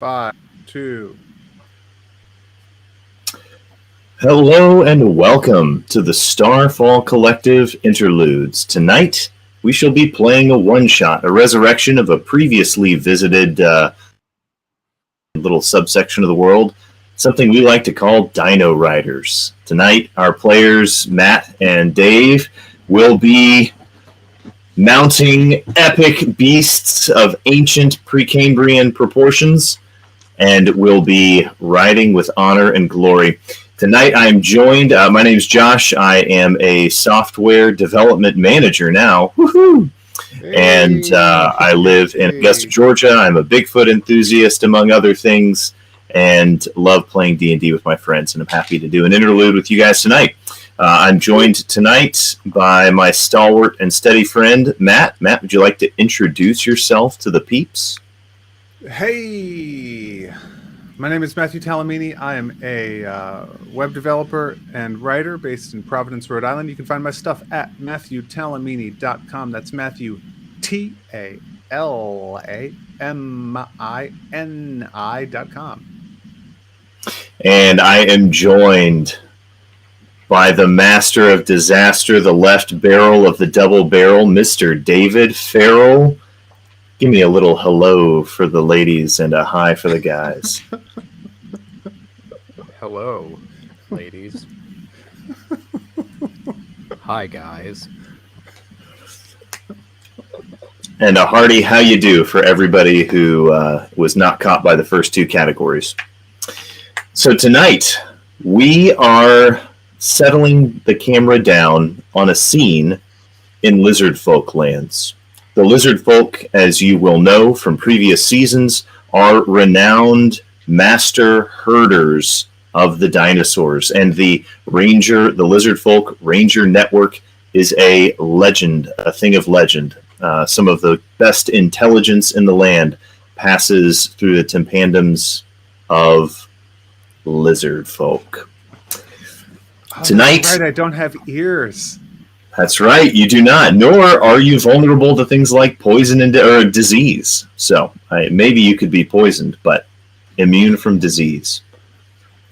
5, 2. Hello and welcome to the Starfall Collective Interludes. Tonight, we shall be playing a one-shot, a resurrection of a previously visited little subsection of the world, something we like to call Dino Riders. Tonight, our players, Matt and Dave, will be mounting epic beasts of ancient Precambrian proportions and will be riding with honor and glory. Tonight I am joined, my name is Josh, I am a software development manager now, woohoo! And I live in Augusta, Georgia. I'm a Bigfoot enthusiast, among other things, and love playing D&D with my friends, and I'm happy to do an interlude with you guys tonight. I'm joined tonight by my stalwart and steady friend, Matt. Matt, would you like to introduce yourself to the peeps? Hey, my name is Matthew Talamini. I am a web developer and writer based in Providence, Rhode Island. You can find my stuff at MatthewTalamini.com. That's Matthew, TALAMINI.com. And I am joined by the master of disaster, the left barrel of the double barrel, Mr. David Farrell. Give me a little hello for the ladies and a hi for the guys. Hello, ladies. Hi, guys. And a hearty how you do for everybody who was not caught by the first two categories. So tonight, we are settling the camera down on a scene in Lizard Folk lands. The Lizard Folk, as you will know from previous seasons, are renowned master herders of the dinosaurs. And the Lizard Folk Ranger Network is a legend, a thing of legend. Some of the best intelligence in the land passes through the tympanums of Lizard Folk. Tonight, That's right, I don't have ears. That's right, you do not, nor are you vulnerable to things like poison and or disease. So maybe you could be poisoned, but immune from disease.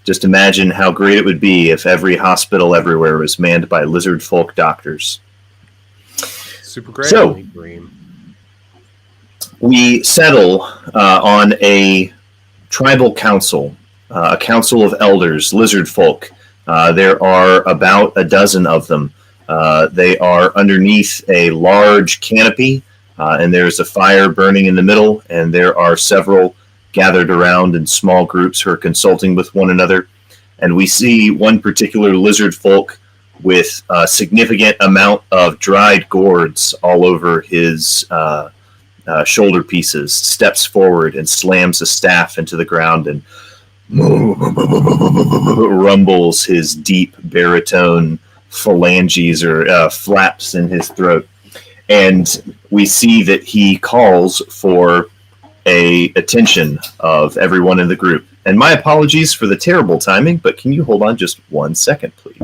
Just imagine how great it would be if every hospital everywhere was manned by lizard folk doctors. Super great. So, we settle on a tribal council, a council of elders, lizard folk. There are about a dozen of them. They are underneath a large canopy, and there's a fire burning in the middle, and there are several gathered around in small groups who are consulting with one another. And we see one particular lizard folk with a significant amount of dried gourds all over his shoulder pieces, steps forward and slams a staff into the ground and rumbles his deep baritone phalanges or flaps in his throat, and we see that he calls for a attention of everyone in the group. And my apologies for the terrible timing, but can you hold on just 1 second, please?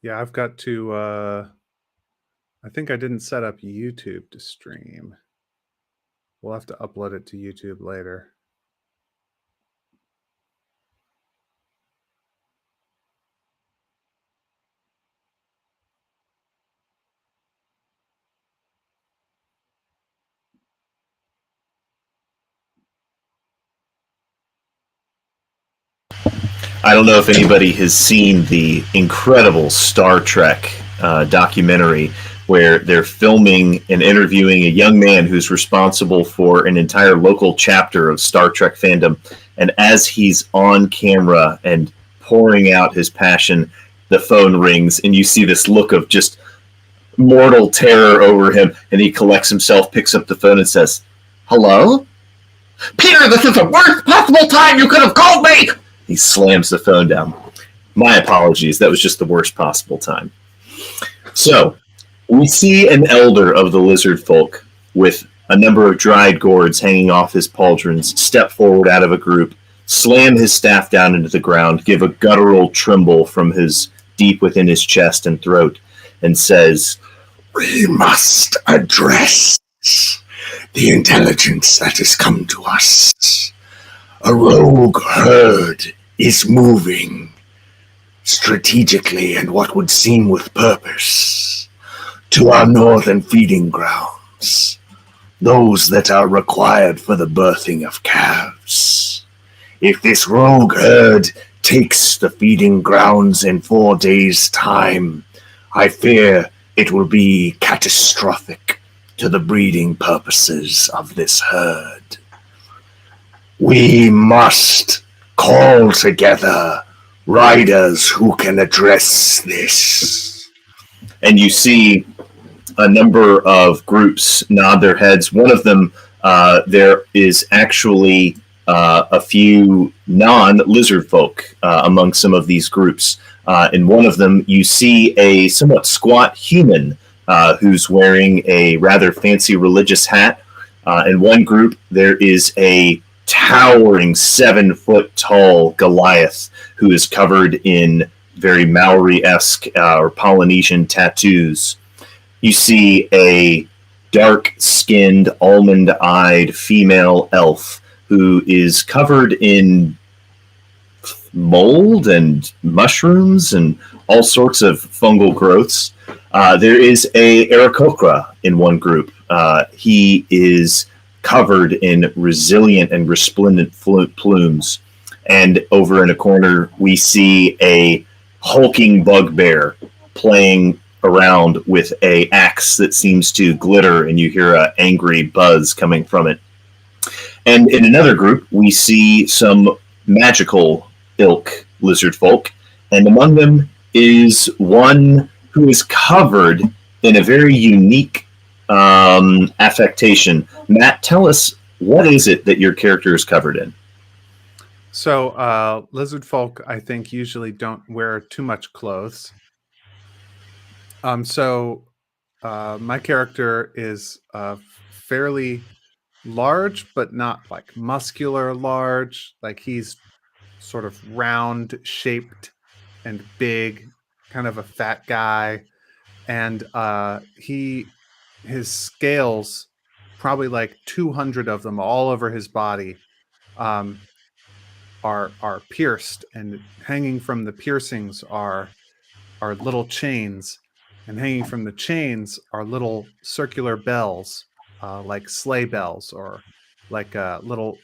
Yeah, I've got to, I think I didn't set up YouTube to stream. We'll have to upload it to YouTube later. I don't know if anybody has seen the incredible Star Trek documentary where they're filming and interviewing a young man who's responsible for an entire local chapter of Star Trek fandom. And as he's on camera and pouring out his passion, the phone rings and you see this look of just mortal terror over him. And he collects himself, picks up the phone and says, "Hello? Peter, this is the worst possible time you could have called me!" He slams the phone down. My apologies. That was just the worst possible time. So, we see an elder of the lizard folk with a number of dried gourds hanging off his pauldrons step forward out of a group, slam his staff down into the ground, give a guttural tremble from his deep within his chest and throat, and says, "We must address the intelligence that has come to us. A rogue herd is moving strategically and what would seem with purpose to our northern feeding grounds, those that are required for the birthing of calves. If this rogue herd takes the feeding grounds in 4 days' time, I fear it will be catastrophic to the breeding purposes of this herd. We must call together riders who can address this. And you see a number of groups nod their heads. One of them, there is actually a few non-lizard folk among some of these groups. In one of them, you see a somewhat squat human who's wearing a rather fancy religious hat. In one group, there is a towering 7-foot-tall Goliath who is covered in very Maori-esque or Polynesian tattoos. You see a dark-skinned, almond-eyed female elf who is covered in mold and mushrooms and all sorts of fungal growths. There is a Aarakocra in one group. He is covered in resilient and resplendent plumes. And over in a corner, we see a hulking bugbear playing around with a axe that seems to glitter, and you hear an angry buzz coming from it. And in another group, we see some magical ilk lizard folk, and among them is one who is covered in a very unique affectation. Matt, tell us, what is it that your character is covered in? So, lizard folk, I think, usually don't wear too much clothes. My character is fairly large, but not like muscular large. Like he's sort of round shaped and big, kind of a fat guy. And his scales, probably like 200 of them all over his body, are pierced, and hanging from the piercings are little chains, and hanging from the chains are little circular bells, like sleigh bells, or like little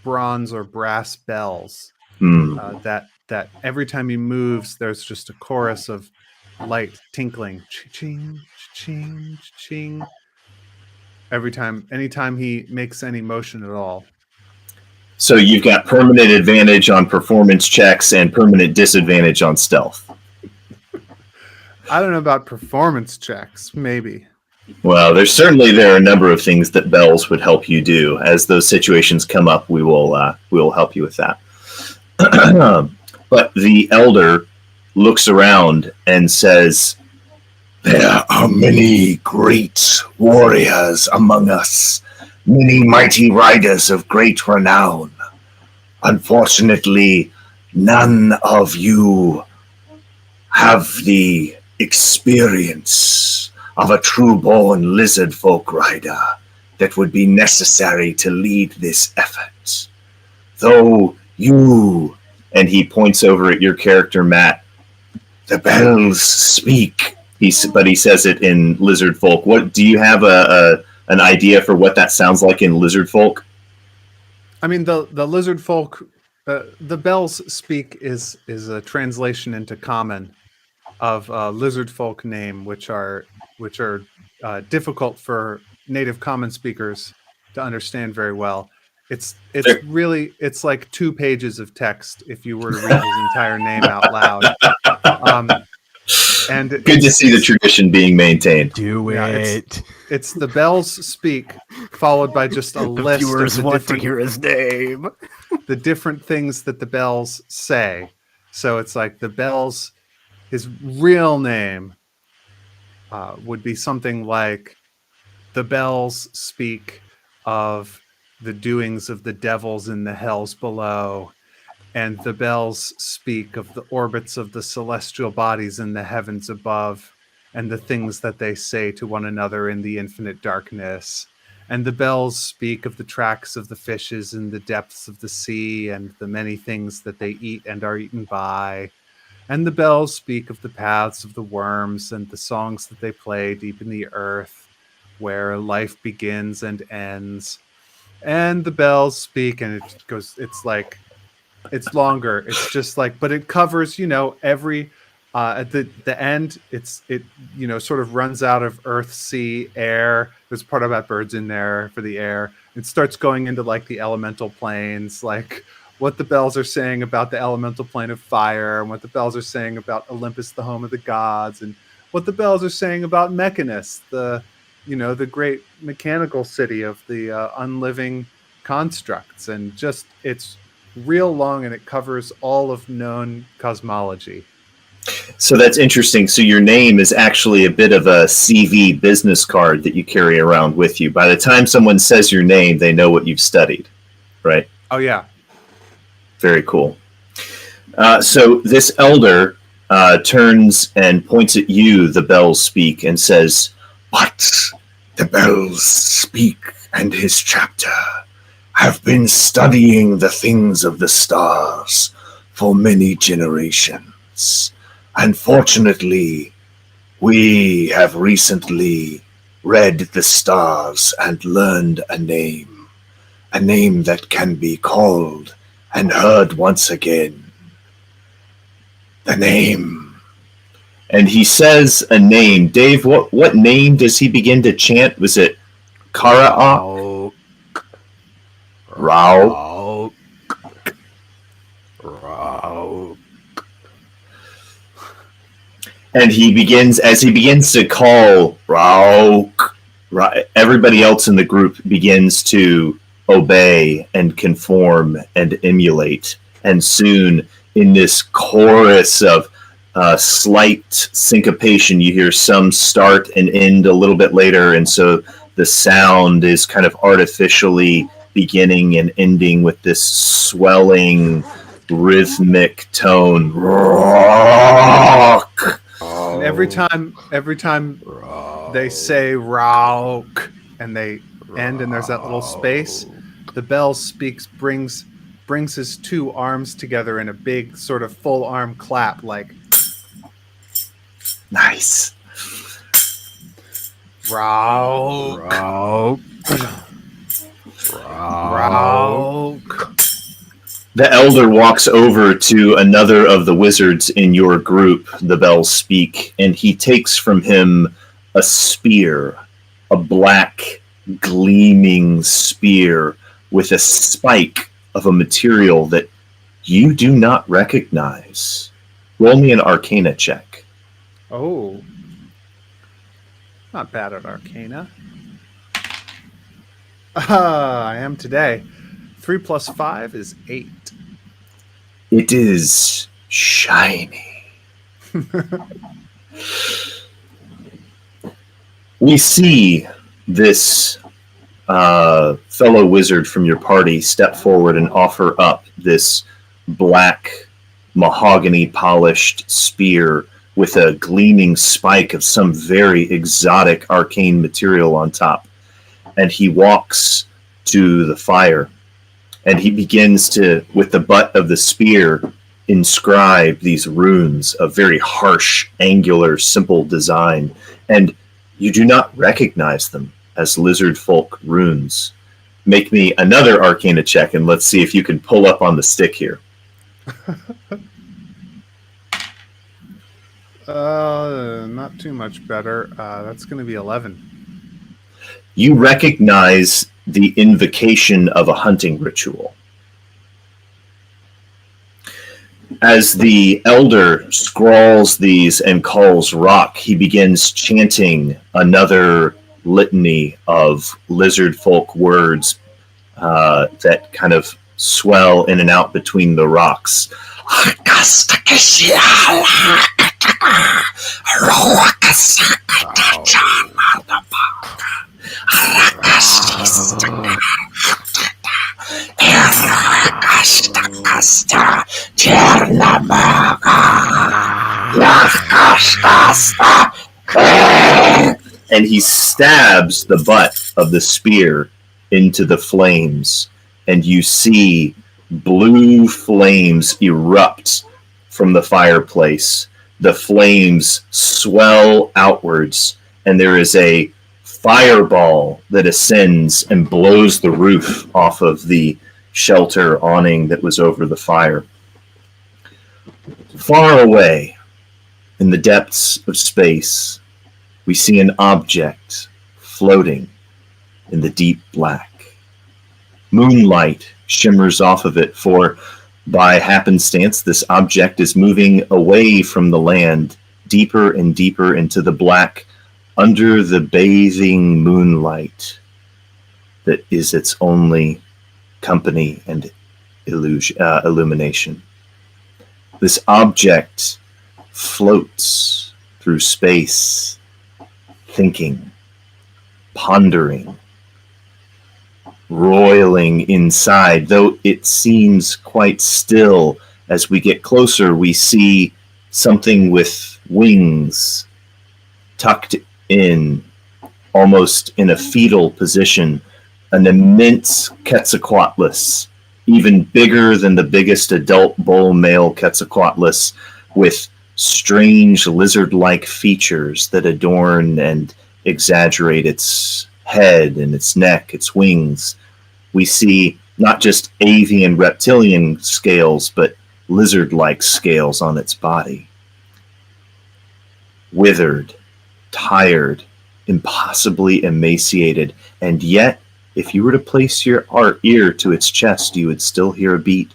bronze or brass bells. That every time he moves, there's just a chorus of light tinkling, ching, ching, ching. Anytime he makes any motion at all. So you've got permanent advantage on performance checks and permanent disadvantage on stealth. I don't know about performance checks, maybe. Well, there are a number of things that bells would help you do. As those situations come up, we will help you with that. But the elder looks around and says, "There are many great warriors among us, many mighty riders of great renown. Unfortunately, none of you have the experience of a true-born lizard folk rider that would be necessary to lead this effort. Though you," and he points over at your character, Matt, "the bells speak." But he says it in lizard folk. What do you have an idea for what that sounds like in lizard folk? I mean, the lizard folk, the bells speak is a translation into common of lizard folk name, which are difficult for native common speakers to understand very well. It's like 2 pages of text if you were to read his entire name out loud. And good to see the tradition being maintained. Do it. It's the bells speak, followed by just a list Viewers of want to hear his name. the different things that the bells say. So it's like the bells, his real name would be something like, "The bells speak of the doings of the devils in the hells below, and the bells speak of the orbits of the celestial bodies in the heavens above, and the things that they say to one another in the infinite darkness. And the bells speak of the tracks of the fishes in the depths of the sea and the many things that they eat and are eaten by. And the bells speak of the paths of the worms and the songs that they play deep in the earth, where life begins and ends. And the bells speak, and it's like, it's longer. It's just like, but it covers, every at the end, it sort of runs out of earth, sea, air. There's part about birds in there for the air. It starts going into like the elemental planes, like what the bells are saying about the elemental plane of fire, and what the bells are saying about Olympus, the home of the gods, and what the bells are saying about Mechanus, the great mechanical city of the unliving constructs. And just, it's real long, and it covers all of known cosmology. So that's interesting. So your name is actually a bit of a CV business card that you carry around with you. By the time someone says your name, they know what you've studied, right? Oh yeah. Very cool. So this elder turns and points at you, the bells speak, and says, But the bells speak, and his chapter have been studying the things of the stars for many generations. Unfortunately, we have recently read the stars and learned a name that can be called and heard once again. The name. And he says a name. Dave, what name does he begin to chant? Was it Karaak? Rao? Rao. And as he begins to call Rao, everybody else in the group begins to obey and conform and emulate. And soon, in this chorus of slight syncopation, you hear some start and end a little bit later, and so the sound is kind of artificially beginning and ending with this swelling rhythmic tone. Rock. And every time they say "Rauk" and they end, and there's that little space, the bell brings his two arms together in a big sort of full arm clap, like Nice. "Rauk, Rao. Rauk." The elder walks over to another of the wizards in your group, the bells speak, and he takes from him a spear, a black, gleaming spear with a spike of a material that you do not recognize. Roll me an Arcana check. Oh, not bad at Arcana. I am today. 3 + 5 is 8. It is shiny. We see this fellow wizard from your party step forward and offer up this black, mahogany polished spear with a gleaming spike of some very exotic arcane material on top. And he walks to the fire, and he begins to, with the butt of the spear, inscribe these runes of very harsh, angular, simple design. And you do not recognize them as lizard folk runes. Make me another Arcana check, and let's see if you can pull up on the stick here. Not too much better. That's going to be 11. You recognize the invocation of a hunting ritual. As the elder scrawls these and calls rock, he begins chanting another litany of lizard folk words that kind of swell in and out between the rocks. And he stabs the butt of the spear into the flames, and you see blue flames erupt from the fireplace. The flames swell outwards, and there is a fireball that ascends and blows the roof off of the shelter awning that was over the fire. Far away, in the depths of space, we see an object floating in the deep black. Moonlight shimmers off of it, for by happenstance, this object is moving away from the land, deeper and deeper into the black, under the bathing moonlight that is its only company and illumination. This object floats through space, thinking, pondering, roiling inside, though it seems quite still. As we get closer, we see something with wings tucked in, almost in a fetal position, an immense Quetzalcoatlus, even bigger than the biggest adult bull male Quetzalcoatlus, with strange lizard-like features that adorn and exaggerate its head and its neck, its wings. We see not just avian reptilian scales, but lizard-like scales on its body. Withered, tired, impossibly emaciated, and yet, if you were to place your ear to its chest, you would still hear a beat,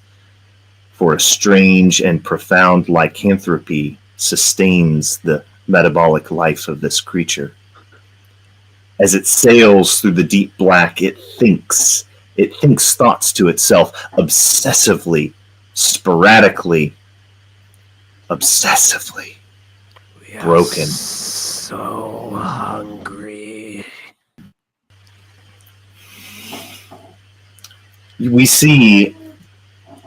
for a strange and profound lycanthropy sustains the metabolic life of this creature. As it sails through the deep black, it thinks thoughts to itself, obsessively, sporadically, obsessively. We are Broken. So hungry. We see,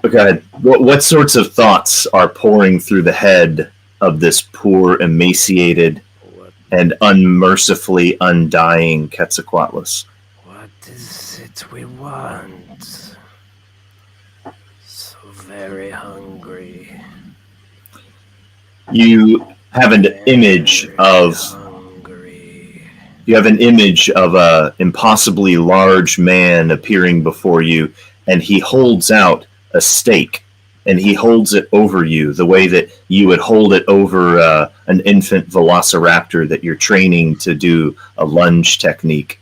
go ahead, what sorts of thoughts are pouring through the head of this poor, emaciated, and unmercifully undying Quetzalcoatlus? What is it we want? So very hungry. You have an image of a impossibly large man appearing before you, and he holds out a stake, and he holds it over you the way that you would hold it over an infant velociraptor that you're training to do a lunge technique.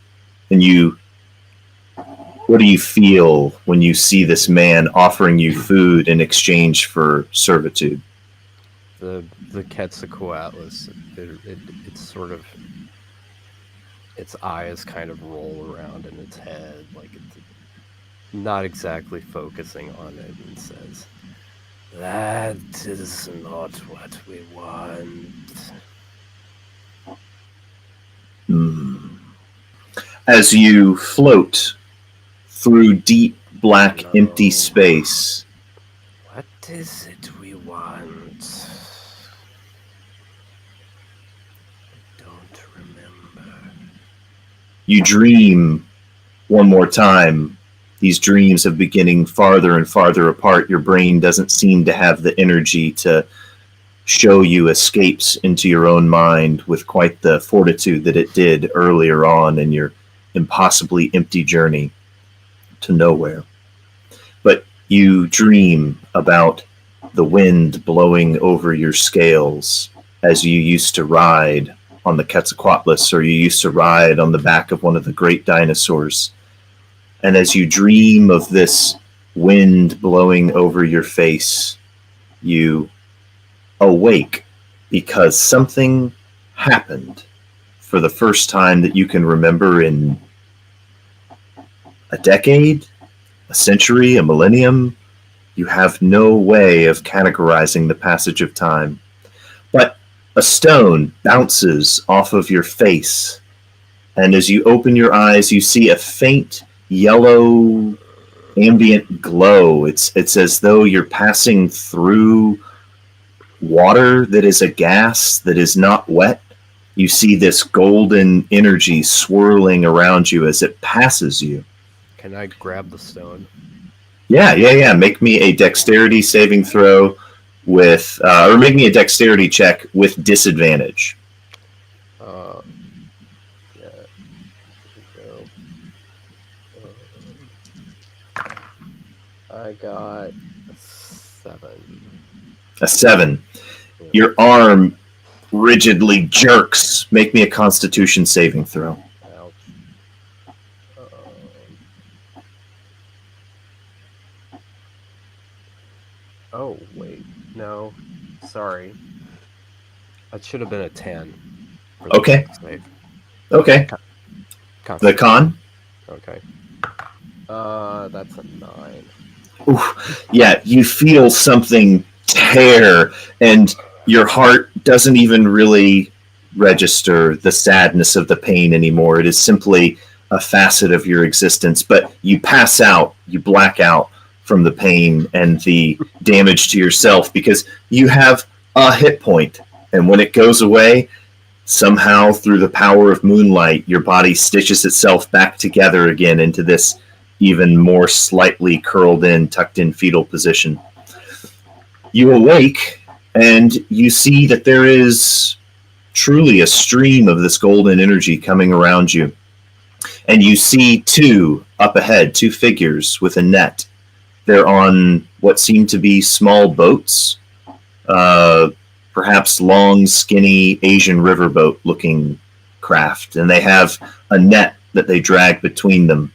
And what do you feel when you see this man offering you food in exchange for servitude? The Quetzalcoatlus, it's sort of, its eyes kind of roll around in its head, like it's not exactly focusing on it, and says, "That is not what we want." As you float through deep, black, empty space, What is it we want? I don't remember. you dream one more time. These dreams of beginning farther and farther apart. Your brain doesn't seem to have the energy to show you escapes into your own mind with quite the fortitude that it did earlier on in your impossibly empty journey to nowhere. But you dream about the wind blowing over your scales as you used to ride on the Quetzalcoatlus, or you used to ride on the back of one of the great dinosaurs. And as you dream of this wind blowing over your face, you awake because something happened for the first time that you can remember in a decade, a century, a millennium. You have no way of categorizing the passage of time. But a stone bounces off of your face, and as you open your eyes, you see a faint yellow ambient glow. It's as though you're passing through water that is a gas that is not wet. You see this golden energy swirling around you as it passes you. Can I grab the stone? Yeah. Make me a dexterity saving throw with, or make me a dexterity check with disadvantage. Yeah. Here we go. I got a 7. A 7. Yeah. Your arm rigidly jerks. Make me a Constitution saving throw. Ouch. Oh, wait. No. Sorry. That should have been a 10. For the Okay. save. Okay. The con? Okay. That's a 9. Oof. Yeah, you feel something tear, and your heart doesn't even really register the sadness of the pain anymore. It is simply a facet of your existence, but you pass out, you black out from the pain and the damage to yourself because you have a hit point, and when it goes away, somehow through the power of moonlight, your body stitches itself back together again into this even more slightly curled in, tucked in fetal position. You awake and you see that there is truly a stream of this golden energy coming around you. And you see two up ahead, two figures with a net. They're on what seem to be small boats, perhaps long, skinny Asian riverboat looking craft. And they have a net that they drag between them.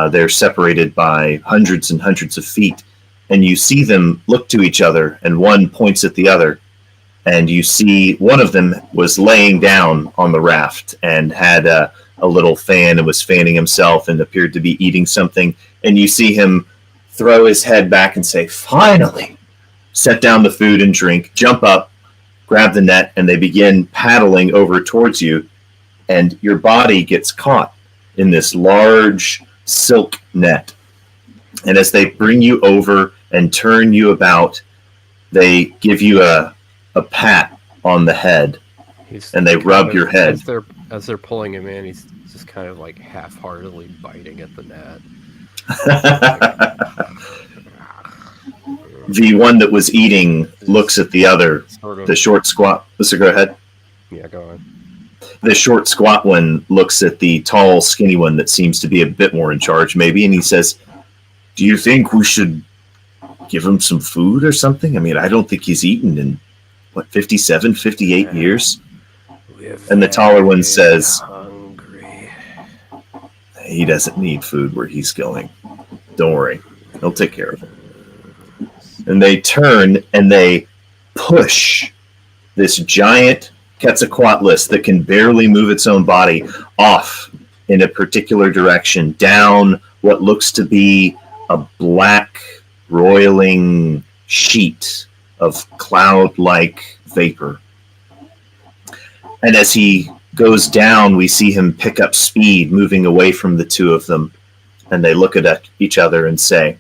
They're separated by hundreds and hundreds of feet. And you see them look to each other, and one points at the other. And you see one of them was laying down on the raft and had a little fan and was fanning himself and appeared to be eating something. And you see him throw his head back and say, "Finally!" Set down the food and drink, jump up, grab the net, and they begin paddling over towards you. And your body gets caught in this large silk net. And as they bring you over and turn you about, they give you a pat on the head, and they rub your head. As they're pulling him in, he's just kind of like half-heartedly biting at the net. The one that was eating looks at the other, the short squat. So go ahead. Yeah, go on. The short squat one looks at the tall skinny one that seems to be a bit more in charge maybe, and he says, "Do you think we should give him some food or something? I mean, I don't think he's eaten in 57, 58 years." And the taller one says, "Hungry." "He doesn't need food where he's going. Don't worry. He'll take care of it." And they turn and they push this giant Quetzalcoatlus that can barely move its own body off in a particular direction, down what looks to be a black, roiling sheet of cloud-like vapor. And as he goes down, we see him pick up speed, moving away from the two of them. And they look at each other and say,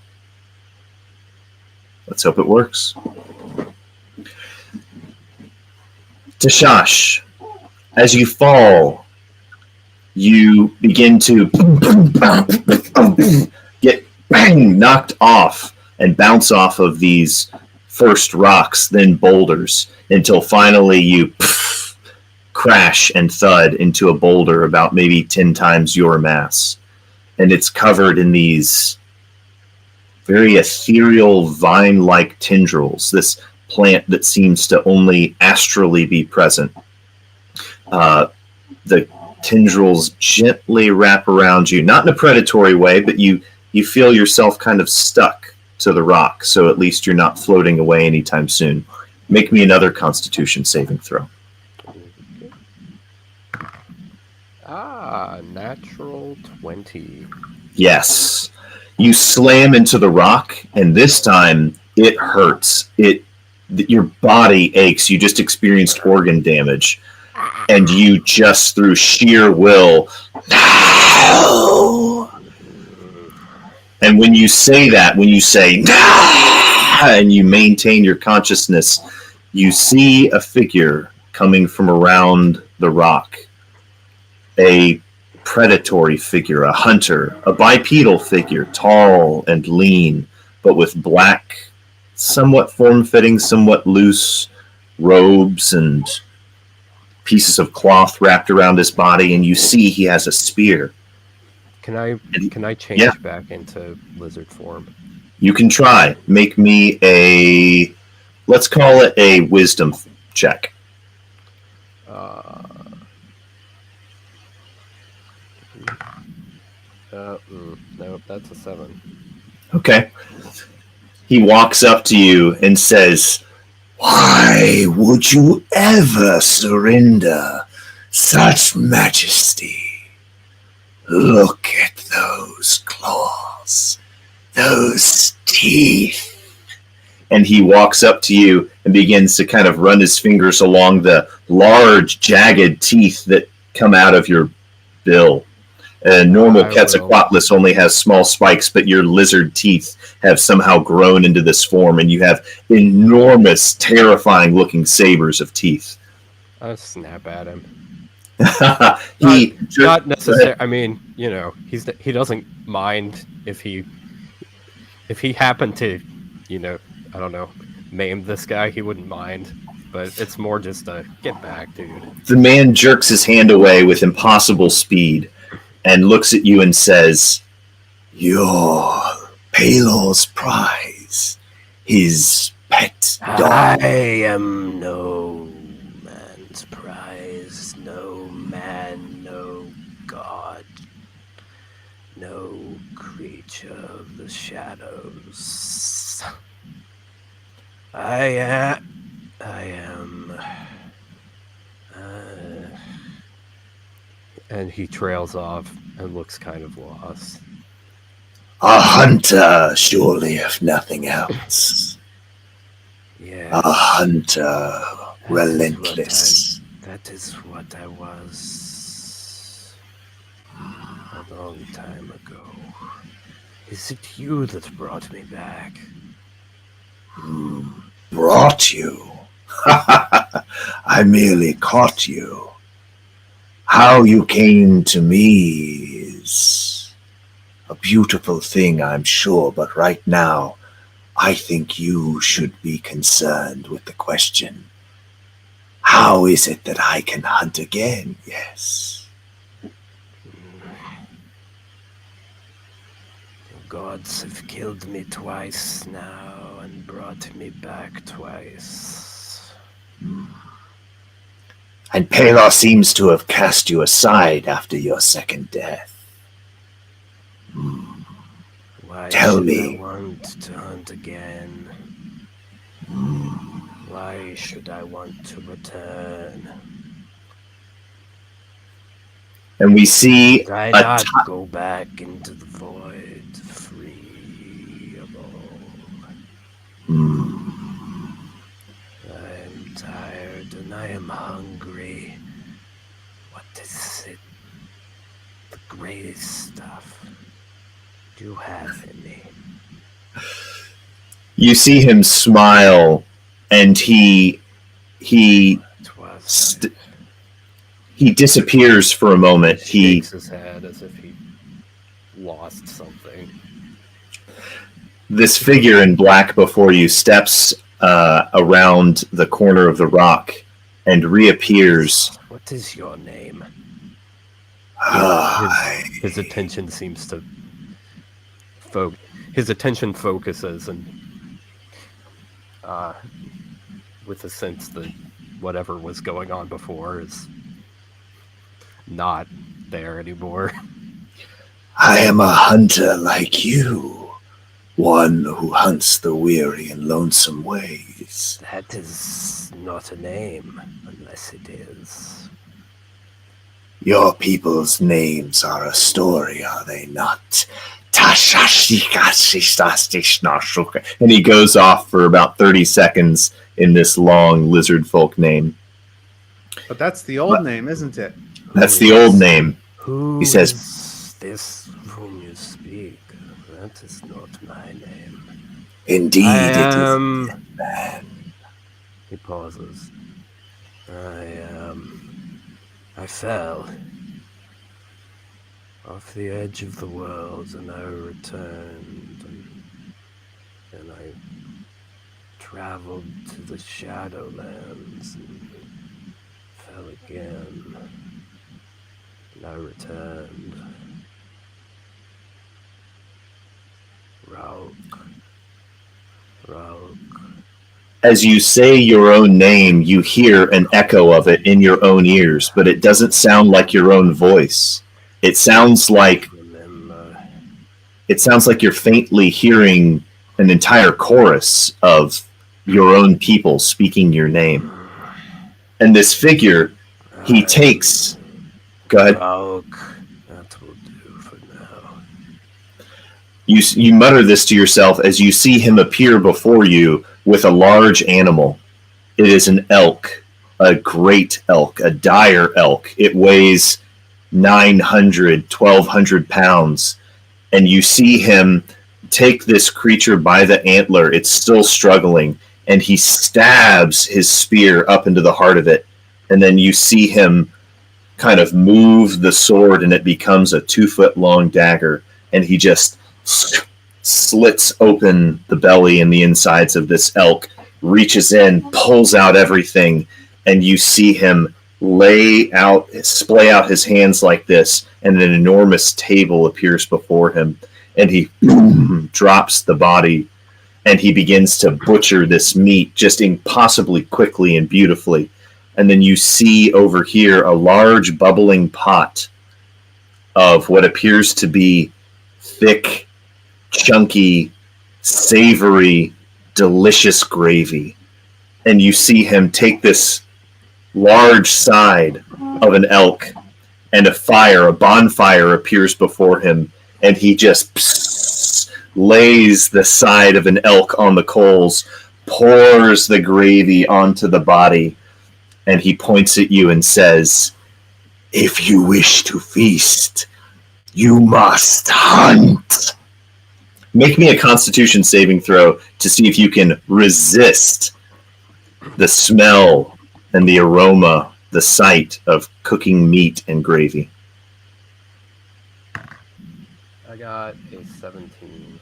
"Let's hope it works." Tashash, as you fall, you begin to get knocked off and bounce off of these first rocks, then boulders, until finally you crash and thud into a boulder about maybe 10 times your mass. And it's covered in these very ethereal vine-like tendrils, this plant that seems to only astrally be present. The tendrils gently wrap around you, not in a predatory way, but you feel yourself kind of stuck to the rock, so at least you're not floating away anytime soon. Make me another Constitution saving throw. Natural 20. Yes. You slam into the rock, and this time it hurts. Your body aches. You just experienced organ damage, and you just through sheer will. No! And when you say that, when you say no, and you maintain your consciousness, you see a figure coming from around the rock, a predatory figure, a hunter, a bipedal figure, tall and lean, but with black, somewhat form-fitting, somewhat loose robes and pieces of cloth wrapped around his body, and you see he has a spear. Can I change Yeah. back into lizard form? You can try. Make me a, let's call it a wisdom check. Nope, that's a 7. Okay. He walks up to you and says, Why would you ever surrender such majesty? Look at those claws, those teeth. and he walks up to you and begins to kind of run his fingers along the large, jagged teeth that come out of your bill. Normal Quetzalcoatlus only has small spikes, but your lizard teeth have somehow grown into this form, and you have enormous, terrifying-looking sabers of teeth. I'll snap at him. He not necessarily. I mean, you know, he doesn't mind if he happened to, you know, I don't know, maim this guy. He wouldn't mind, but it's more just a get back, dude. The man jerks his hand away with impossible speed and looks at you and says, You're Palor's prize, his pet dog. I am no man's prize, no man, no god, no creature of the shadows. I am. And he trails off and looks kind of lost. A hunter, surely, if nothing else. Yeah. A hunter, relentless. That is what I was a long time ago. Is it you that brought me back? Brought you? I merely caught you. How you came to me is a beautiful thing, I'm sure, but right now, I think you should be concerned with the question, how is it that I can hunt again? Yes. The gods have killed me twice now and brought me back twice. And Palor seems to have cast you aside after your second death. Why Tell should me. I want to hunt again? Why should I want to return? and we see Did I a not go back into the void, free of all? I am tired and I am hungry. What is it? The greatest stuff you have in me. you see him smile, and he It was he disappears for a moment. He shakes his head as if he lost something. This figure in black before you steps around the corner of the rock and reappears. What is your name? I His attention seems to his attention focuses and with a sense that whatever was going on before is not there anymore. am a hunter like you, one who hunts the weary and lonesome ways. That is not a name, unless it is. Your people's names are a story, are they not? And he goes off for about 30 seconds in this long lizard folk name. But that's the old name, isn't it? That's the old name. Who He says- is this whom you speak? That is not my name. Indeed, it is. He pauses. I am I fell off the edge of the world, and I returned, and I traveled to the Shadowlands and fell again, and I returned. Rauk. As you say your own name, you hear an echo of it in your own ears, but it doesn't sound like your own voice. It sounds like you're faintly hearing an entire chorus of your own people speaking your name. And this figure, he takes... Go ahead. Rauk. That will do for now. You mutter this to yourself as you see him appear before you with a large animal. It is an elk, a great elk, a dire elk. It weighs 900, 1,200 pounds. And you see him take this creature by the antler. It's still struggling. And he stabs his spear up into the heart of it. And then you see him kind of move the sword, and it becomes a 2-foot-long dagger. And he just slits open the belly and the insides of this elk, reaches in, pulls out everything, and you see him splay out his hands like this, and an enormous table appears before him, and he drops the body, and he begins to butcher this meat just impossibly quickly and beautifully. And then you see over here a large bubbling pot of what appears to be thick, chunky, savory, delicious gravy. And you see him take this large side of an elk, and a bonfire appears before him, and he just lays the side of an elk on the coals, pours the gravy onto the body, and he points at you and says, "If you wish to feast, you must hunt." Make me a Constitution saving throw to see if you can resist the smell and the aroma, the sight of cooking meat and gravy. I got a 17.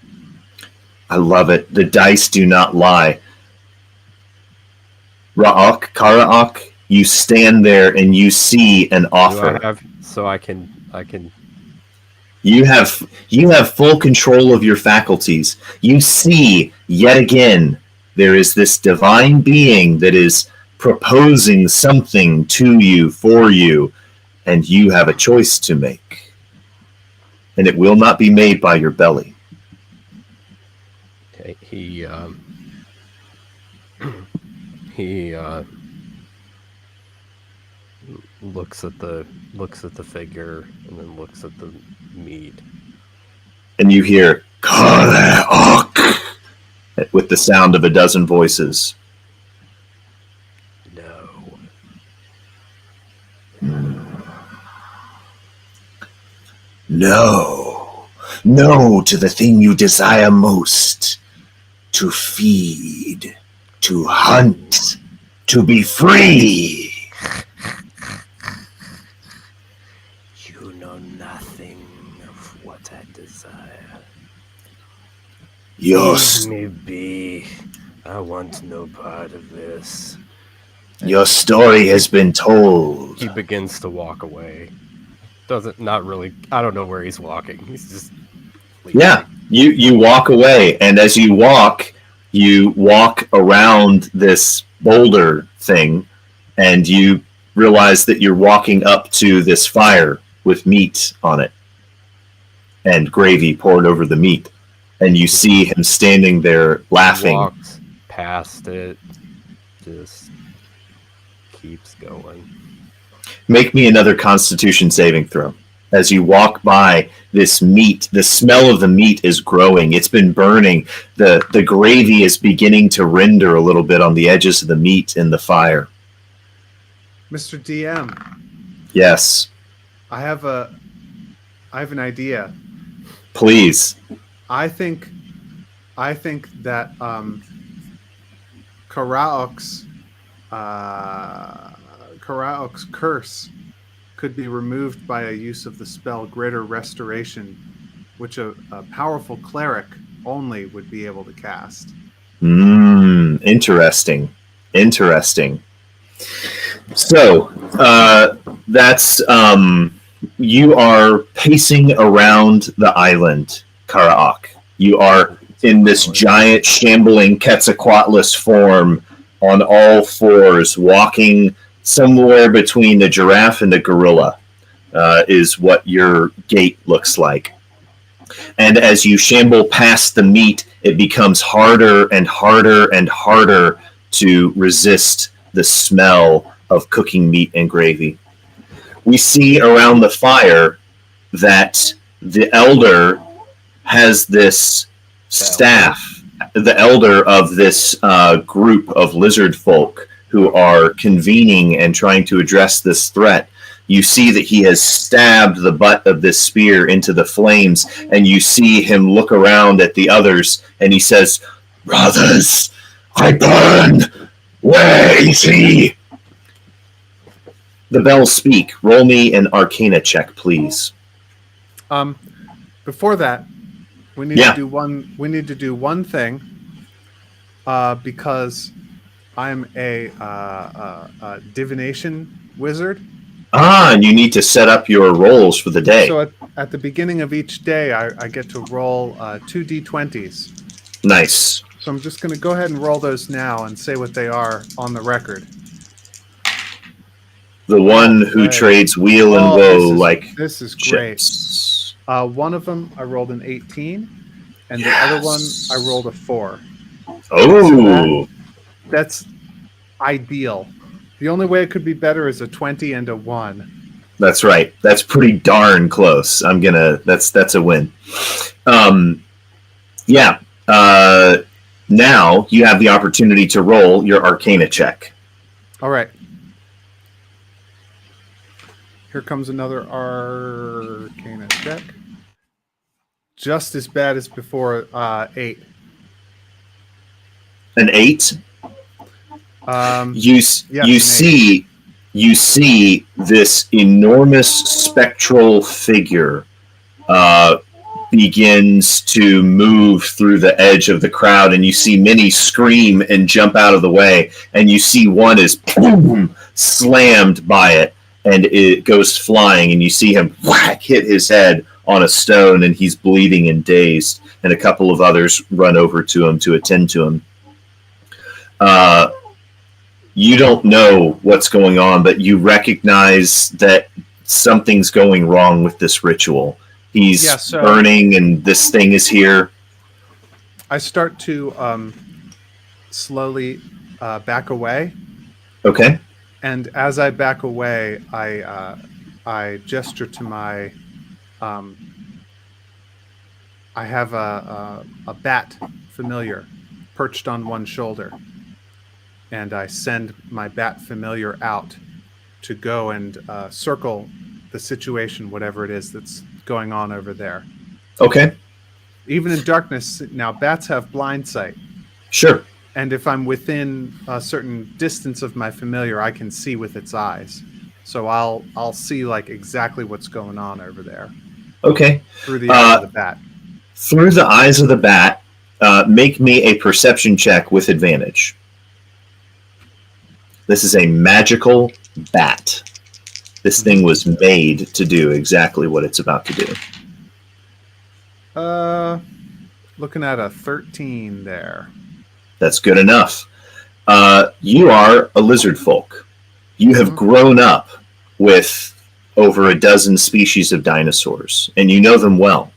I love it. The dice do not lie. Karaok, you stand there and you see an offer. I can. You have full control of your faculties. You see, yet again, there is this divine being that is proposing something to you, for you, and you have a choice to make. And it will not be made by your belly. Okay, he looks at the figure and then looks at the meat. And you hear Karaok with the sound of a dozen voices. No. No to the thing you desire most. To feed. To hunt. To be free. You know nothing of what I desire. Leave me be. I want no part of this. Your story has been told. He begins to walk away. Not really. I don't know where he's walking. He's just leaving. Yeah, you walk away, and as you walk around this boulder thing, and you realize that you're walking up to this fire with meat on it and gravy poured over the meat, and you see him standing there laughing. Walks past it, just keeps going. Make me another Constitution saving throw. As you walk by this meat, the smell of the meat is growing. It's been burning. The gravy is beginning to render a little bit on the edges of the meat in the fire. Mr. DM. Yes. I have an idea. Please. I think that Karaok's curse could be removed by a use of the spell Greater Restoration, which a powerful cleric only would be able to cast. Interesting. Interesting. So, that's, you are pacing around the island, Karaak. You are in this giant, shambling Quetzalcoatlus form on all fours, walking somewhere between the giraffe and the gorilla, is what your gait looks like. And as you shamble past the meat, it becomes harder and harder and harder to resist the smell of cooking meat and gravy. We see around the fire that the elder has this staff, the elder of this group of lizard folk who are convening and trying to address this threat. You see that he has stabbed the butt of this spear into the flames, and you see him look around at the others, and he says, Brothers, I burn! Where is he? The bells speak. Roll me an Arcana check, please. Before that, we need to do one. We need to do one thing, because I'm a divination wizard. And you need to set up your rolls for the day. So at the beginning of each day, I get to roll 2 d20s. Nice. So I'm just going to go ahead and roll those now and say what they are on the record. The one who trades wheel and woe like this is great. chips. One of them I rolled an 18, and the other one I rolled a 4. Oh, so that's ideal. The only way it could be better is a 20 and a 1. That's right. That's pretty darn close. That's a win. Now you have the opportunity to roll your Arcana check. All right. Here comes another Arcana check. Just as bad as before, 8. An 8? You see this enormous spectral figure begins to move through the edge of the crowd, and you see many scream and jump out of the way, and you see one is boom, slammed by it, and it goes flying, and you see him whack hit his head on a stone, and he's bleeding and dazed, and a couple of others run over to him to attend to him. You don't know what's going on, but you recognize that something's going wrong with this ritual. He's burning, and this thing is here. I start to slowly back away. Okay. And as I back away, I gesture to my. I have a bat familiar perched on one shoulder. And I send my bat familiar out to go and circle the situation, whatever it is that's going on over there. Okay. Even in darkness, now bats have blind sight. Sure. And if I'm within a certain distance of my familiar, I can see with its eyes. So I'll see like exactly what's going on over there. Okay. Through the eyes of the bat. Through the eyes of the bat, make me a perception check with advantage. This is a magical bat. This thing was made to do exactly what it's about to do. Looking at a 13 there. That's good enough. You are a lizard folk. You have grown up with over a dozen species of dinosaurs, and you know them well.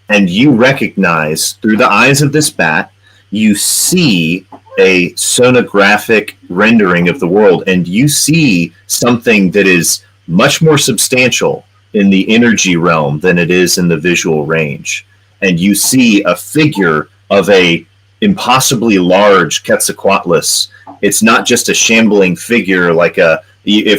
And you recognize, through the eyes of this bat, you see a sonographic rendering of the world, and you see something that is much more substantial in the energy realm than it is in the visual range. And you see a figure of a impossibly large Quetzalcoatlus. It's not just a shambling figure like at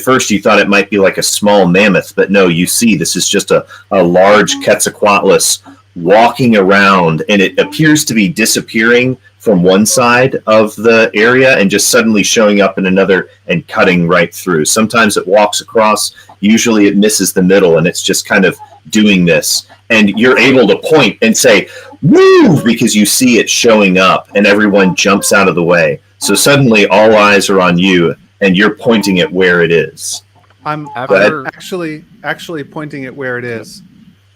first you thought it might be like a small mammoth, but no, you see this is just a large Quetzalcoatlus walking around, and it appears to be disappearing from one side of the area and just suddenly showing up in another and cutting right through. Sometimes it walks across. Usually it misses the middle, and it's just kind of doing this. And you're able to point and say, move, because you see it showing up, and everyone jumps out of the way. So suddenly all eyes are on you, and you're pointing at where it is. I'm After- actually pointing at where it is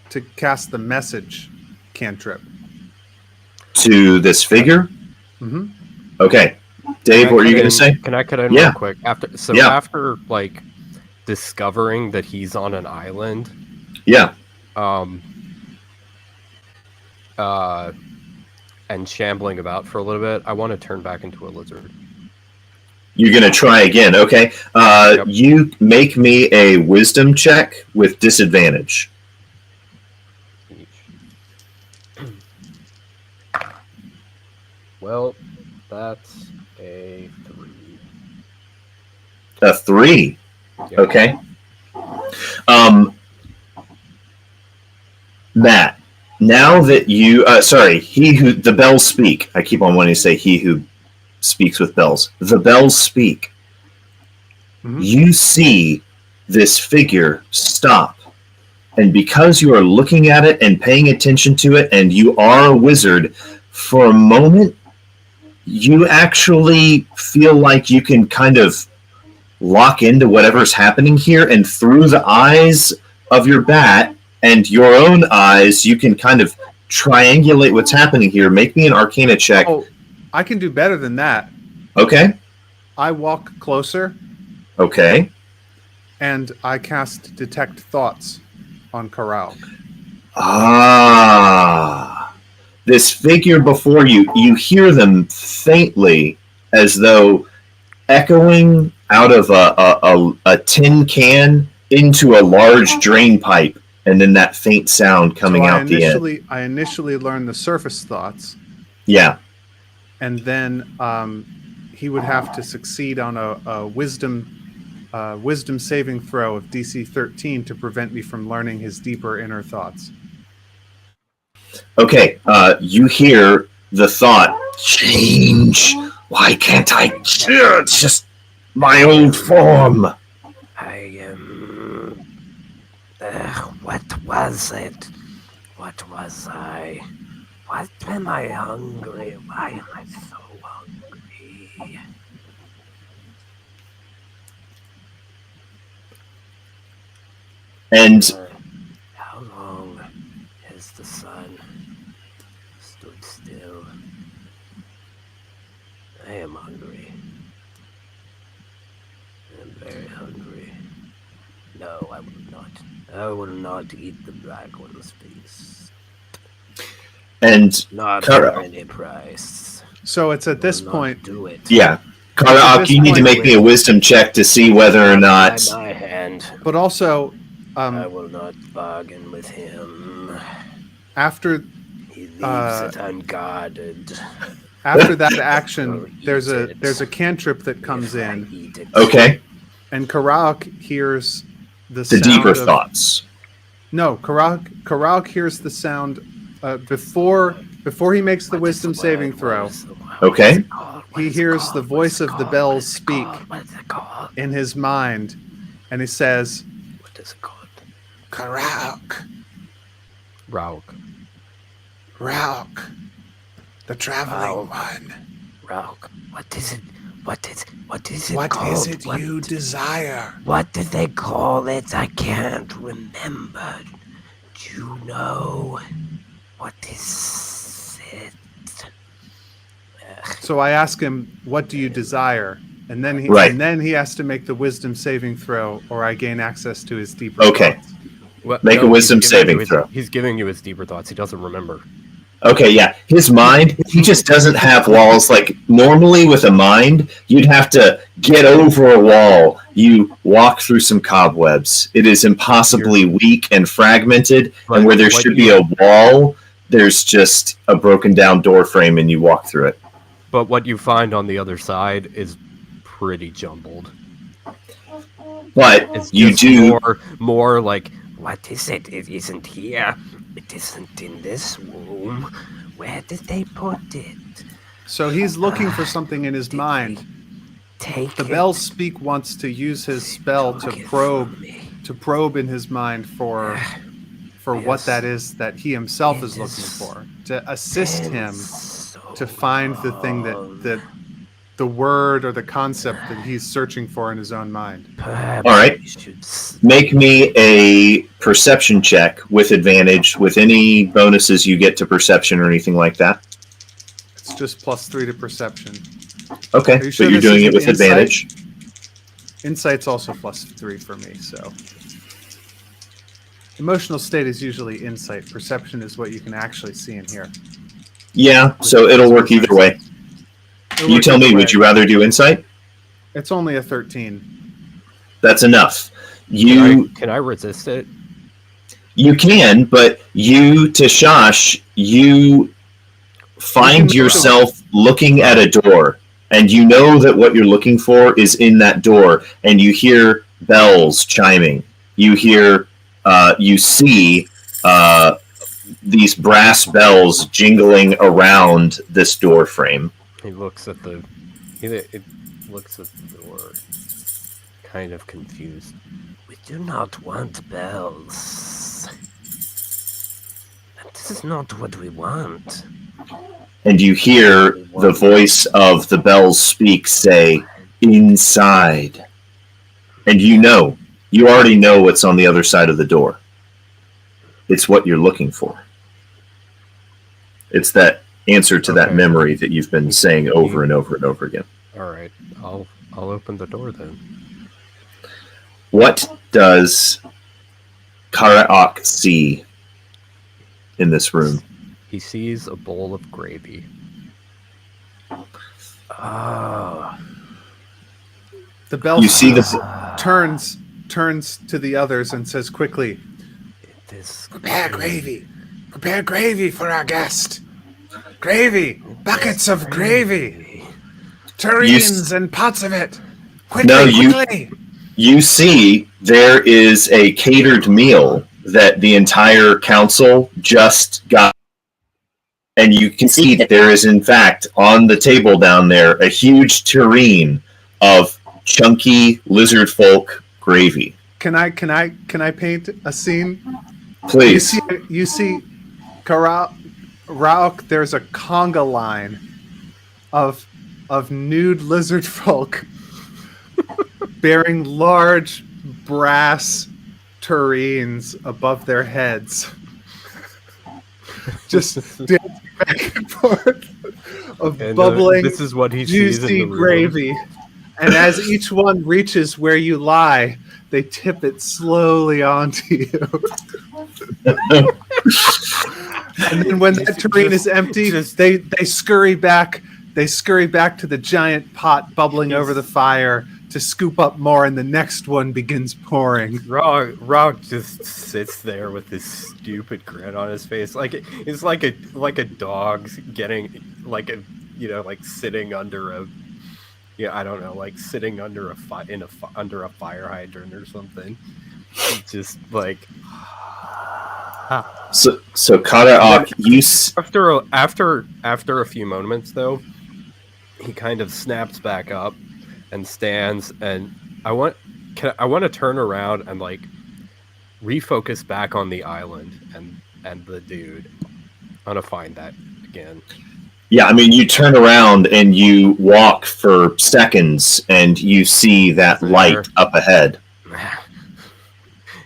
to cast the message cantrip. To this figure? Mm-hmm. Okay. Dave, what are you going to say? Can I cut in Yeah. real quick? After Yeah. like discovering that he's on an island, Yeah. and shambling about for a little bit, I want to turn back into a lizard. You're going to try again. Okay. Yep. You make me a wisdom check with disadvantage. Well, that's a 3. A 3. Yeah. Okay. Matt, now that you, the bells speak. I keep on wanting to say he who speaks with bells. The bells speak. Mm-hmm. You see this figure stop. And because you are looking at it and paying attention to it, and you are a wizard, for a moment, you actually feel like you can kind of lock into whatever's happening here, and through the eyes of your bat and your own eyes, you can kind of triangulate what's happening here. Make me an Arcana check. Oh, I can do better than that. Okay. I walk closer Okay. and I cast Detect Thoughts on Karauk. Ah. This figure before you, you hear them faintly as though echoing out of a tin can into a large drain pipe, and then that faint sound coming So out the end. I initially learned the surface thoughts, Yeah. and then he would have to succeed on a wisdom saving throw of DC 13 to prevent me from learning his deeper inner thoughts. Okay. You hear the thought, change. Why can't I? It's just my old form. I what was it? What was I? What am I hungry? Why am I so hungry? And How long has the sun stood still? I am hungry. I am very hungry. No, I will not. I will not eat the black one's feast. and Not Kara. for any price. So it's at this Will not point. do it. yeah, Karaak, you need to make me a wisdom check to see whether or not. By my hand, But also, I will not bargain with him. after He leaves Uh, it unguarded. that action, there's a cantrip that comes If I in, eat it, Okay, and Karauk hears the the sound deeper of, thoughts. No, Karauk hears the sound before he makes the what is wisdom the saving word? throw. What is the word? Okay. What is it called? What He is it hears called? the What voice is it of the called? bells What is it speak. called? What is it called? In his mind, and he says, What is it called? Karauk, Rauk. the traveling Rauk. one. Rauk. What is it? What is it What called? is it What- you desire? What did they call it? I can't remember. Do you know? What is it? So I ask him, "What do you desire?" And then Right. he has to make the wisdom saving throw, or I gain access to his deeper Okay. thoughts. Well, Make a he's wisdom giving saving you his- throw. He's giving you his deeper thoughts. He doesn't remember. Okay, yeah. His mind, he just doesn't have walls. Like, normally with a mind, you'd have to get over a wall. You walk through some cobwebs. It is impossibly weak and fragmented, But and where there what should you- be a wall, there's just a broken down door frame, and you walk through it. But what you find on the other side is pretty jumbled. But It's you just do. more like What is it? It isn't here. It isn't in this room. Where did they put it? So he's looking for something in his mind. Take The it. Bells Speak wants to use his spell to Took it probe from me. in his mind for what Yes. that is that he himself It is looking is for, to assist him So to find the thing that the word or the concept that he's searching for in his own mind. Perhaps All right. we should Make me a perception check with advantage, with any bonuses you get to perception or anything like that. It's just +3 to perception. Okay, Are you sure but you're this doing it isn't with insight? advantage. Insight's also +3 for me, so. Emotional state is usually insight. Perception is what you can actually see and hear. Yeah, so it'll work either way. It'll You work tell either me, way. would you rather do insight? It's only a 13. That's enough. You Can I resist it? you can, but you, Tashash, you find make yourself looking at a door, and you know that what you're looking for is in that door, and you hear bells chiming. You hear, you see these brass bells jingling around this door frame. He looks at the door, kind of confused. We do not want bells. This is not what we want. And you hear the voice of the Bells Speak say, "Inside." And you already know what's on the other side of the door. It's what you're looking for. It's that answer to that Okay. memory that you've been saying over and over and over again. All right, I'll open the door then. What does Karaak see in this room? He sees a bowl of gravy. Oh, The bell You see turns to the others and says quickly, this Prepare gravy for our guest. Gravy, buckets of gravy, tureens and pots of it. Quickly. You see there is a catered meal that the entire council just got. And you can see that there is, in fact, on the table down there, a huge tureen of chunky lizard folk gravy. Can I paint a scene? Please. You see, Rauk, there's a conga line of nude lizard folk bearing large brass tureens above their heads, just dancing back and forth of And bubbling, this is what he sees in juicy the room. gravy. And as each one reaches where you lie, they tip it slowly onto you. And then when that tureen is empty, they scurry back. They scurry back to the giant pot bubbling over the fire to scoop up more, and the next one begins pouring. Rog just sits there with this stupid grin on his face, like it's like a dog getting like sitting under a I don't know, like sitting under under a fire hydrant or something. It's just like So Karaak, after a few moments though, he kind of snaps back up and stands, and I want to turn around and like refocus back on the island and the dude. I want to find that again. Yeah, I mean, you turn around and you walk for seconds, and you see that light up ahead.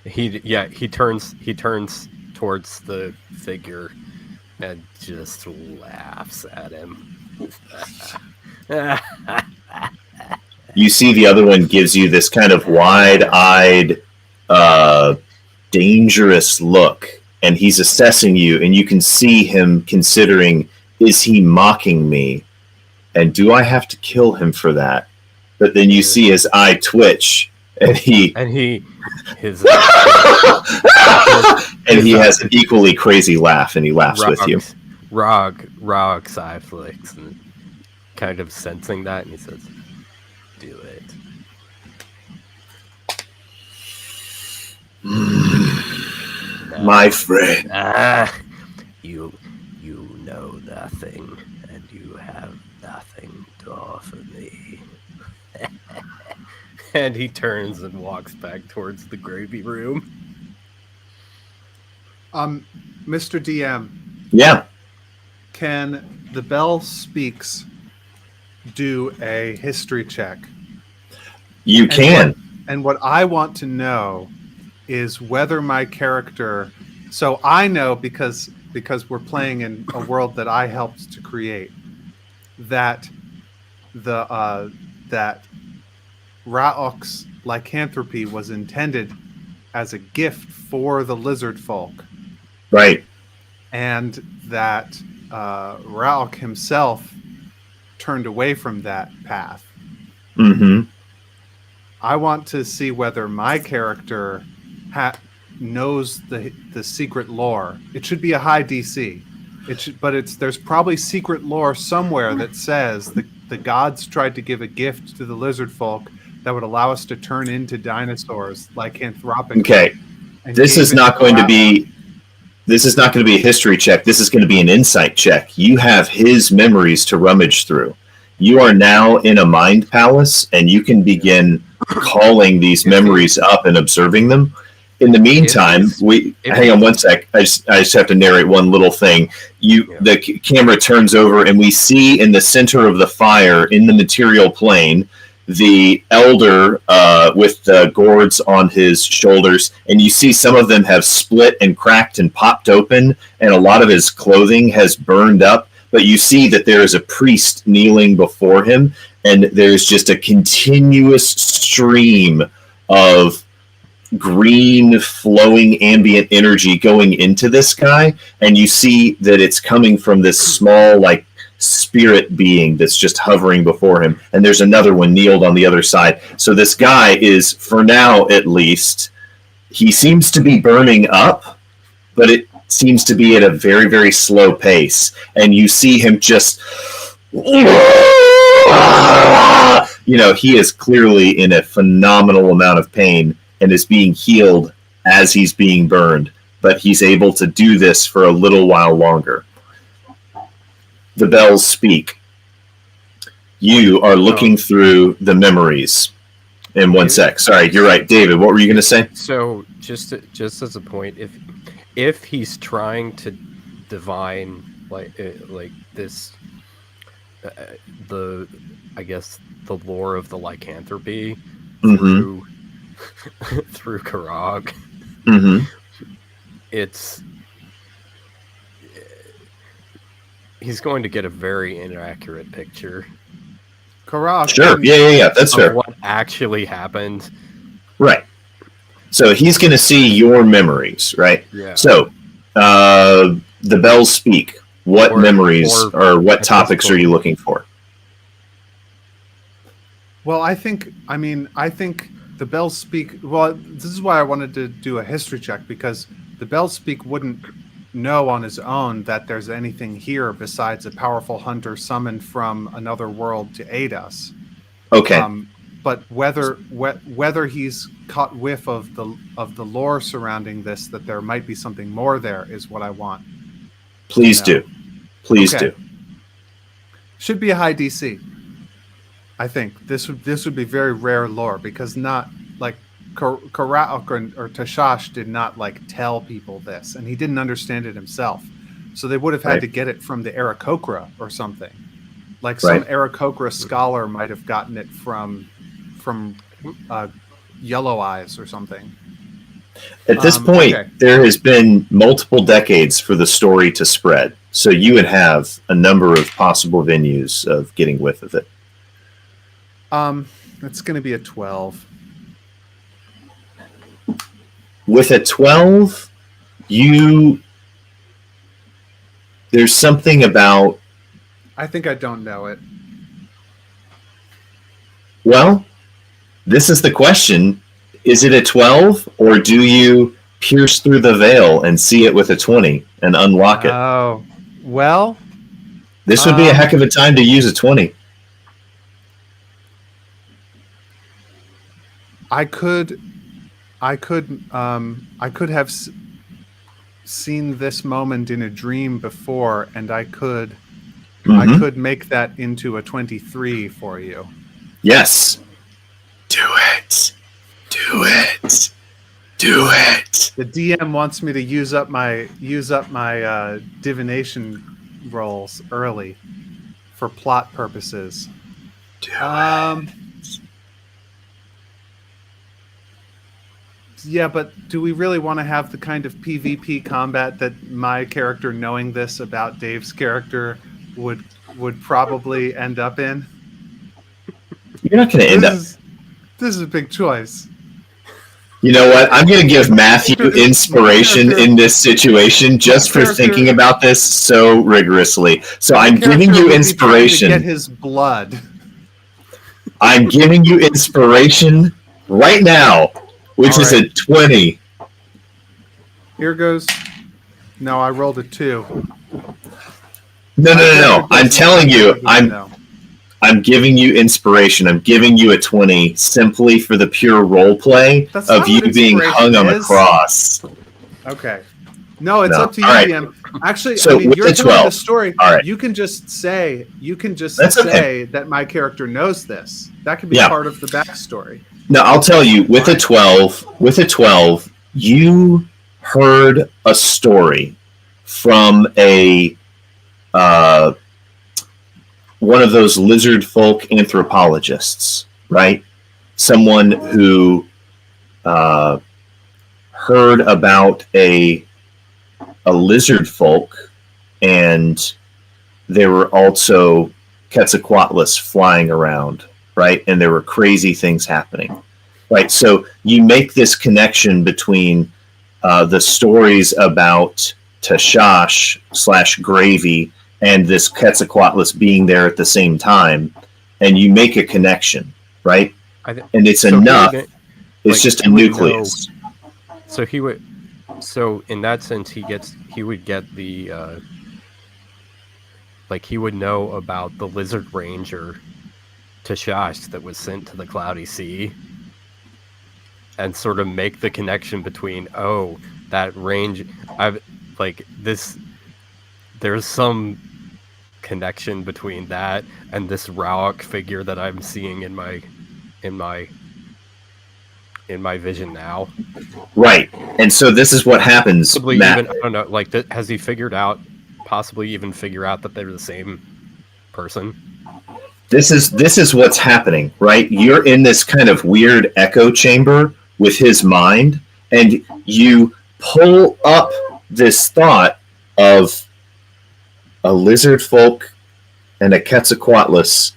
He turns towards the figure and just laughs at him. You see the other one gives you this kind of wide-eyed, dangerous look, and he's assessing you, and you can see him considering, is he mocking me? And do I have to kill him for that? But then you see his eye twitch, and he has an equally crazy laugh, and he laughs with you. Rog's eye flicks, and kind of sensing that, and he says, "Do it." My friend. You know nothing, and you have nothing to offer me. And he turns and walks back towards the gravy room. Mr. DM, Yeah, can the bell speaks do a history check? you And can. what I want to know is whether my character, so I know because we're playing in a world that I helped to create, that that Raok's lycanthropy was intended as a gift for the lizard folk, Right. and that Raok himself turned away from that path. Mm-hmm. I want to see whether my character knows the secret lore. It should be a high DC. There's probably secret lore somewhere that says the gods tried to give a gift to the lizard folk that would allow us to turn into dinosaurs lycanthropically. Okay. And This gave is it not to going to Ratlock. be. This is not going to be a history check. This is going to be an insight check. You have his memories to rummage through. You are now in a mind palace, and you can begin calling these memories up and observing them. In the meantime, hang on one sec. I just have to narrate one little thing. The camera turns over, and we see in the center of the fire, in the material plane, the elder with the gourds on his shoulders, and you see some of them have split and cracked and popped open, and a lot of his clothing has burned up. But you see that there is a priest kneeling before him, and there's just a continuous stream of green flowing ambient energy going into this guy, and you see that it's coming from this small spirit being that's just hovering before him, and there's another one kneeled on the other side. So this guy is, for now at least, he seems to be burning up, but it seems to be at a very, very slow pace, and you see him just he is clearly in a phenomenal amount of pain and is being healed as he's being burned, but he's able to do this for a little while longer. The bells speak. You are looking through the memories. In one sec. Sorry, you're right. David, what were you going to say? So, just as a point, if he's trying to divine like this, I guess the lore of the lycanthropy through through Karag, he's going to get a very inaccurate picture. Karag. Sure. Yeah. That's fair. What actually happened. Right. So he's going to see your memories, right? Yeah. So the bells speak. What memories or what topics are you looking for? Well, I think the bells speak. Well, this is why I wanted to do a history check, because the bells speak wouldn't know on his own that there's anything here besides a powerful hunter summoned from another world to aid us. Okay. But whether he's caught whiff of the lore surrounding this, that there might be something more there, is what I want. Please do. Please do. Should be a high DC. I think this would be very rare lore, because not like Karaok or Tashash did not tell people this, and he didn't understand it himself. So they would have had to get it from the Aarakocra or something. Some Aarakocra scholar might have gotten it from Yellow Eyes or something. At this point, there has been multiple decades for the story to spread, so you would have a number of possible venues of getting whiff of it. It's going to be a 12. With a 12, there's something about... I think I don't know it. Well, this is the question. Is it a 12, or do you pierce through the veil and see it with a 20 and unlock it? Oh, well... This would be a heck of a time to use a 20. I could have seen this moment in a dream before, and I could I Mhm. could make that into a 23 for you. Yes. Do it. Do it. Do it. The DM wants me to use up my divination rolls early for plot purposes. Do Yeah, but do we really want to have the kind of PvP combat that my character, knowing this about Dave's character, would probably end up in? You're not going to end up. This is a big choice. You know what? I'm going to give Matthew My inspiration character- in this situation just for character- thinking about this so rigorously. So I'm giving Character you would be trying to inspiration. get his blood. I'm giving you inspiration right now, which All is right. a 20. Here goes. No, I rolled a 2. No. I'm telling you, No. I'm giving you inspiration. I'm giving you a 20 simply for the pure role play That's of not you what being hung on the inspiration is. cross. Okay. No, it's No. up to you, All right. DM. Actually, So I mean, with you're the telling the 12. story. All right. You can just say That's okay. say that my character knows this. That can be Yeah. part of the backstory. Now I'll tell you, with a 12, you heard a story from a one of those lizard folk anthropologists, right? Someone who heard about a lizard folk, and there were also Quetzalcoatlus flying around, right? And there were crazy things happening, right? So you make this connection between the stories about Tashash / Gravy and this Quetzalcoatlus being there at the same time, and you make a connection, right? And it's enough. It's just a nucleus. So he would. So in that sense, he would get the. Like he would know about the lizard ranger, Tashash, that was sent to the Cloudy Sea, and sort of make the connection between that range. There's some connection between that and this Rauik figure that I'm seeing in my vision now. Right. And so this is what happens, Possibly Matt. even, I don't know, like, has he possibly even figure out that they're the same person? This is what's happening, right? You're in this kind of weird echo chamber with his mind, and you pull up this thought of a lizard folk and a Quetzalcoatlus,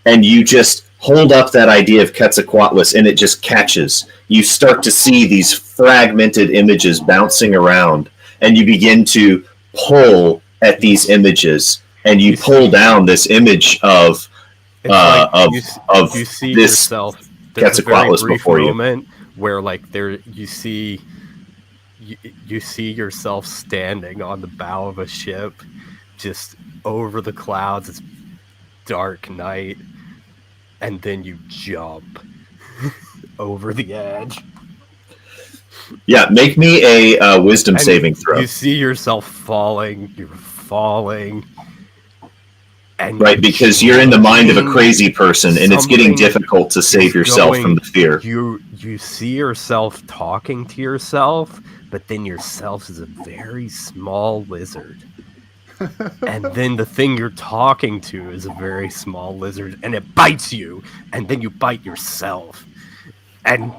and you just hold up that idea of Quetzalcoatlus, and it just catches. You start to see these fragmented images bouncing around, and you begin to pull at these images, and you pull down this image of you see this yourself. There's a very Quetzalcoatlus brief before you. moment where, like, you see yourself standing on the bow of a ship, just over the clouds. It's dark night, and then you jump over the edge. Yeah, make me a wisdom And saving throw. You see yourself falling. You're falling. And Right, because you're in the mind of a crazy person, and it's getting something difficult to save is yourself going- from the fear. You see yourself talking to yourself, but then yourself is a very small lizard. And then the thing you're talking to is a very small lizard, and it bites you, and then you bite yourself. And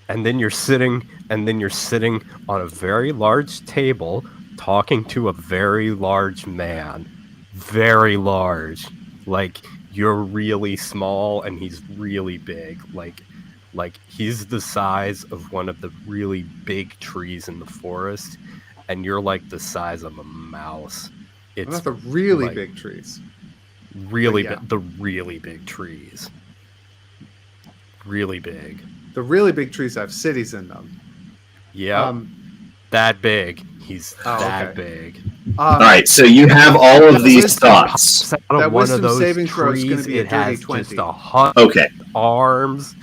then you're sitting on a very large table talking to a very large man. Very large. Like, you're really small and he's really big. Like he's the size of one of the really big trees in the forest, and you're like the size of a mouse. It's Not the really like- big trees. really yeah. the really big trees. Really big. The really big trees have cities in them. Yeah. That big. He's that okay. big. All right, so you have all of these wisdom thoughts. Out of That one wisdom of those saving throw is trees, gonna be a it has dirty 20. just 100 Okay. arms.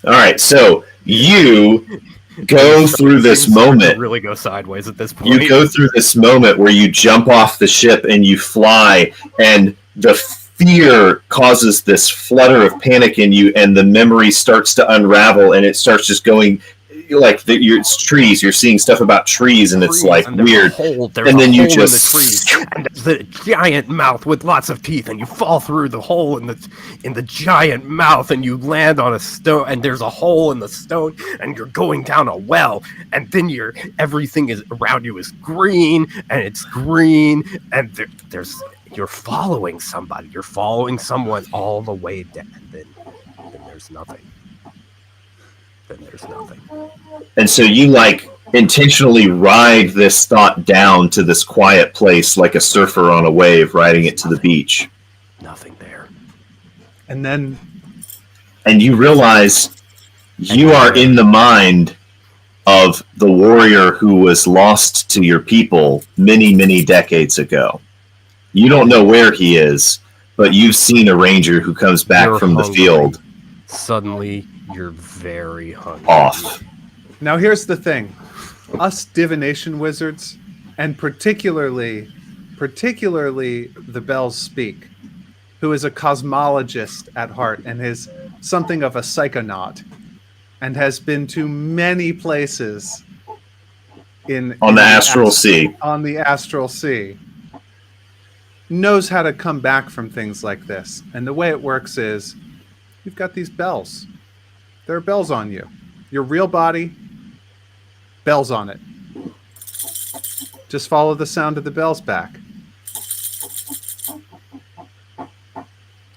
All right, so you go through this Things start to moment. really go sideways at this point. You go through this moment where you jump off the ship and you fly, and the fear causes this flutter of panic in you, and the memory starts to unravel, and it starts just going like it's trees. You're seeing stuff about trees, and it's like and weird. There's and a then you hole just in the trees, and there's the giant mouth with lots of teeth, and you fall through the hole in the giant mouth, and you land on a stone, and there's a hole in the stone, and you're going down a well, and then everything is around you is green, and it's green, and you're following somebody, you're following someone all the way down, and then there's nothing. There's nothing. And so you like intentionally ride this thought down to this quiet place like a surfer on a wave riding it to the beach. Nothing there. And you realize you are in the mind of the warrior who was lost to your people many, many decades ago. You don't know where he is, but you've seen a ranger who comes back from the field. Suddenly, you're very hungry. Off. now here's the thing. Us divination wizards, and particularly the Bells Speak, who is a cosmologist at heart and is something of a psychonaut, and has been to many places on the astral sea, knows how to come back from things like this. And the way it works is, you've got these bells. There are bells on you. Your real body, bells on it. Just follow the sound of the bells back.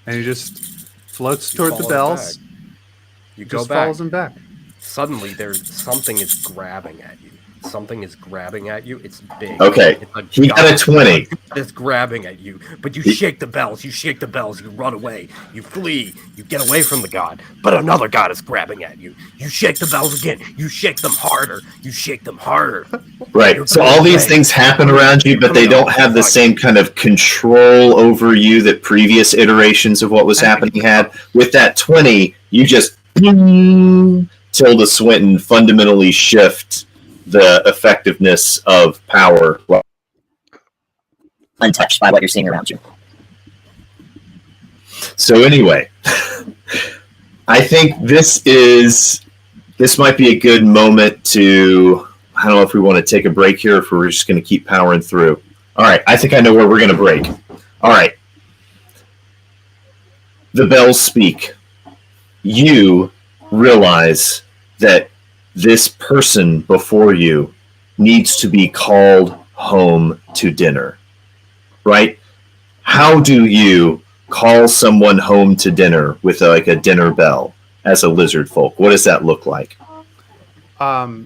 And he just floats toward the bells. You go just back. Follows them back. Suddenly, there's something is grabbing at you. Something is grabbing at you. It's big. Okay. He got a 20. It's grabbing at you, but you shake the bells. You shake the bells. You run away. You flee. You get away from the god, but another god is grabbing at you. You shake the bells again. You shake them harder. You shake them harder. Right. So all these things happen around you, but they don't have the same kind of control over you that previous iterations of what was happening had. With that 20, you just Tilda Swinton fundamentally shift the effectiveness of power, untouched by what you're seeing around you. So anyway, I think this might be a good moment to, I don't know if we want to take a break here or if we're just going to keep powering through. All right, I think I know where we're going to break. All right. The bells speak. You realize that this person before you needs to be called home to dinner, right? How do you call someone home to dinner with like a dinner bell as a lizard folk? What does that look like? In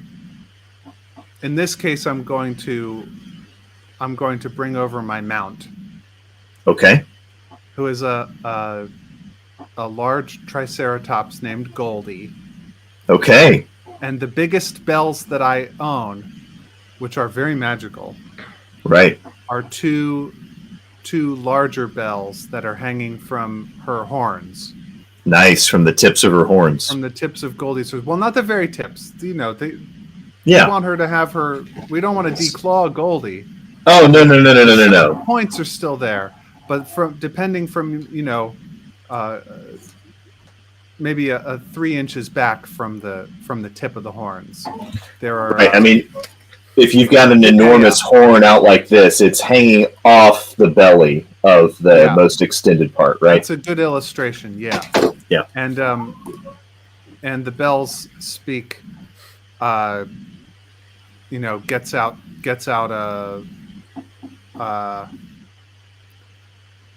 this case, I'm going to bring over my mount. Okay. Who is a large triceratops named Goldie. Okay. And the biggest bells that I own, which are very magical, right, are two larger bells that are hanging from her horns. Nice, from the tips of her horns. From the tips of Goldie's horns. Well, not the very tips. You know, they want her to have her. We don't want to declaw Goldie. Oh no! The points are still there, but depending from maybe a 3 inches back from the tip of the horns. There are. Right. I mean, if you've got an enormous horn out like this, it's hanging off the belly of the most extended part, right? It's a good illustration. Yeah. Yeah. And the bells speak. Gets out.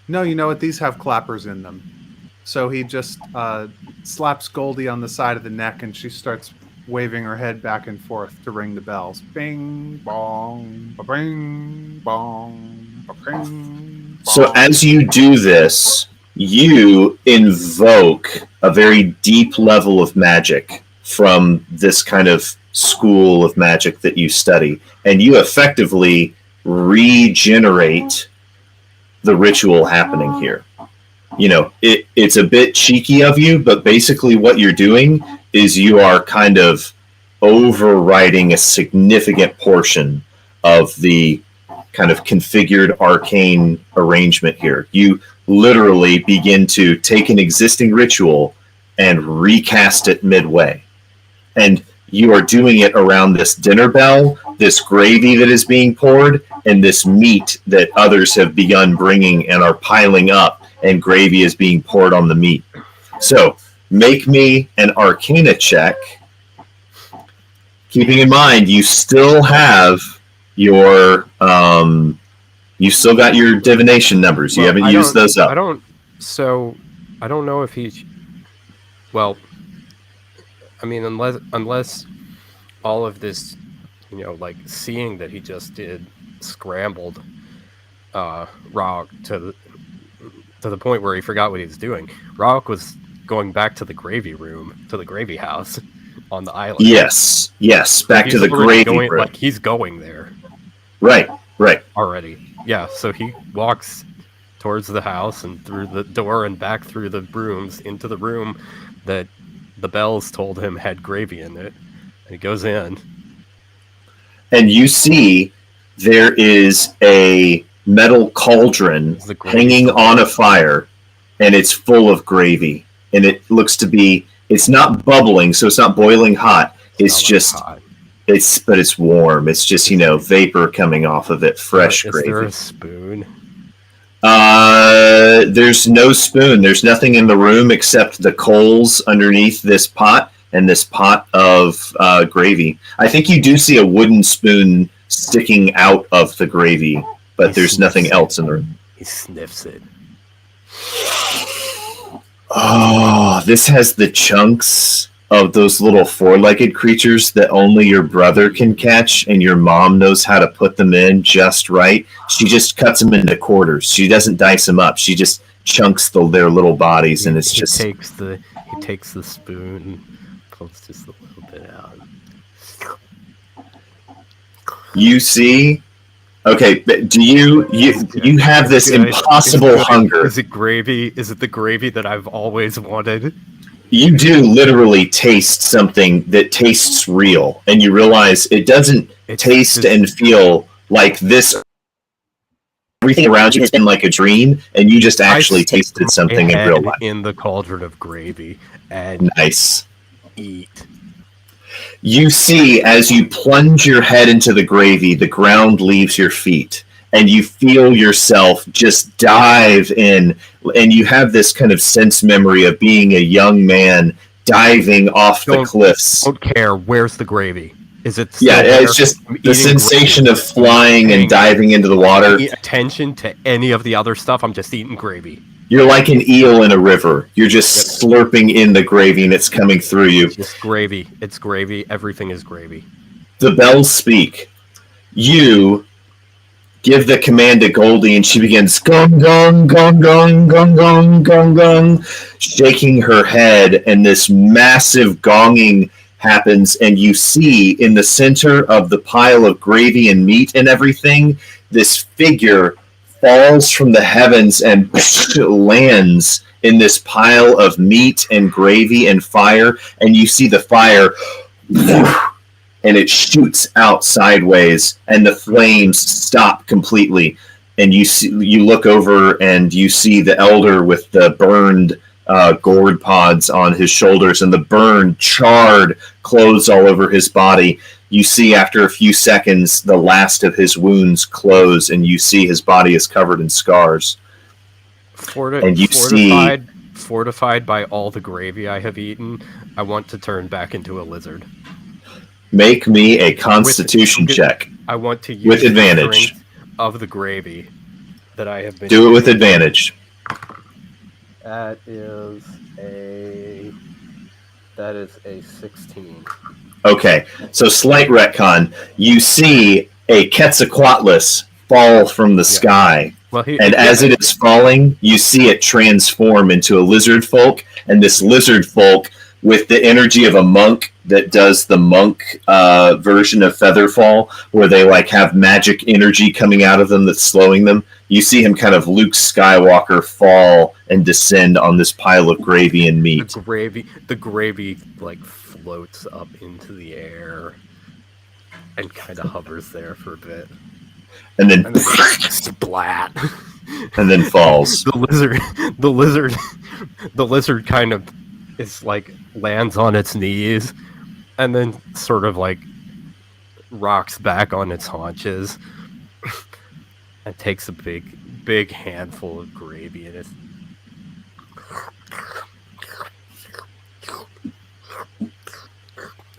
No, you know what? These have clappers in them. So he just slaps Goldie on the side of the neck, and she starts waving her head back and forth to ring the bells. Bing, bong, ba-bing, bong, ba-bing, bong. So as you do this, you invoke a very deep level of magic from this kind of school of magic that you study, and you effectively regenerate the ritual happening here. You know, it's a bit cheeky of you, but basically what you're doing is you are kind of overriding a significant portion of the kind of configured arcane arrangement here. You literally begin to take an existing ritual and recast it midway. And you are doing it around this dinner bell, this gravy that is being poured, and this meat that others have begun bringing and are piling up, and gravy is being poured on the meat. So make me an Arcana check, keeping in mind you still have your you still got your divination numbers. You haven't used those up. I don't know if he. Well, I mean, unless all of this, like seeing that he just did scrambled Rock to the point where he forgot what he was doing. Rock was going back to the gravy room, to the gravy house on the island. Yes, back to the gravy room. Like he's going there. Right. Already. Yeah, so he walks towards the house and through the door and back through the rooms into the room that the bells told him had gravy in it. And he goes in. And you see there is a metal cauldron hanging on a fire, and it's full of gravy. And it looks to be, it's not bubbling, so it's not boiling hot. It's just hot. But it's warm. It's just, vapor coming off of it, fresh gravy. Is there a spoon? There's no spoon. There's nothing in the room except the coals underneath this pot and this pot of gravy. I think you do see a wooden spoon sticking out of the gravy, but there's nothing else in the room. He sniffs it. Oh, this has the chunks of those little four-legged creatures that only your brother can catch, and your mom knows how to put them in just right. She just cuts them into quarters. She doesn't dice them up. She just chunks their little bodies, and he takes the spoon and pulls just a little bit out. You see? Okay, but do you have this impossible hunger? Is it gravy? Is it the gravy that I've always wanted? You do literally taste something that tastes real, and you realize it doesn't taste and feel like this. Everything around you has been like a dream, and you just actually tasted something in real life. In the cauldron of gravy, and nice. Eat. You see, as you plunge your head into the gravy, the ground leaves your feet, and you feel yourself just dive in, and you have this kind of sense memory of being a young man diving off the cliffs. Don't care. Where's the gravy? Is it? It's just the sensation of flying and diving into the water. Pay attention to any of the other stuff. I'm just eating gravy. You're like an eel in a river. You're just slurping in the gravy, and it's coming through you. It's just gravy. It's gravy. Everything is gravy. The bells speak. You give the command to Goldie, and she begins gong, gong, gong, gong, gong, gong, gong, gong, shaking her head, and this massive gonging happens, and you see in the center of the pile of gravy and meat and everything, this figure falls from the heavens and lands in this pile of meat and gravy and fire, and you see the fire and it shoots out sideways, and the flames stop completely, and you look over and you see the elder with the burned gourd pods on his shoulders and the burned, charred clothes all over his body. You see after a few seconds the last of his wounds close, and you see his body is covered in scars. Fortified by all the gravy I have eaten, I want to turn back into a lizard. Make me a Constitution check. I want to use with advantage of the gravy that I have been. Do it with advantage. That is a 16. Okay, so slight retcon. You see a Quetzalcoatlus fall from the sky. Well, as it is falling, you see it transform into a lizard folk, and this lizard folk, with the energy of a monk that does the monk version of Featherfall, where they have magic energy coming out of them that's slowing them. You see him kind of Luke Skywalker fall and descend on this pile of gravy and meat. The gravy floats up into the air and kind of hovers there for a bit. And then Splat. and then falls. The lizard kind of is like lands on its knees and then sort of like rocks back on its haunches and takes a big handful of gravy in it.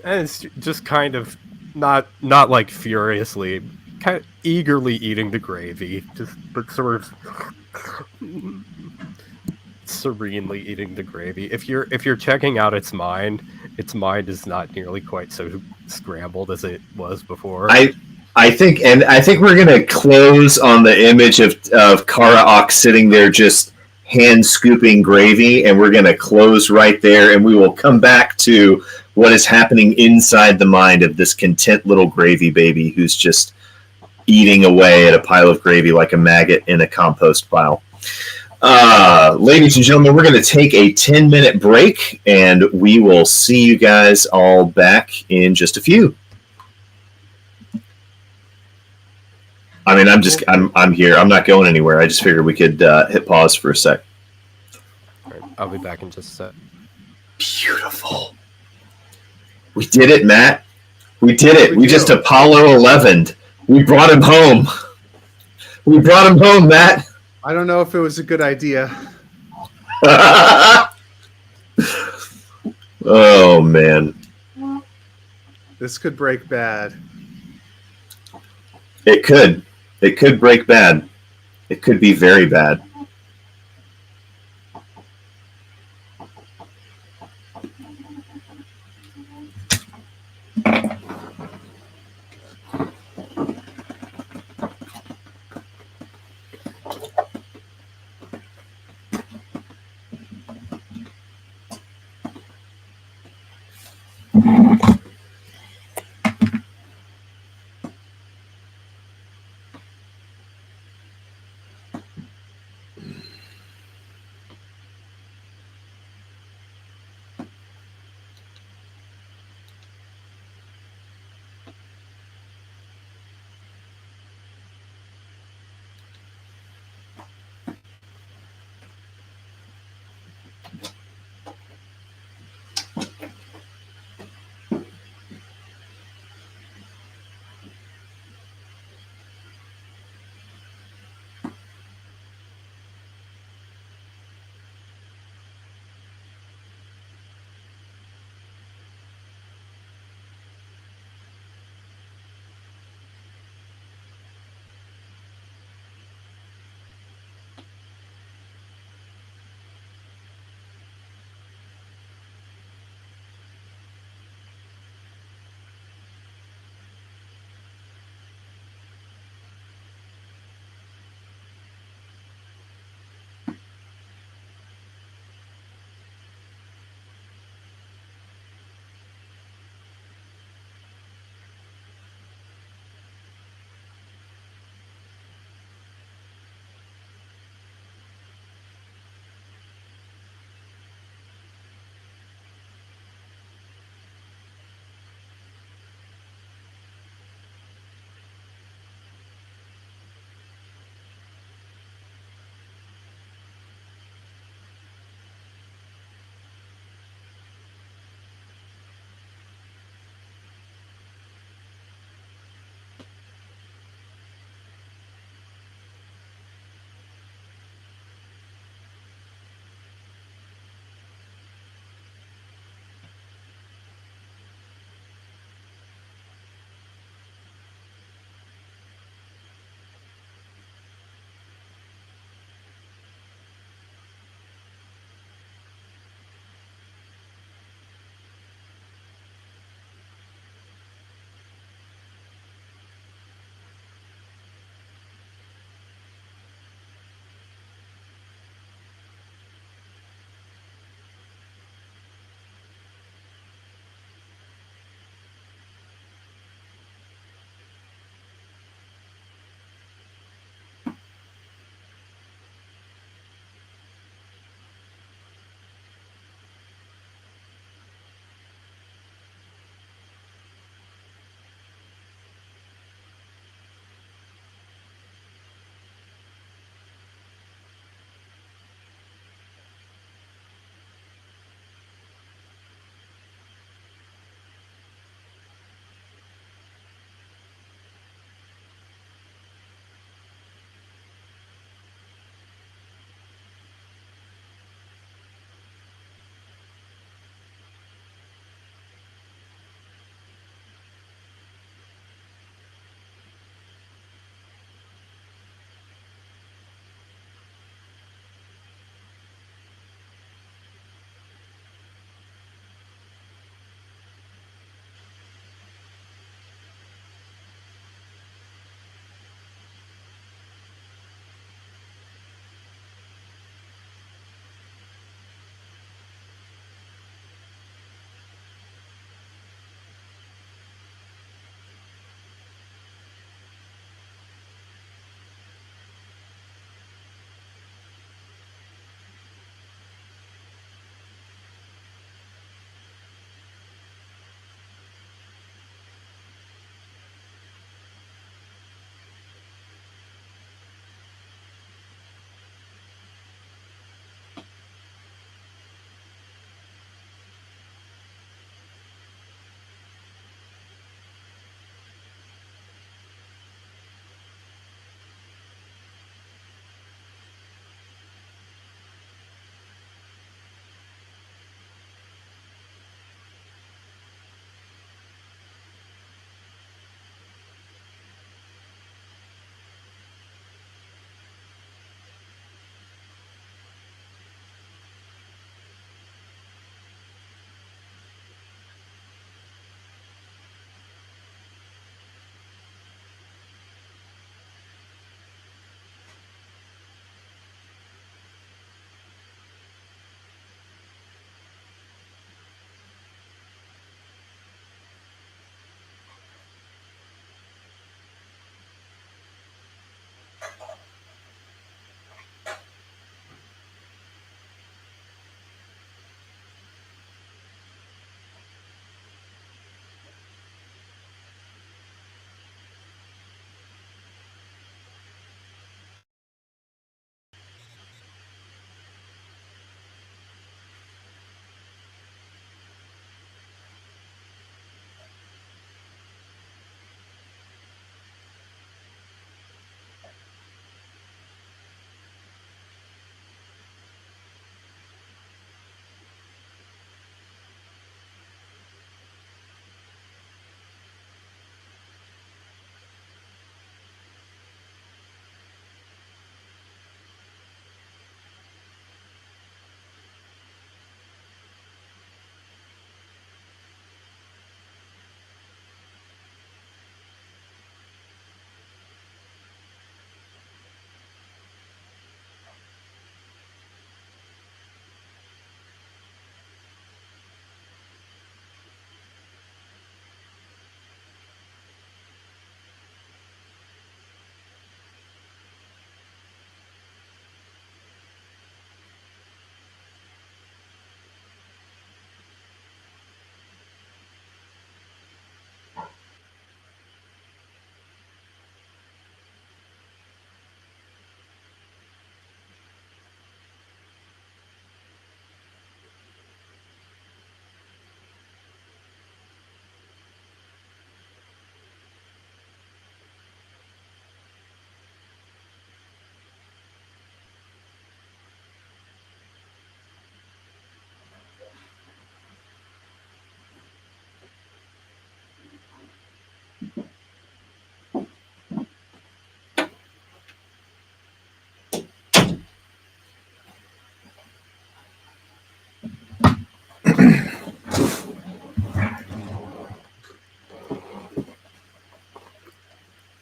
And it's just kind of not like furiously, kind of eagerly eating the gravy, but sort of serenely eating the gravy. If you're checking out its mind is not nearly quite so scrambled as it was before. I think we're gonna close on the image of Kara Ox sitting there just hand scooping gravy, and we're gonna close right there, and we will come back to what is happening inside the mind of this content little gravy baby who's just eating away at a pile of gravy like a maggot in a compost pile. Ladies and gentlemen, we're going to take a 10-minute break, and we will see you guys all back in just a few. I mean, I'm here. I'm not going anywhere. I just figured we could hit pause for a sec. All right, I'll be back in just a sec. Beautiful. We did it, Matt. We did it. We just Apollo 11'd. We brought him home. We brought him home, Matt. I don't know if it was a good idea. Oh, man. This could break bad. It could. It could break bad. It could be very bad.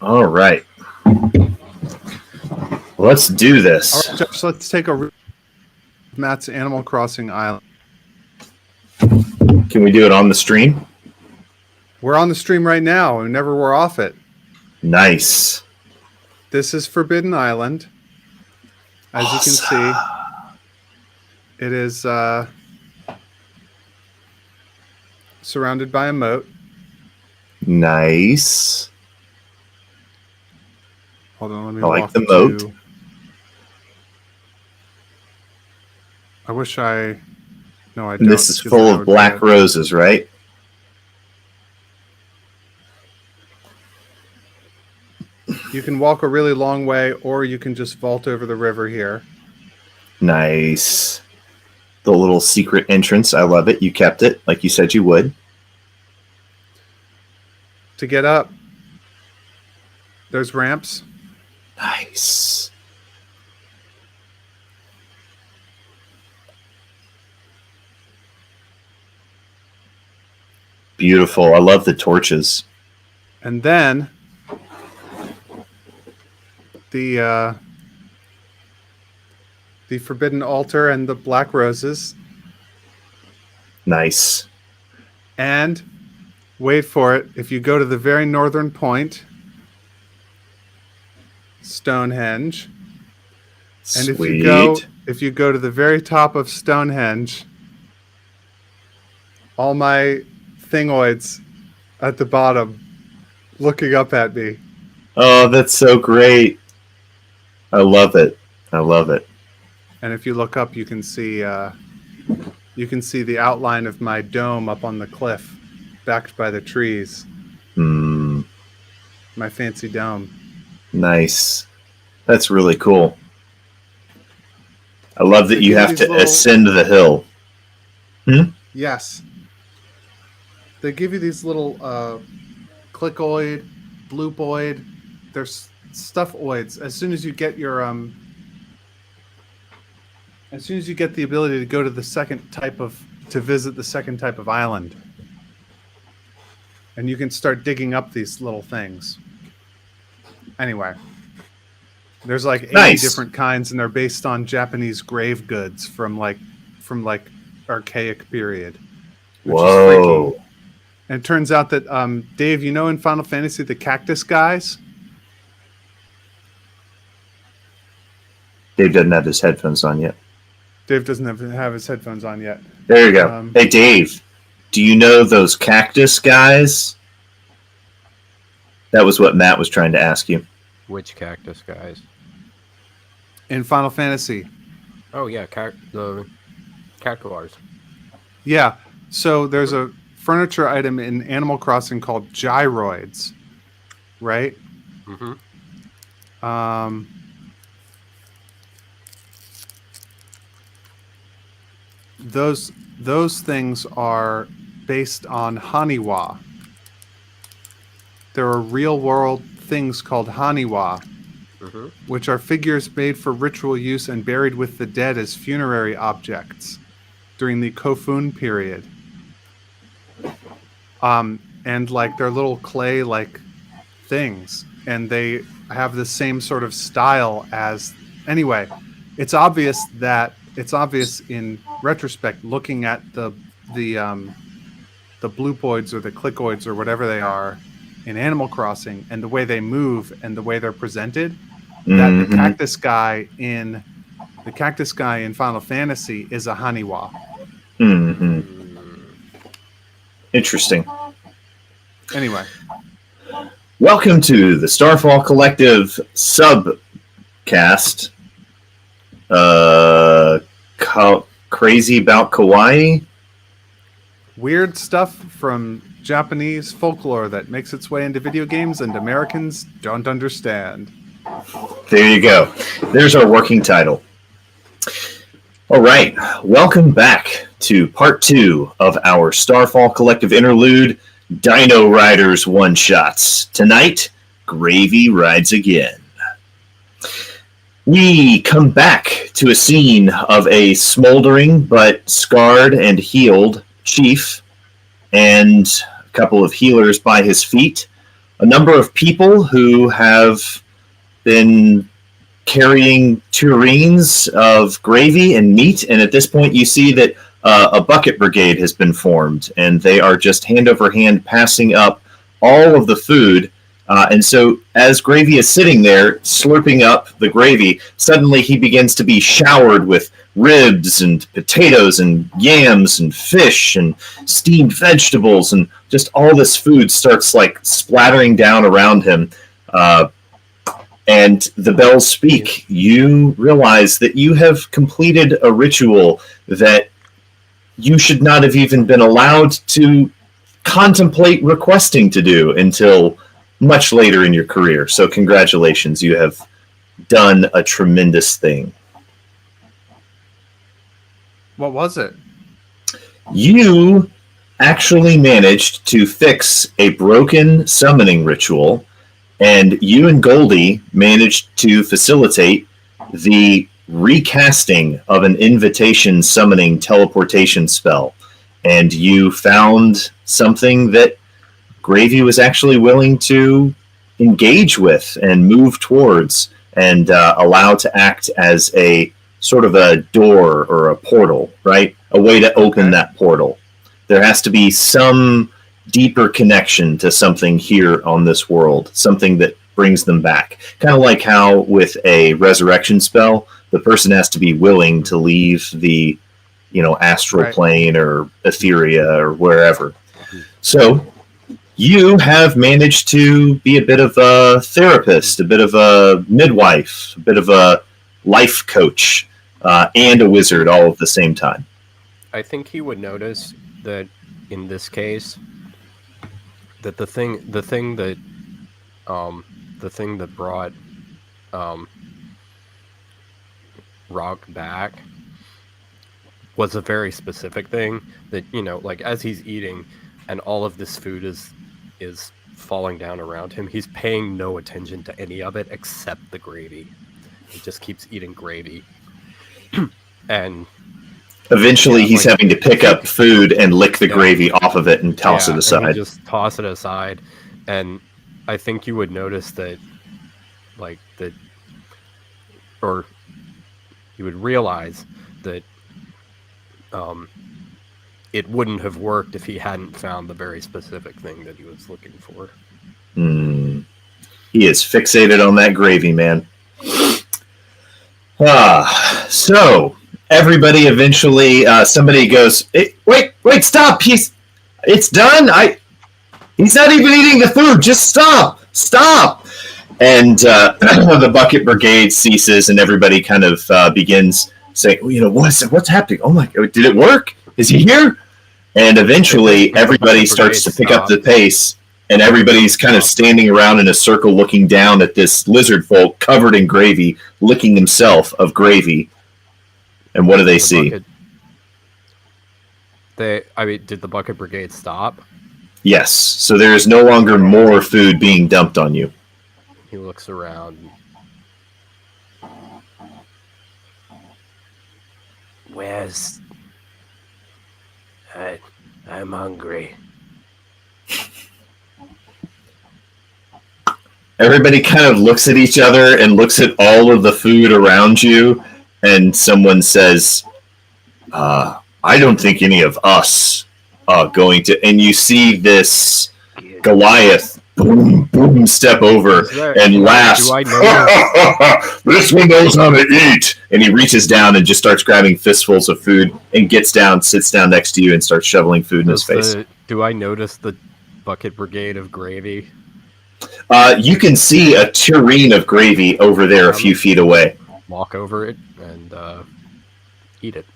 All right. Let's do this. All right, Josh, let's take a Matt's Animal Crossing Island. Can we do it on the stream? We're on the stream right now. We never were off it. Nice. This is Forbidden Island. As you can see, it is surrounded by a moat. Nice. Hold on, let me I like walk the moat. I wish I... No, I don't. And this is because full I of would black get- roses, right? You can walk a really long way, or you can just vault over the river here. Nice. The little secret entrance. I love it. You kept it like you said you would. To get up, there's ramps. Nice. Beautiful. I love the torches. And then the Forbidden Altar and the Black Roses. Nice. And wait for it. If you go to the very northern point, Stonehenge. And Sweet. if you go to the very top of Stonehenge, all my thingoids at the bottom looking up at me. Oh, that's so great. I love it. I love it. And if you look up, you can see the outline of my dome up on the cliff, backed by the trees. Hmm. My fancy dome. Nice. That's really cool. I love that They you give have these to little- ascend the hill. Yes. They give you these little clickoid, bloopoid. There's stuffoids. As soon as you get your as soon as you get the ability to go to the visit the second type of island. And you can start digging up these little things. Anyway. There's like 80 Nice. different kinds, and they're based on Japanese grave goods from archaic period. Which is Whoa. freaking. And it turns out that Dave, you know, in Final Fantasy, the cactus guys. Dave doesn't have his headphones on yet. Dave doesn't have his headphones on yet. There you go. Hey, Dave, do you know those cactus guys? That was what Matt was trying to ask you. Which cactus guys? In Final Fantasy. Oh yeah, the cactuars. Yeah. So there's a furniture item in Animal Crossing called gyroids, right? Mm-hmm. Those things are based on Haniwa. There are real world things called Haniwa, Mm-hmm. which are figures made for ritual use and buried with the dead as funerary objects during the Kofun period. And like they're little clay like things, and they have the same sort of style as. Anyway, it's obvious in retrospect, looking at the bloopoids or the clickoids or whatever they are in Animal Crossing, and the way they move and the way they're presented, that the Mhm. cactus guy in Final Fantasy is a Haniwa. Mhm. Interesting. Anyway, Welcome to the Starfall Collective subcast. Crazy about Kawaii. weird stuff from Japanese folklore that makes its way into video games and Americans don't understand. There you go. There's our working title. All right. Welcome back to part 2 of our Starfall Collective interlude, Dino Riders one-shots. Tonight, Gravy rides again. We come back to a scene of a smoldering but scarred and healed chief and a couple of healers by his feet. a number of people who have been carrying tureens of gravy and meat, and at this point you see that a bucket brigade has been formed, and they are just hand over hand passing up all of the food. And so as Gravy is sitting there slurping up the gravy, suddenly he begins to be showered with ribs and potatoes and yams and fish and steamed vegetables, and just all this food starts like splattering down around him. And the bells speak. You realize that you have completed a ritual that you should not have even been allowed to contemplate requesting to do until much later in your career. So congratulations, you have done a tremendous thing. What was it? You actually managed to fix a broken summoning ritual, and you and Goldie managed to facilitate the recasting of an invitation summoning teleportation spell. And you found something that Gravy was actually willing to engage with and move towards, and allow to act as a sort of a door or a portal, right? A way to open that portal. There has to be some deeper connection to something here on this world, something that brings them back. Kind of like how with a resurrection spell, the person has to be willing to leave the, astral plane or etheria or wherever. So you have managed to be a bit of a therapist, a bit of a midwife, a bit of a life coach, and a wizard all at the same time. I think he would notice that in this case, that the thing that brought Rock back was a very specific thing that, like as he's eating and all of this food is falling down around him, he's paying no attention to any of it except the gravy. He just keeps eating gravy. And eventually he's having to pick up food and lick the gravy off of it and toss it aside. And just toss it aside. And I think you would notice that, or you would realize that it wouldn't have worked if he hadn't found the very specific thing that he was looking for. He is fixated on that gravy, man. So everybody eventually, somebody goes, wait, stop! It's done. He's not even eating the food. Just stop! And the bucket brigade ceases, and everybody kind of begins saying, what's happening? Oh my God, did it work? Is he here? And eventually everybody starts to pick up the pace, and everybody's kind of standing around in a circle looking down at this lizard folk covered in gravy, licking himself of gravy. And what do they see? Did the bucket brigade stop? Yes. So there is no longer more food being dumped on you. He looks around. Where's... I'm hungry. Everybody kind of looks at each other and looks at all of the food around you, and someone says, I don't think any of us are going to... And you see this Goliath boom, step over and laughs. This one knows how to eat. And he reaches down and just starts grabbing fistfuls of food and gets down, sits down next to you, and starts shoveling food in his face. Do I notice the bucket brigade of gravy? You can see a tureen of gravy over there a few feet away. Walk over it and eat it.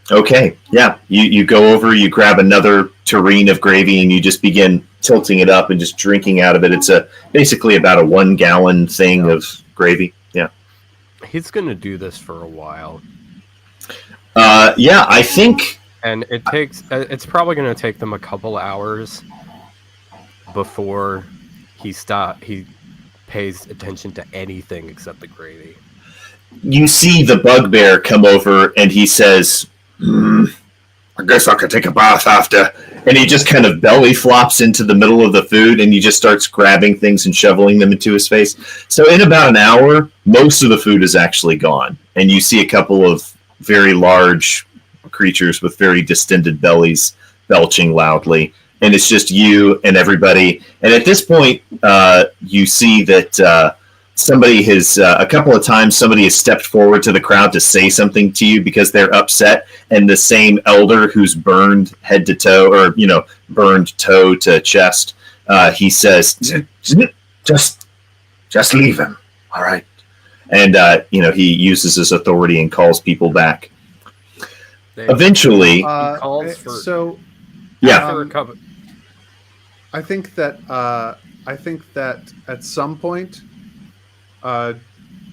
Okay, yeah. You go over, you grab another tureen of gravy, and you just begin tilting it up and just drinking out of it. It's basically about a 1 gallon thing of gravy. Yeah. He's going to do this for a while. Yeah, I think... And it's probably going to take them a couple hours before he pays attention to anything except the gravy. You see the bugbear come over, and he says, I guess I could take a bath after. And he just kind of belly flops into the middle of the food, and he just starts grabbing things and shoveling them into his face. So in about an hour, most of the food is actually gone, and you see a couple of very large creatures with very distended bellies belching loudly, and it's just you and everybody. And at this point, you see that somebody has a couple of times somebody has stepped forward to the crowd to say something to you because they're upset, and the same elder who's burned head to toe, or burned toe to chest, he says, Just leave him. All right. and he uses his authority and calls people back. Eventually, He calls for yeah. for a couple. I think that at some point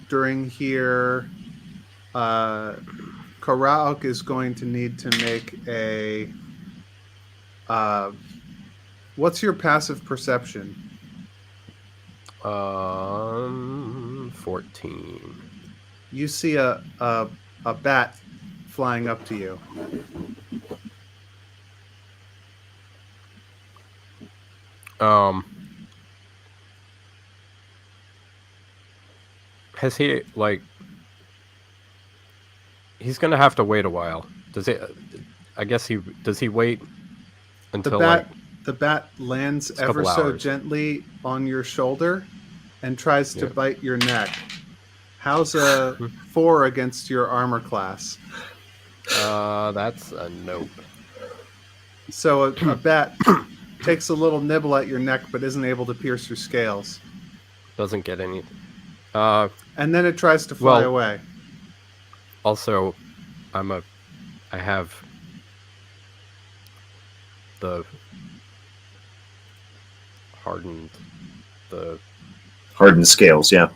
during here, Karaok is going to need to make a. What's your passive perception? 14. You see a bat flying up to you. Has he he's gonna have to wait a while. Does he? I guess does he wait until The bat lands ever so hours. gently on your shoulder and tries to bite your neck. How's a 4 against your armor class? That's a nope. So a bat takes a little nibble at your neck but isn't able to pierce your scales. Doesn't get any. And then it tries to fly away. Also, I have the Hardened scales, yeah.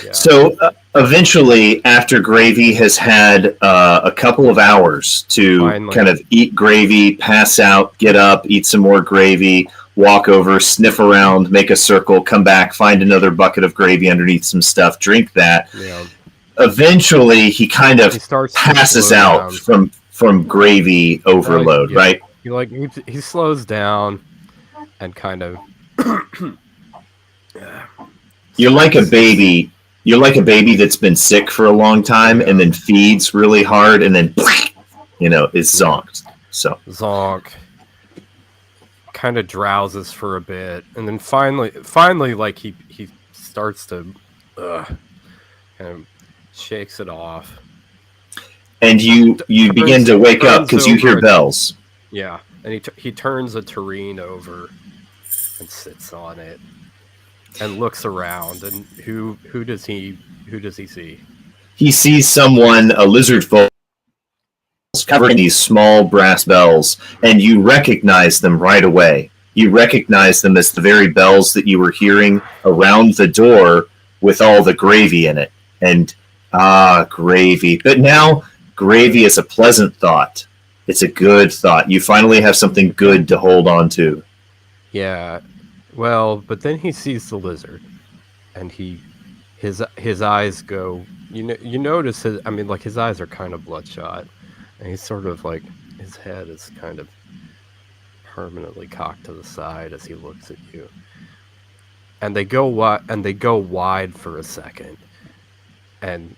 Yeah. So eventually, after Gravy has had a couple of hours to kind of eat gravy, pass out, get up, eat some more gravy, walk over, sniff around, make a circle, come back, find another bucket of gravy underneath some stuff, drink that. Yeah. Eventually, he kind of passes out from gravy overload, right? He slows down and kind of. You're like a baby. You're like a baby that's been sick for a long time and then feeds really hard and then, is zonked. So Zonk kind of drowses for a bit, and then finally, like he starts to, kind of shakes it off. And you begin to wake up because you hear bells. Yeah, and he turns a tureen over and sits on it and looks around. And who does he see? He sees someone, a lizard folk, covered in these small brass bells, and you recognize them right away. You recognize them as the very bells that you were hearing around the door with all the gravy in it. And gravy. But now gravy is a pleasant thought. It's a good thought. You finally have something good to hold on to. Yeah. Well, but then he sees the lizard, and his eyes go. You notice his eyes are kind of bloodshot, and he's sort of like his head is kind of permanently cocked to the side as he looks at you. And they go wide for a second, and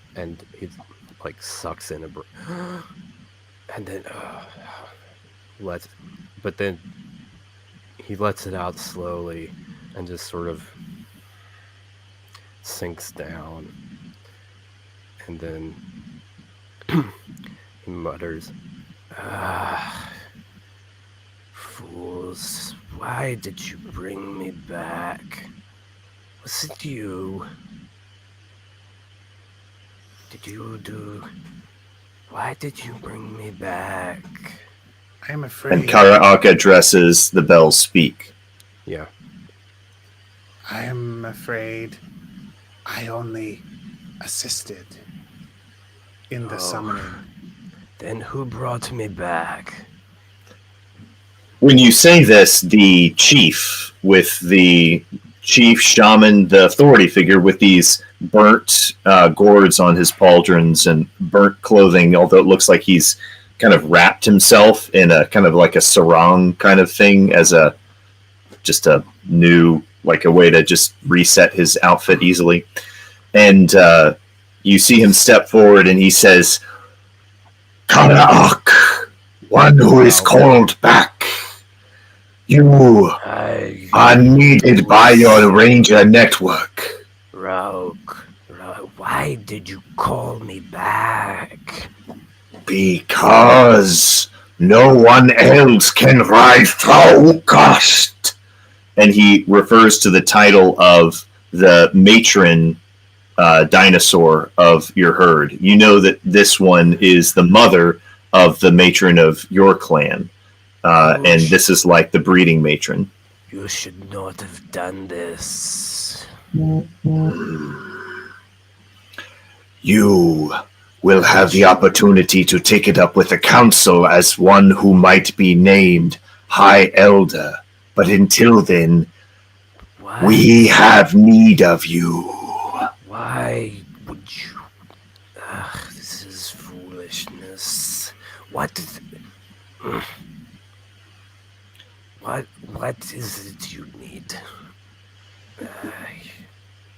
he like sucks in a and then but then he lets it out slowly and just sort of sinks down, and then he mutters, "Fools, why did you bring me back? Was it you? Why did you bring me back?" I'm afraid. And Karaak addresses the bells speak. Yeah. I'm afraid I only assisted in the summoning. Then who brought me back? When you say this, the chief with the chief shaman, the authority figure with these burnt gourds on his pauldrons and burnt clothing, although it looks like he's kind of wrapped himself in a kind of like a sarong kind of thing as a new, like a way to just reset his outfit easily. And you see him step forward and he says, Karaak, one who is called back. You are needed by your ranger network. Rogue, why did you call me back? Because no one else can ride Throughout. and he refers to the title of the matron dinosaur of your herd. You know that this one is the mother of the matron of your clan, and this is like the breeding matron. You should not have done this. You will have the opportunity to take it up with the council as one who might be named High Elder. But until then, What? we have need of you. Why would you? This is foolishness. What is it you need?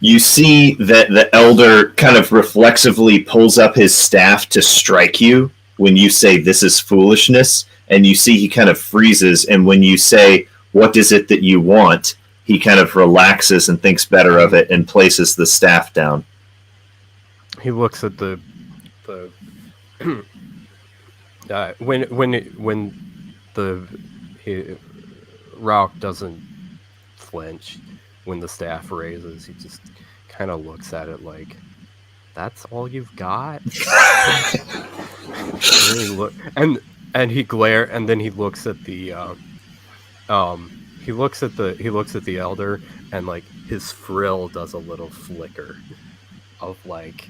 You see that the elder kind of reflexively pulls up his staff to strike you when you say this is foolishness, and you see he kind of freezes, and when you say, what is it that you want, he kind of relaxes and thinks better of it and places the staff down. He looks at the when Rauk doesn't flinch when the staff raises. He just kind of looks at it like, "That's all you've got." and he glare, and then he looks at the he looks at the elder, and like his frill does a little flicker of like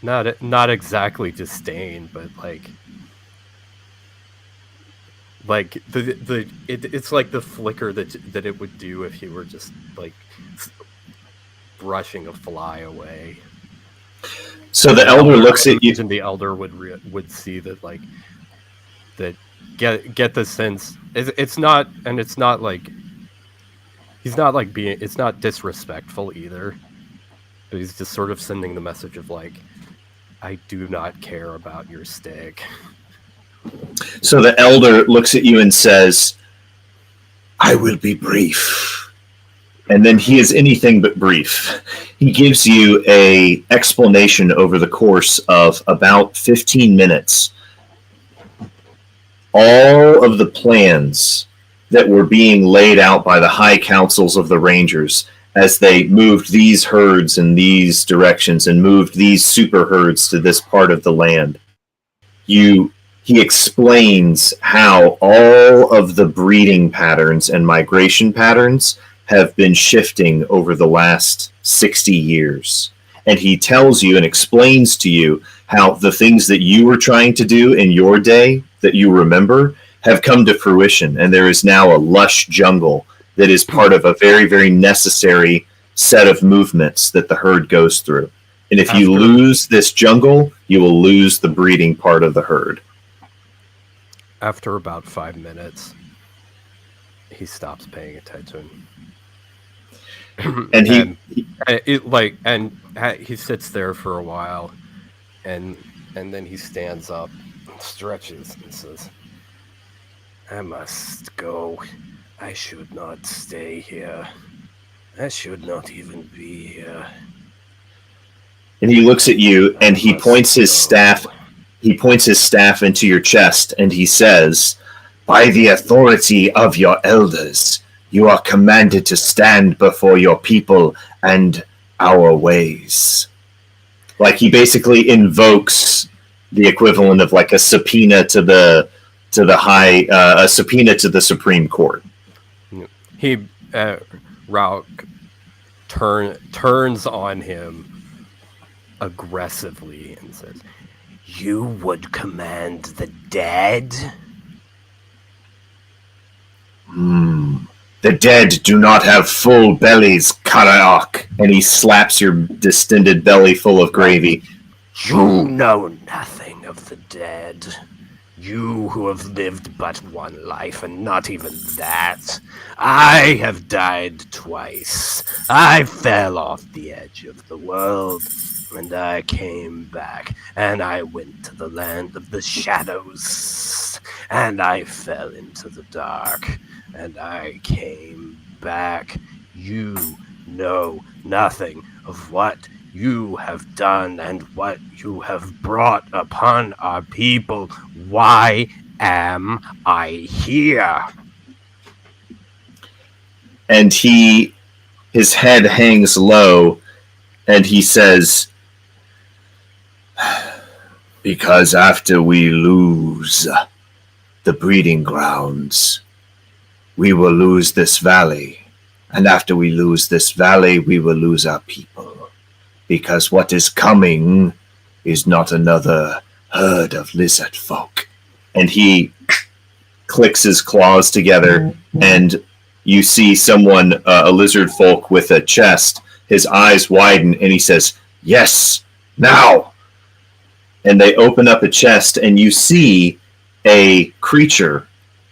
not exactly disdain, but it's like the flicker that it would do if he were just like brushing a fly away. So the elder looks at you, and the elder would see that, like, that get the sense it's not like he's not like being, it's not disrespectful either, but he's just sort of sending the message of like, I do not care about your stick. So the elder looks at you and says, I will be brief. and then he is anything but brief. He gives you a explanation over the course of about 15 minutes. All of the plans that were being laid out by the high councils of the Rangers as they moved these herds in these directions and moved these super herds to this part of the land. He explains how all of the breeding patterns and migration patterns have been shifting over the last 60 years. And he tells you and explains to you how the things that you were trying to do in your day that you remember have come to fruition. And there is now a lush jungle that is part of a very, very necessary set of movements that the herd goes through. And if you lose this jungle, you will lose the breeding part of the herd. After about 5 minutes, he stops paying attention. And he sits there for a while, and then he stands up, stretches, and says, I must go. I should not stay here. I should not even be here. And he looks at you and he points his staff. He points his staff into your chest and he says, By the authority of your elders, you are commanded to stand before your people and our ways. Like he basically invokes the equivalent of like a subpoena to the high, a subpoena to the Supreme Court. He, Rauk turns on him aggressively and says, You would command the dead? The dead do not have full bellies, Karaok. And he slaps your distended belly full of gravy. You know nothing of the dead. You who have lived but one life, and not even that. I have died twice. I fell off the edge of the world, and I came back, and I went to the land of the shadows, and I fell into the dark, and I came back. You know nothing of what you have done and what you have brought upon our people. Why am I here? And his head hangs low, and he says, Because after we lose the breeding grounds, we will lose this valley. And after we lose this valley, we will lose our people. Because what is coming is not another herd of lizard folk. and he clicks his claws together, and you see someone, a lizard folk with a chest. His eyes widen, and he says, "Yes, now!" And they open up a chest, and you see a creature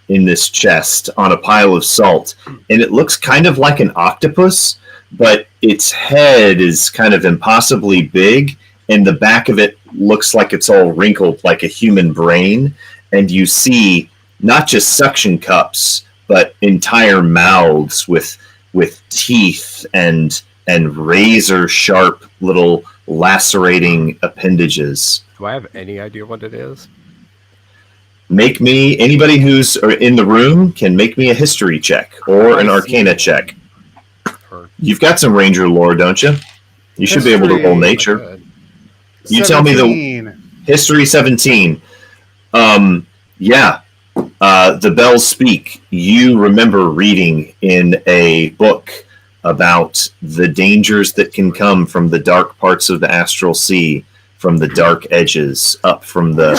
in this chest on a pile of salt. And it looks kind of like an octopus, but its head is kind of impossibly big, and the back of it looks like it's all wrinkled like a human brain. And you see not just suction cups, but entire mouths with teeth and razor sharp little lacerating appendages. Do I have any idea what it is? Anybody who's in the room can make me a history check or an arcana check. You've got some ranger lore, don't you? You should be able to roll nature. You tell me the history 17. The bells speak. You remember reading in a book about the dangers that can come from the dark parts of the astral sea, from the dark edges, up from the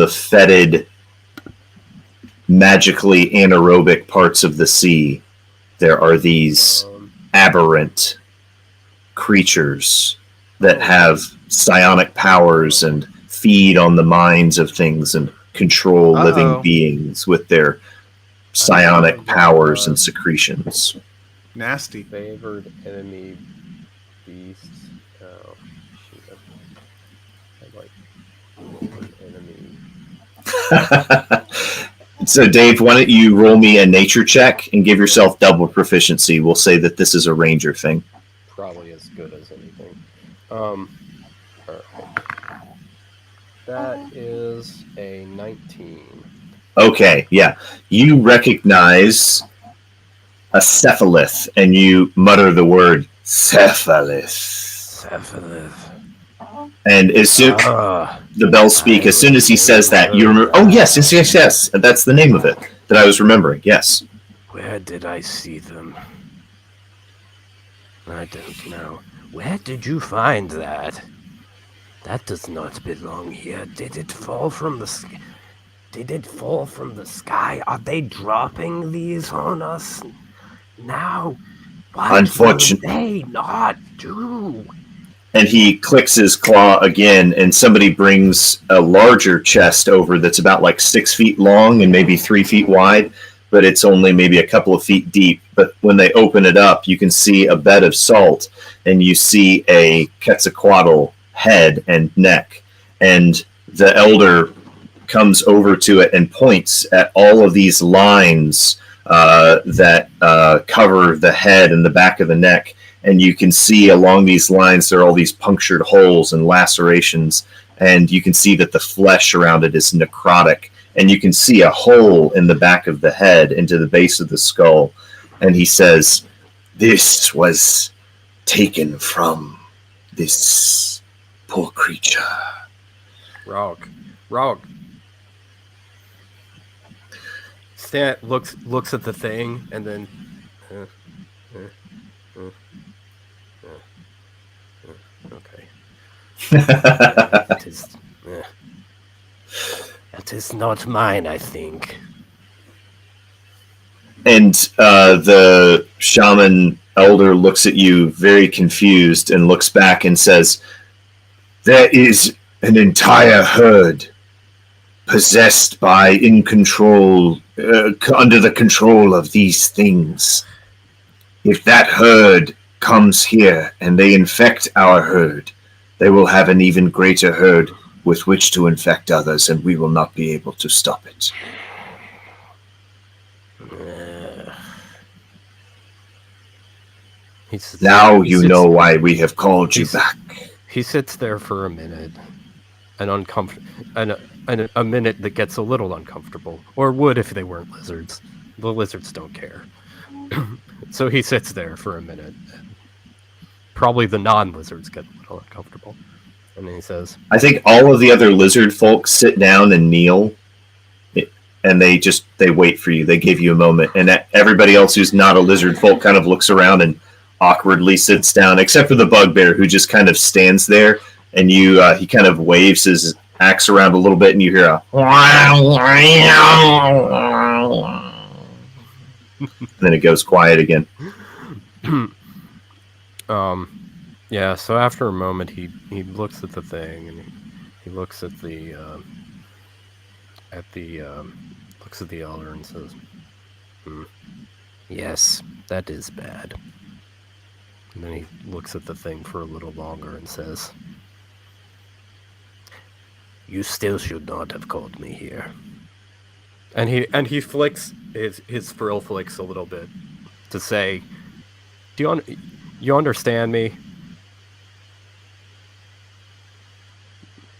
fetid, magically anaerobic parts of the sea. There are these aberrant creatures that have psionic powers and feed on the minds of things and control living beings with their psionic powers and secretions. Nasty. Favored enemy beasts. Oh, shit. I like enemy. So, Dave, why don't you roll me a nature check and give yourself double proficiency? We'll say that this is a ranger thing. Probably as good as anything. All right. That is a 19. Okay, yeah. You recognize a cephalith, and you mutter the word cephalith. And as soon the bells speak, as soon as he says that, you remember. Oh, yes. That's the name of it that I was remembering. Yes. Where did I see them? I don't know. Where did you find that? That does not belong here. Did it fall from the sky? Did it fall from the sky? Are they dropping these on us now? What will they not do? And he clicks his claw again, and somebody brings a larger chest over that's about like 6 feet long and maybe 3 feet wide, but it's only maybe a couple of feet deep. But when they open it up, you can see a bed of salt, and you see a Quetzalcoatl head and neck. And the elder comes over to it and points at all of these lines that cover the head and the back of the neck. And you can see along these lines, there are all these punctured holes and lacerations. And you can see that the flesh around it is necrotic. And you can see a hole in the back of the head into the base of the skull. And he says, "This was taken from this poor creature." Rock. Stan looks at the thing and then. Okay. That is not mine, I think. And the shaman elder looks at you very confused and looks back and says, "There is an entire herd possessed by, in control, under the control of these things. If that herd comes here and they infect our herd, they will have an even greater herd with which to infect others, and we will not be able to stop it." Now you know why we have called you back. He sits there for a minute, and a minute that gets a little uncomfortable, or would if they weren't lizards. The lizards don't care. So he sits there for a minute. Probably the non-lizards get a little uncomfortable. And then he says, I think all of the other lizard folk sit down and kneel, and they wait for you. They give you a moment. And everybody else who's not a lizard folk kind of looks around and awkwardly sits down, except for the bugbear, who just kind of stands there, and he kind of waves his axe around a little bit, and you hear a and then it goes quiet again. Yeah, so after a moment he looks at the thing, and he looks at the looks at the elder and says, "Yes, that is bad." And then he looks at the thing for a little longer and says, "You still should not have called me here." And he flicks his frill flicks a little bit to say, "Do you understand me?"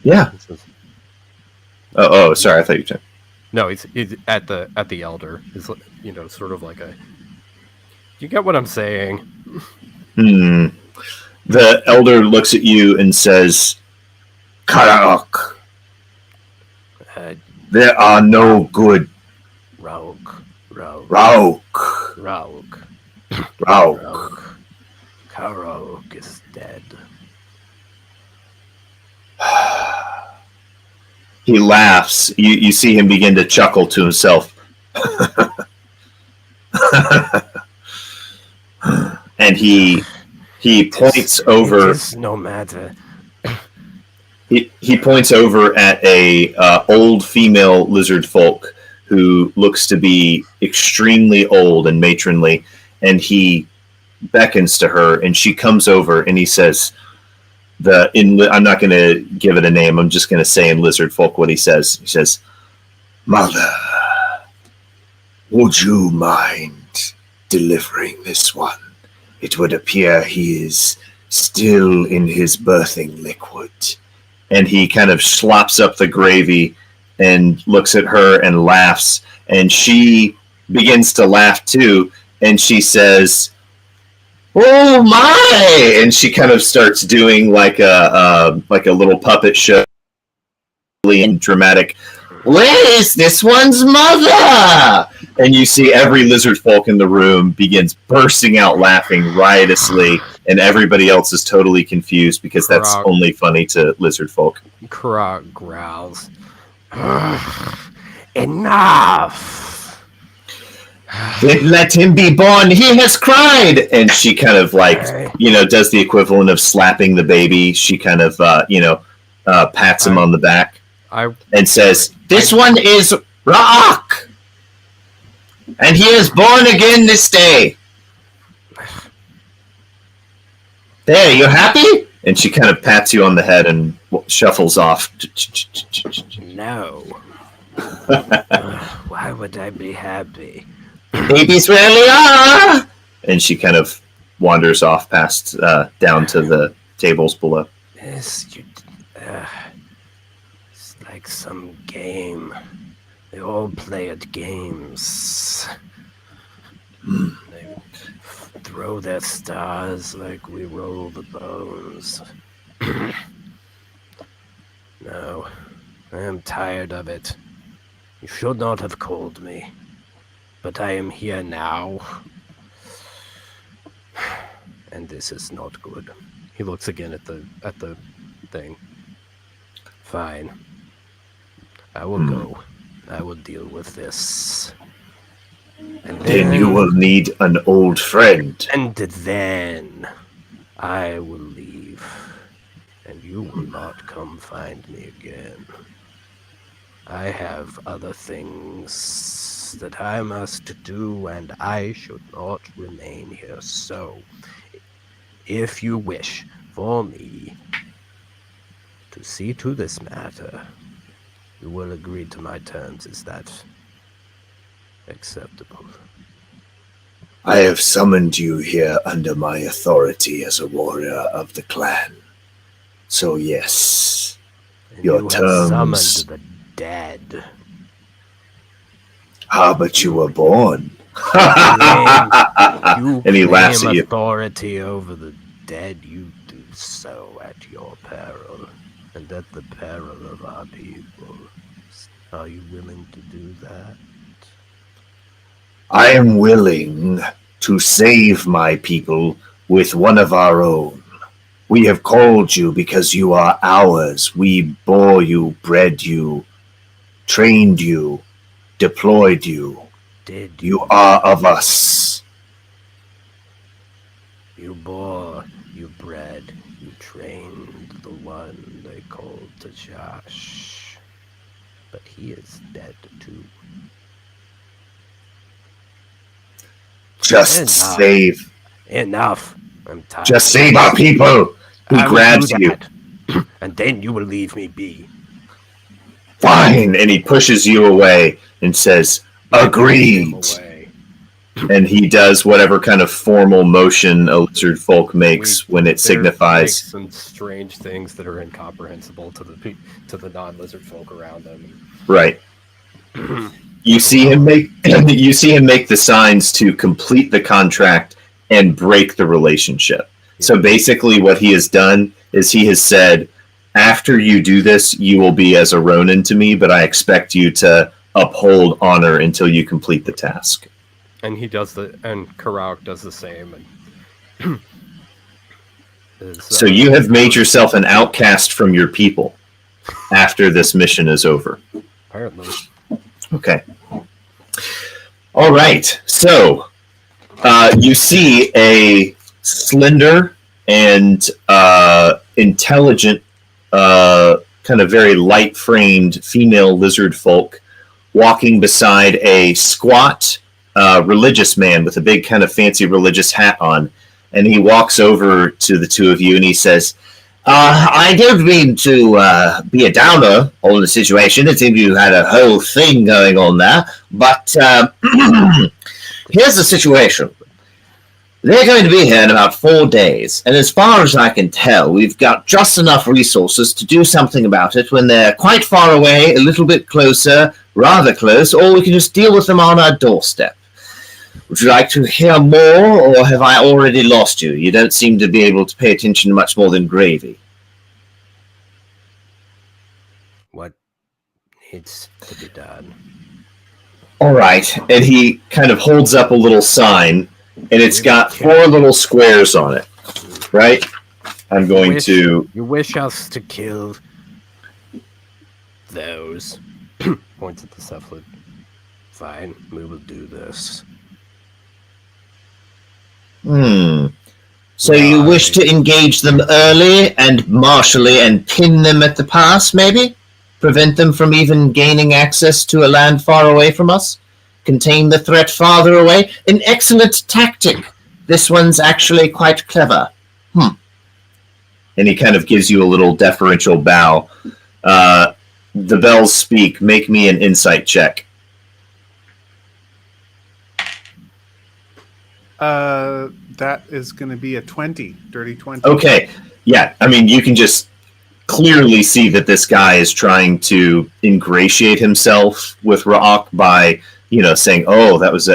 Yeah. Says, oh, sorry. I thought you were saying. No, he's at the elder. Is sort of like a. You get what I'm saying? The elder looks at you and says, "Karak, there are no good Rauk. Rauk. Karok is dead." He laughs. You see him begin to chuckle to himself. And he points over. It is no matter. He points over at a old female lizard folk who looks to be extremely old and matronly, and he beckons to her, and she comes over, and he says, I'm not going to give it a name. I'm just going to say in lizard folk what he says. He says, "Mother, would you mind delivering this one? It would appear he is still in his birthing liquid." And he kind of slops up the gravy and looks at her and laughs. And she begins to laugh too. And she says, "Oh my!" And she kind of starts doing like a little puppet show, really dramatic. "Where is this one's mother?" And you see every lizard folk in the room begins bursting out laughing riotously, and everybody else is totally confused because that's only funny to lizard folk. Karak growls, Enough! "Then let him be born. He has cried." And she kind of does the equivalent of slapping the baby. She kind of pats him on the back and says, "This one is Rock, and he is born again this day. There, you happy?" And she kind of pats you on the head and shuffles off. No. Why would I be happy? "Babies rarely are." And she kind of wanders off past down to the tables below. Yes, it's like some game. They all play at games. They throw their stars like we roll the bones. No, I am tired of it. You should not have called me, but I am here now. And this is not good. he looks again at the thing. Fine. I will go. I will deal with this. And Then you will need an old friend. And then I will leave, and you will not come find me again. I have other things that I must do, and I should not remain here. So, if you wish for me to see to this matter, you will agree to my terms. Is that acceptable? I have summoned you here under my authority as a warrior of the clan. So yes, And your you terms. have summoned the dead. But you were born. You And he laughs claim at you. authority over the dead. You do so at your peril, and at the peril of our people. Are you willing to do that? I am willing to save my people with one of our own. We have called you because you are ours. We bore you, bred you, trained you, deployed you. Did You are of us. You bore, you bred, you trained the one they called Tashash. But he is dead too. Just Enough. save. Enough. I'm tired. Just save our people. He I will grabs do you. that. And then you will leave me be. Fine. And he pushes you away and says, agreed. Away. And he does whatever kind of formal motion a lizard folk makes when it signifies. Some strange things that are incomprehensible to the non-lizard folk around them. Right. You see him make the signs to complete the contract and break the relationship. Yeah. So basically what he has done is he has said, after you do this, you will be as a Ronin to me, but I expect you to uphold honor until you complete the task. And he does and Karak does the same. And so you have made yourself an outcast from your people after this mission is over. Apparently. Okay. All right. So you see a slender and intelligent, kind of very light-framed female lizard folk walking beside a squat religious man with a big kind of fancy religious hat on. And he walks over to the two of you and he says, I don't mean to be a downer on the situation. It seems you had a whole thing going on there. But here's the situation. They're going to be here in about 4 days. And as far as I can tell, we've got just enough resources to do something about it when they're quite far away, a little bit closer, rather close, or we can just deal with them on our doorstep. Would you like to hear more, or have I already lost you? You don't seem to be able to pay attention to much more than gravy. What needs to be done? All right. And he kind of holds up a little sign, and it's got 4 little squares on it, right? I'm going to... You wish us to kill those? Points at the cephalid. Fine, we will do this. So you wish to engage them early and martially and pin them at the pass, maybe? Prevent them from even gaining access to a land far away from us? Contain the threat farther away? An excellent tactic. This one's actually quite clever. And he kind of gives you a little deferential bow. The bells speak. Make me an insight check. That is going to be a 20, dirty 20. Okay, yeah. I mean, you can just clearly see that this guy is trying to ingratiate himself with Ra'ak by, saying, "Oh, that was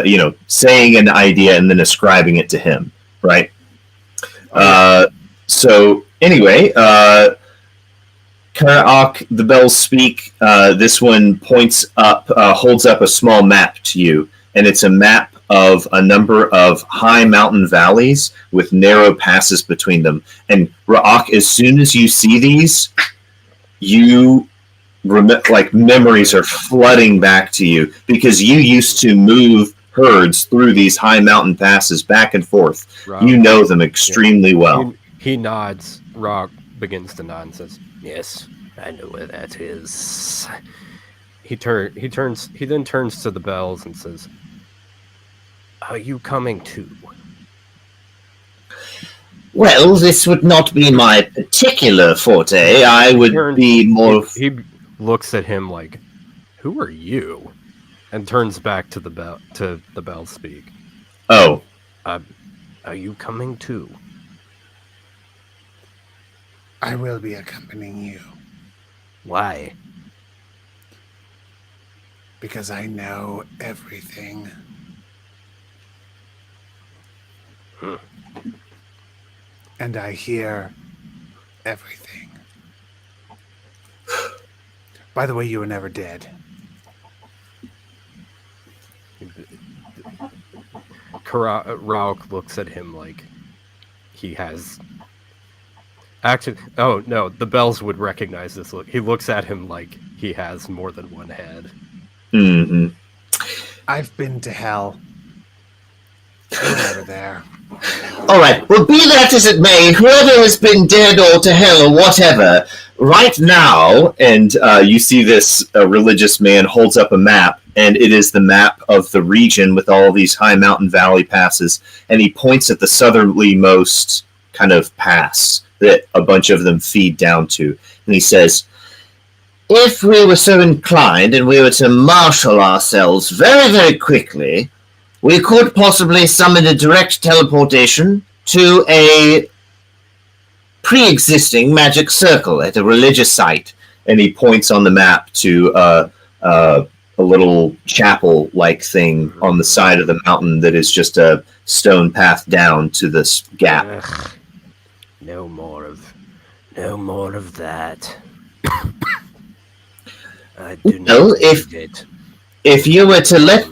saying an idea and then ascribing it to him, right?" So anyway, Kara'ak, the bells speak. This one points up, holds up a small map to you, and it's a map of a number of high mountain valleys with narrow passes between them. And Ra'ak, as soon as you see these, memories are flooding back to you because you used to move herds through these high mountain passes back and forth. Rock, You know them extremely well. he nods. Rock begins to nod and says, Yes, I know where that is. He then turns to the bells and says, "Are you coming too?" Well, this would not be my particular forte. I would be more. He looks at him like, "Who are you?" And turns back to the bell speak. Oh, Are you coming too? I will be accompanying you Why? because I know everything. And I hear everything. By the way, you were never dead. Rauk looks at him like he has. Actually, oh no, the bells would recognize this look. He looks at him like he has more than one head. mm-hmm. I've been to hell. You were never there. All right. Well, be that as it may, whoever has been dead or to hell or whatever, right now, And you see this religious man holds up a map, and it is the map of the region with all these high mountain valley passes, and he points at the southerlymost kind of pass that a bunch of them feed down to, and he says, if we were so inclined and we were to marshal ourselves very, very quickly, we could possibly summon a direct teleportation to a pre-existing magic circle at a religious site. and he points on the map to a little chapel-like thing on the side of the mountain that is just a stone path down to this gap. Ugh, no more of that. I do Well, not if- need it. If you were to let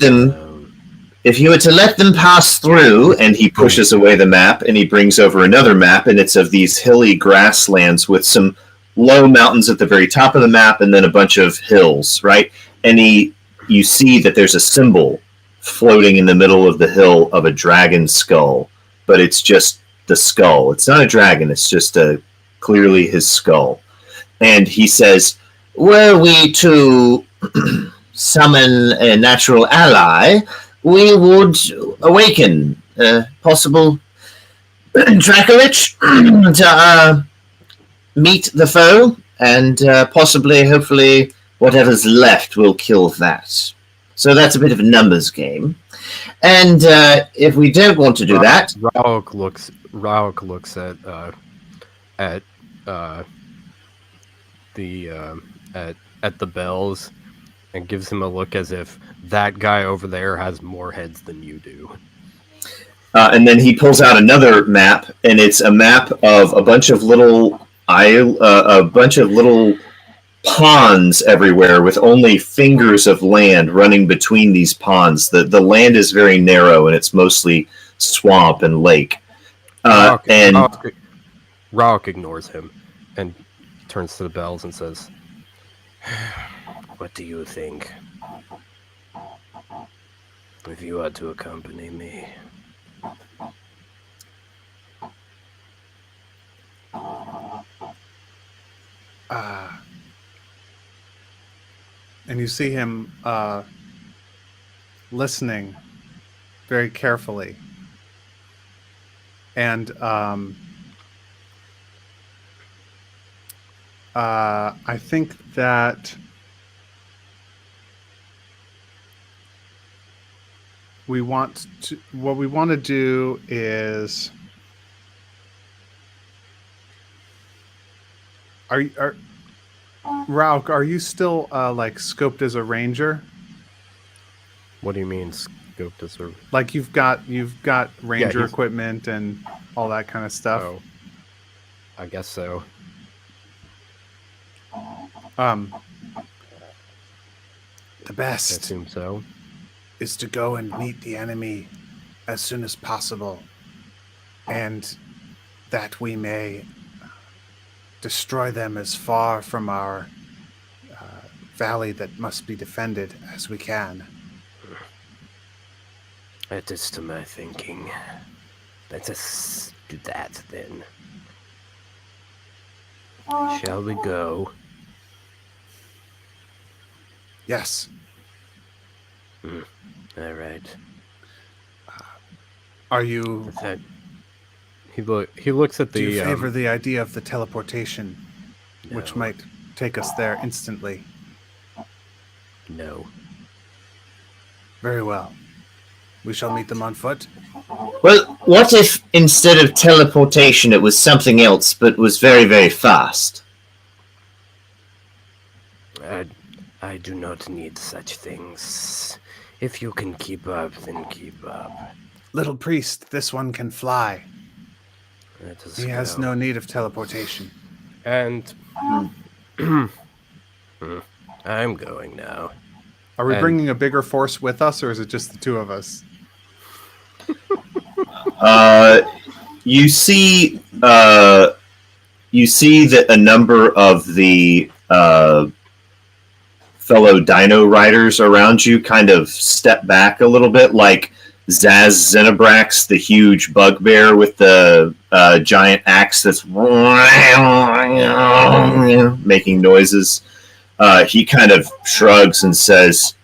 them pass through, And he pushes away the map, and he brings over another map, and it's of these hilly grasslands with some low mountains at the very top of the map, and then a bunch of hills, right? And you see that there's a symbol floating in the middle of the hill of a dragon skull, but it's just the skull. It's not a dragon, it's just clearly his skull. And he says, were we to summon a natural ally, we would awaken possible Dracolich to meet the foe, and possibly, hopefully, whatever's left will kill that. So that's a bit of a numbers game. And if we don't want to do that, Rauk looks at the bells and gives him a look as if that guy over there has more heads than you do. and then he pulls out another map, and it's a map of a bunch of little ponds everywhere with only fingers of land running between these ponds. The land is very narrow, and it's mostly swamp and lake. Rauk ignores him and turns to the bells and says, What do you think? If you are to accompany me. And you see him listening very carefully. And I think that what we want to do is Rauk, are you still like scoped as a ranger? "What do you mean, scope to serve?" Like you've got ranger he's- equipment and all that kind of stuff. Oh, I guess so. The I best assume so. is to go and meet the enemy as soon as possible, and that we may destroy them as far from our valley that must be defended as we can. That is to my thinking. Let us do that then. Shall we go? Yes. All right. Are you? With that, He looks at Do you the favor the idea of the teleportation, no. which might take us there instantly? No. Very well. We shall meet them on foot. Well, what if instead of teleportation it was something else, but was very, very fast? I do not need such things. If you can keep up, then keep up. Little priest, this one can fly. Let us He has go. no need of teleportation. and I'm going now. Are we And- bringing a bigger force with us, or is it just the two of us? You see that a number of the fellow Dino riders around you kind of step back a little bit, like Zaz Xenobrax, the huge bugbear with the giant axe that's making noises. He kind of shrugs and says,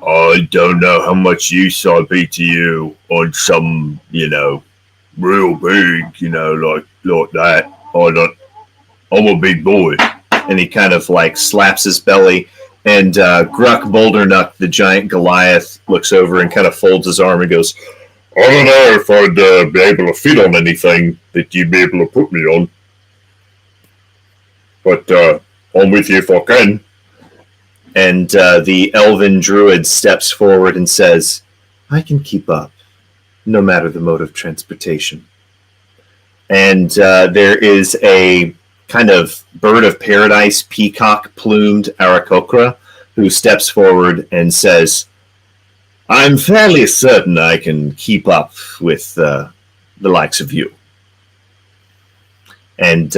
I don't know how much use I'd be to you on some, real big, like that. I'm a big boy. and he kind of like slaps his belly. And Gruck Bouldernuck, the giant Goliath, looks over and kind of folds his arm and goes, I don't know if I'd be able to fit on anything that you'd be able to put me on. But I'm with you if I can. and the elven druid steps forward and says, I can keep up, no matter the mode of transportation. And there is a kind of bird of paradise, peacock plumed Aarakocra, who steps forward and says, I'm fairly certain I can keep up with the likes of you. And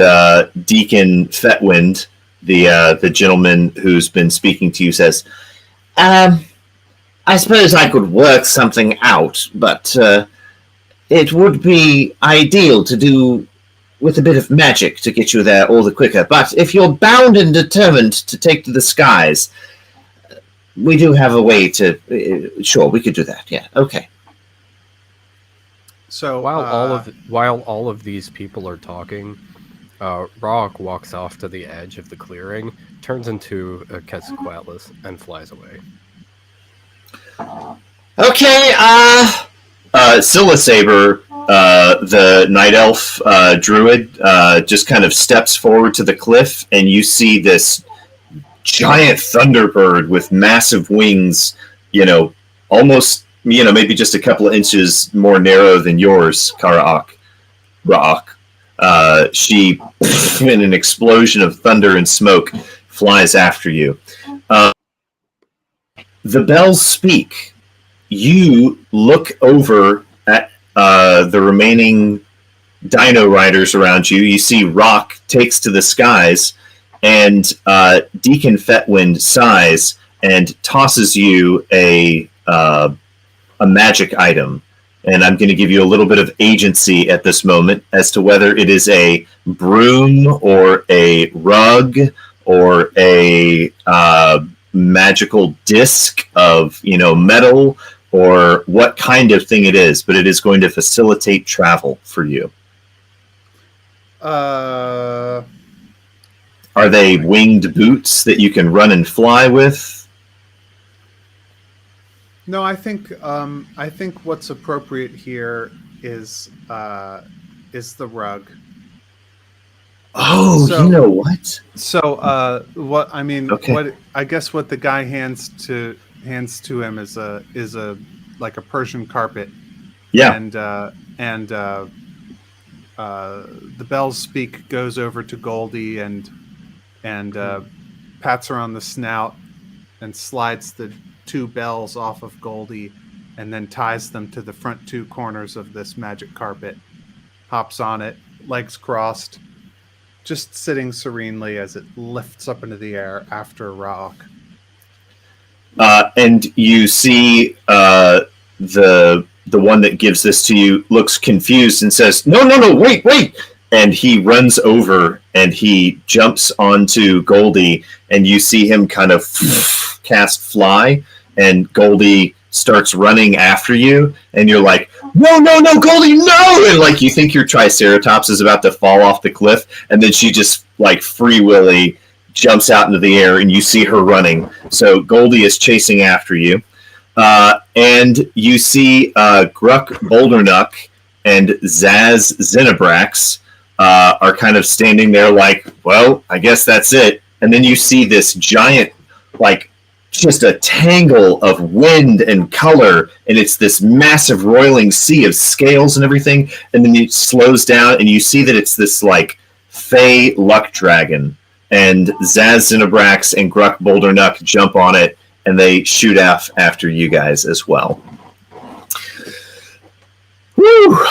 Deacon Fetwind, the gentleman who's been speaking to you, says, I suppose I could work something out, but it would be ideal to do with a bit of magic to get you there all the quicker. But if you're bound and determined to take to the skies, we do have a way to... sure, we could do that. Yeah, okay. So while all of these people are talking, Rock walks off to the edge of the clearing, turns into a Quetzalcoatlus, and flies away. Okay, Silisaber, the night elf druid, just kind of steps forward to the cliff, and you see this giant thunderbird with massive wings, almost, maybe just a couple of inches more narrow than yours, Karaak. Rock. She, in an explosion of thunder and smoke, flies after you. The bells speak. You look over at the remaining dino riders around you. You see Rock takes to the skies, and Deacon Fetwind sighs and tosses you a magic item. And I'm going to give you a little bit of agency at this moment as to whether it is a broom or a rug or a magical disc of metal or what kind of thing it is, but it is going to facilitate travel for you. Are they winged boots that you can run and fly with? No, I think what's appropriate here is the rug. Oh, So- you know what? So, what I mean, Okay. what I guess what the guy hands to him is a like a Persian carpet. Yeah. And the bells speak goes over to Goldie and pats her on the snout and slides the two bells off of Goldie and then ties them to the front two corners of this magic carpet. Hops on it, legs crossed, just sitting serenely as it lifts up into the air after Rock. And you see the the one that gives this to you looks confused and says, "No, no, no, wait, wait!" And he runs over and he jumps onto Goldie, and you see him kind of cast fly, and Goldie starts running after you, and you're like, "No, no, no, Goldie, no!" And like you think your Triceratops is about to fall off the cliff, and then she just like Free Willy jumps out into the air, and you see her running. So Goldie is chasing after you. And you see Gruck Bouldernuck and Zaz Xenobrax are kind of standing there like, well, I guess that's it. And then you see this giant, like, just a tangle of wind and color, and it's this massive roiling sea of scales and everything. And then it slows down, and you see that it's this, like, Fey Luck Dragon. And Zaz Xenobrax and Gruck Bouldernuck jump on it, and they shoot after you guys as well. Woo!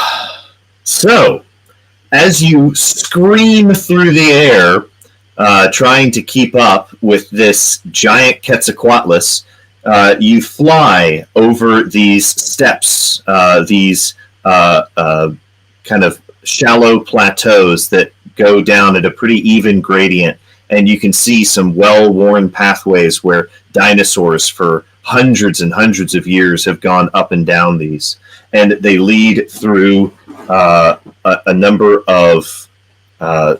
So, as you scream through the air, trying to keep up with this giant Quetzalcoatlus, you fly over these steps, these kind of shallow plateaus that go down at a pretty even gradient. And you can see some well-worn pathways where dinosaurs for hundreds and hundreds of years have gone up and down these. And they lead through a number of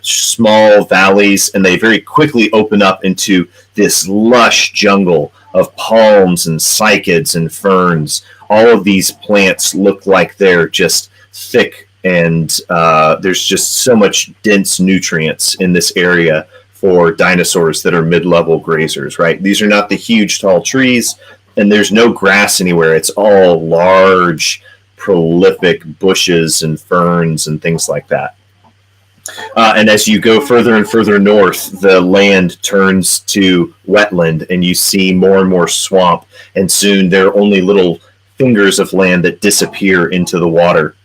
small valleys, and they very quickly open up into this lush jungle of palms and cycads and ferns. All of these plants look like they're just thick, and there's just so much dense nutrients in this area for dinosaurs that are mid-level grazers, right? These are not the huge, tall trees, and there's no grass anywhere. It's all large, prolific bushes and ferns and things like that. And as you go further and further north, the land turns to wetland, and you see more and more swamp, and soon there are only little fingers of land that disappear into the water.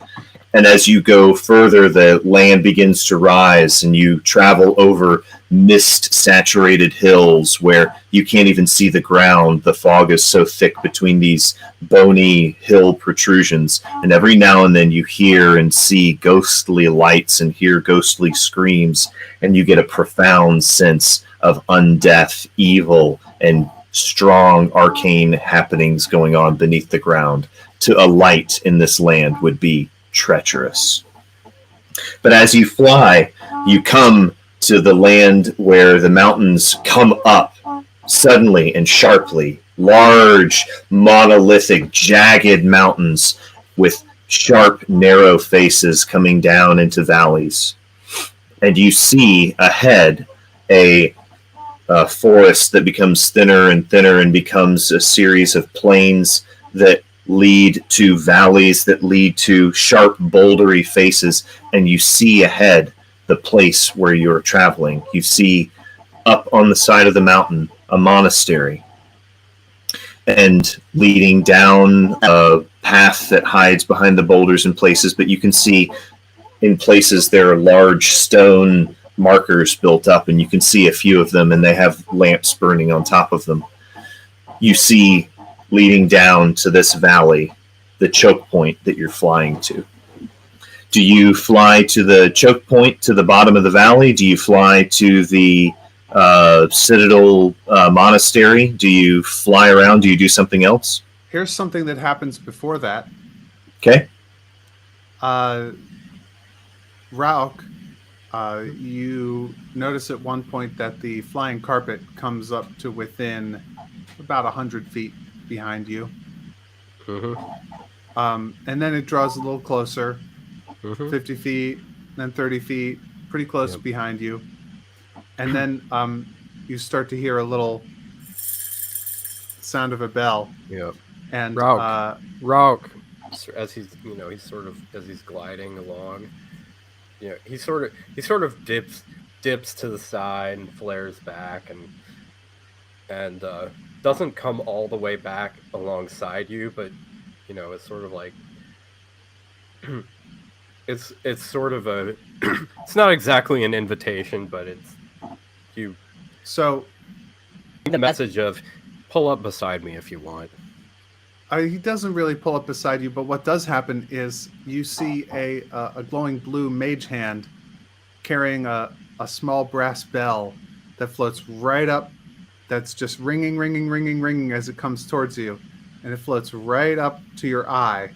And as you go further, the land begins to rise, and you travel over mist-saturated hills where you can't even see the ground. The fog is so thick between these bony hill protrusions. And every now and then you hear and see ghostly lights and hear ghostly screams, and you get a profound sense of undeath, evil, and strong arcane happenings going on beneath the ground. To a light in this land would be treacherous. But as you fly, you come to the land where the mountains come up suddenly and sharply. Large, monolithic, jagged mountains with sharp, narrow faces coming down into valleys. And you see ahead a forest that becomes thinner and thinner and becomes a series of plains that lead to valleys that lead to sharp, bouldery faces, and you see ahead the place where you're traveling. You see up on the side of the mountain a monastery, and leading down a path that hides behind the boulders in places, but you can see in places there are large stone markers built up, and you can see a few of them, and they have lamps burning on top of them. You see leading down to this valley, the choke point that you're flying to. Do you fly to the choke point to the bottom of the valley? Do you fly to the Citadel Monastery? Do you fly around? Do you do something else? Here's something that happens before that. Okay. Rauk, you notice at one point that the flying carpet comes up to within about 100 feet behind you. And then it draws a little closer, 50 feet, then 30 feet, pretty close behind you. And then you start to hear a little sound of a bell. Yep. And Rauk, as he's as he's gliding along, he sort of dips to the side and flares back and doesn't come all the way back alongside you, but it's sort of like it's sort of a it's not exactly an invitation, but it's you. So the message of pull up beside me if you want. He doesn't really pull up beside you, but what does happen is you see a glowing blue mage hand carrying a small brass bell that floats right up. That's just ringing, ringing, ringing, ringing as it comes towards you, and it floats right up to your eye.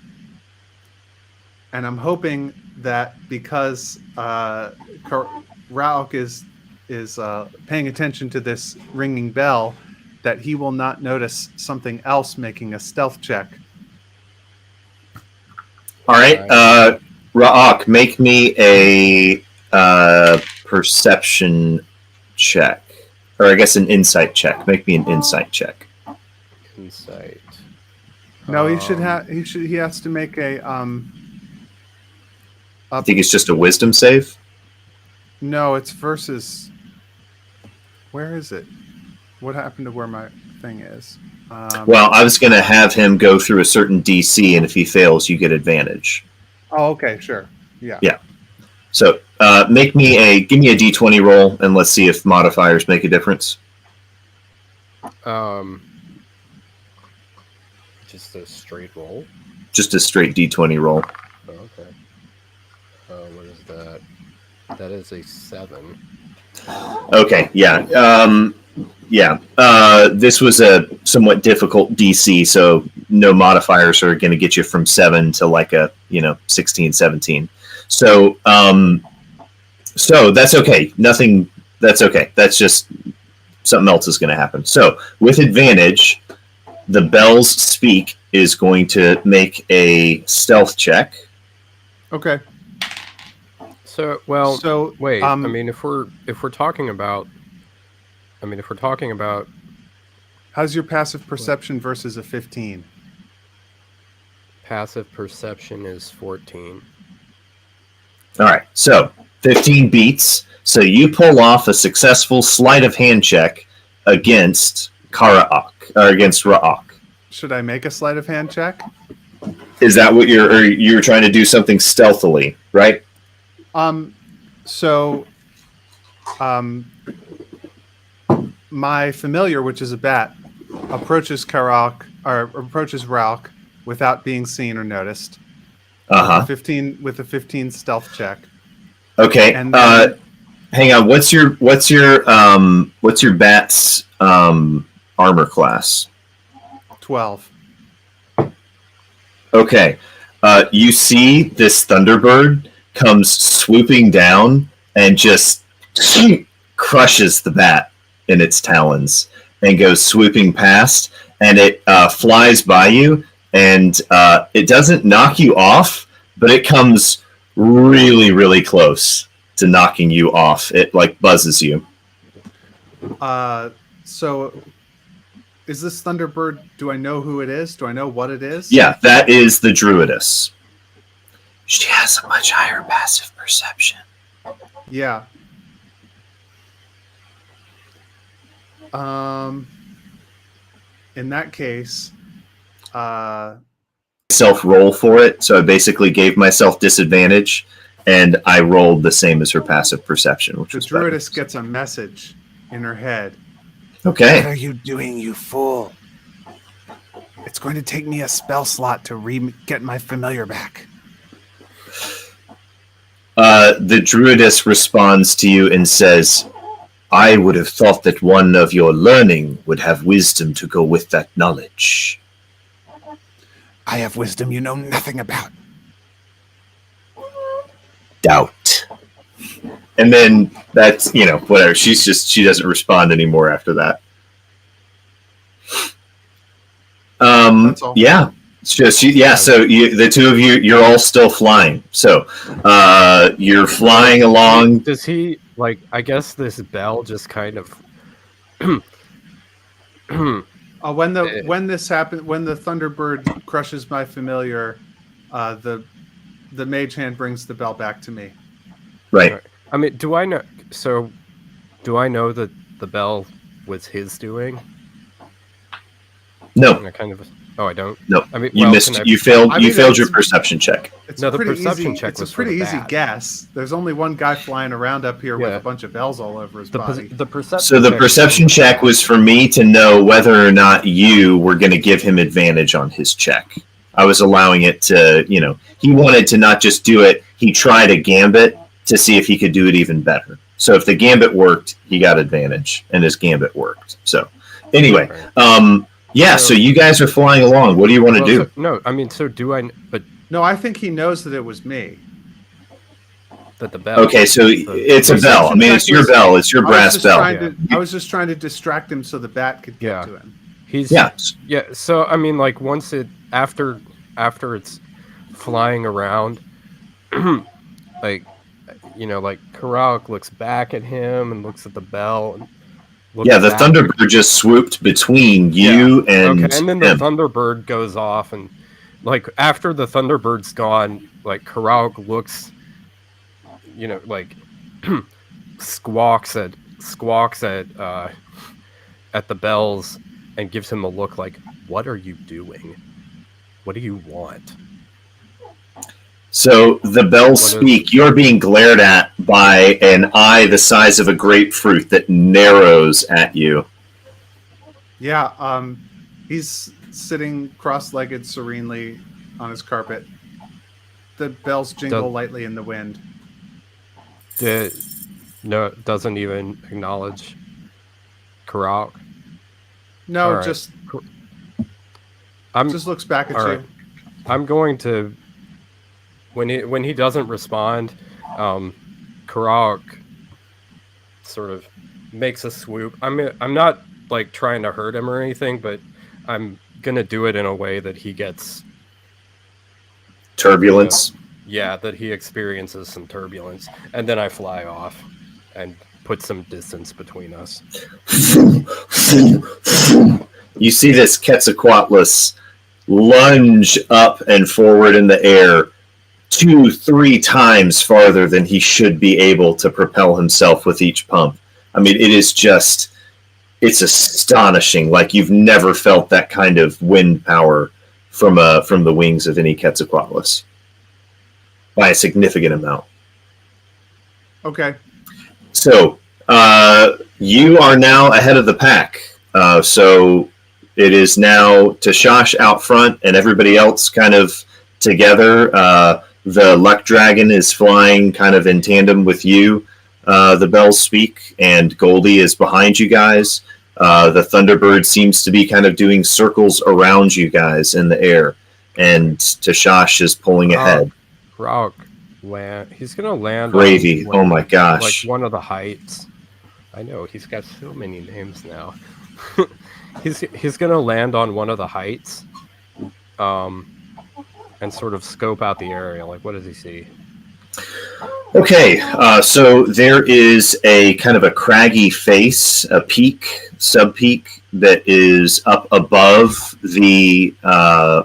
And I'm hoping that because Rauk is paying attention to this ringing bell, that he will not notice something else making a stealth check. All right, Raak, make me a perception check, or I guess an insight check. Make me an insight check. Insight. No, he should have. He has to make a. I think it's just a wisdom save. No, it's versus. Where is it? What happened to where my thing is? Well, I was going to have him go through a certain DC, and if he fails, you get advantage. Oh, okay, sure. Yeah. Yeah. So, give me a D20 roll, and let's see if modifiers make a difference. Just a straight roll. Just a straight D20 roll. Oh, okay. What is that? That is a 7. Okay. Yeah. This was a somewhat difficult DC, so no modifiers are going to get you from 7 to like a 16, 17. So that's okay. Nothing. That's okay. That's just something else is going to happen. So with advantage, the Bell's Speak is going to make a stealth check. Okay. So wait. I mean, if we're talking about. How's your passive perception versus a 15? Passive perception is 14. All right, so 15 beats. So you pull off a successful sleight of hand check against against Raak. Should I make a sleight of hand check? Is that what you're trying to do something stealthily, right? My familiar, which is a bat, approaches Rauk without being seen or noticed. With a 15 stealth check. Okay. And then, hang on. What's your bat's armor class? 12. Okay. You see this Thunderbird comes swooping down and just crushes the bat in its talons and goes swooping past, and it flies by you, and it doesn't knock you off, but it comes really, really close to knocking you off. It like buzzes you. So is this Thunderbird, do I know who it is? Do I know what it is? Yeah, that is the Druidess. She has a much higher passive perception. Yeah. In that case, self roll for it, so I basically gave myself disadvantage, and I rolled the same as her passive perception, which the was Druidess gets a message in her head. Okay. What are you doing, you fool? It's going to take me a spell slot to get my familiar back. The Druidess responds to you and says, I would have thought that one of your learning would have wisdom to go with that knowledge. I have wisdom you know nothing about. Doubt. And then that's, whatever. She doesn't respond anymore after that. That's all. Yeah. So the two of you, you're all still flying. So you're flying along. Does he, I guess this bell just kind of... When this happens, when the Thunderbird crushes my familiar, the mage hand brings the bell back to me. Right. I mean, do I know that the bell was his doing? No. And I kind of... Oh, I don't. No, I mean, you well, missed. can I- You failed. I You mean, failed your it's- perception check. It's No, a the pretty perception easy, check it's was a for the pretty easy bat. guess. There's only one guy flying around up here with Yeah. a bunch of bells all over his The body. perception. So the check was perception for the check bat. was for me to know whether or not you were going to give him advantage on his check. I was allowing it to, he wanted to not just do it. He tried a gambit to see if he could do it even better. So if the gambit worked, he got advantage, and his gambit worked. So anyway, Right. so you guys are flying along. What do you want to Well, do? so- no, I mean, so do I? But No, I think he knows that it was me. that the bell. Okay, so it's a bell. I mean, it's your bell. It's your brass bell. I was just trying to distract him so the bat could get Yeah. to him. He's Yeah. yeah. So I mean, like once it after it's flying around, like like Karok looks back at him and looks at the bell. And looks Yeah, the back. Thunderbird just swooped between you and Okay, and then the him. Thunderbird goes off, and like after the Thunderbird's gone, like Karok looks, like squawks at the bells and gives him a look like, "What are you doing? What do you want?" So the bells What is- speak. You're being glared at by an eye the size of a grapefruit that narrows at you. Yeah, he's sitting cross-legged serenely on his carpet. The bells jingle Does- lightly in the wind. No, doesn't even acknowledge Karok. No, All right. just I'm looks back at all you. right. I'm going to when he doesn't respond, Karok sort of makes a swoop. I'm not like trying to hurt him or anything, but I'm gonna do it in a way that he gets Turbulence. that he experiences some turbulence, and then I fly off and put some distance between us. You see this Quetzalcoatlus lunge up and forward in the air 2-3 times farther than he should be able to propel himself with each pump. I mean, it's astonishing. Like you've never felt that kind of wind power from the wings of any Quetzalcoatlus by a significant amount. Okay. So you are now ahead of the pack. So it is now Tashash out front and everybody else kind of together. The Luck Dragon is flying kind of in tandem with you. The bells speak, and Goldie is behind you guys. The Thunderbird seems to be kind of doing circles around you guys in the air, and Tashash is pulling ahead. Karok he's gonna land Gravy. on, Oh my gosh. like one of the heights. I know, he's got so many names now. he's gonna land on one of the heights, and sort of scope out the area. Like, what does he see? Okay, so there is a kind of a craggy face, a peak, sub-peak, that is up above the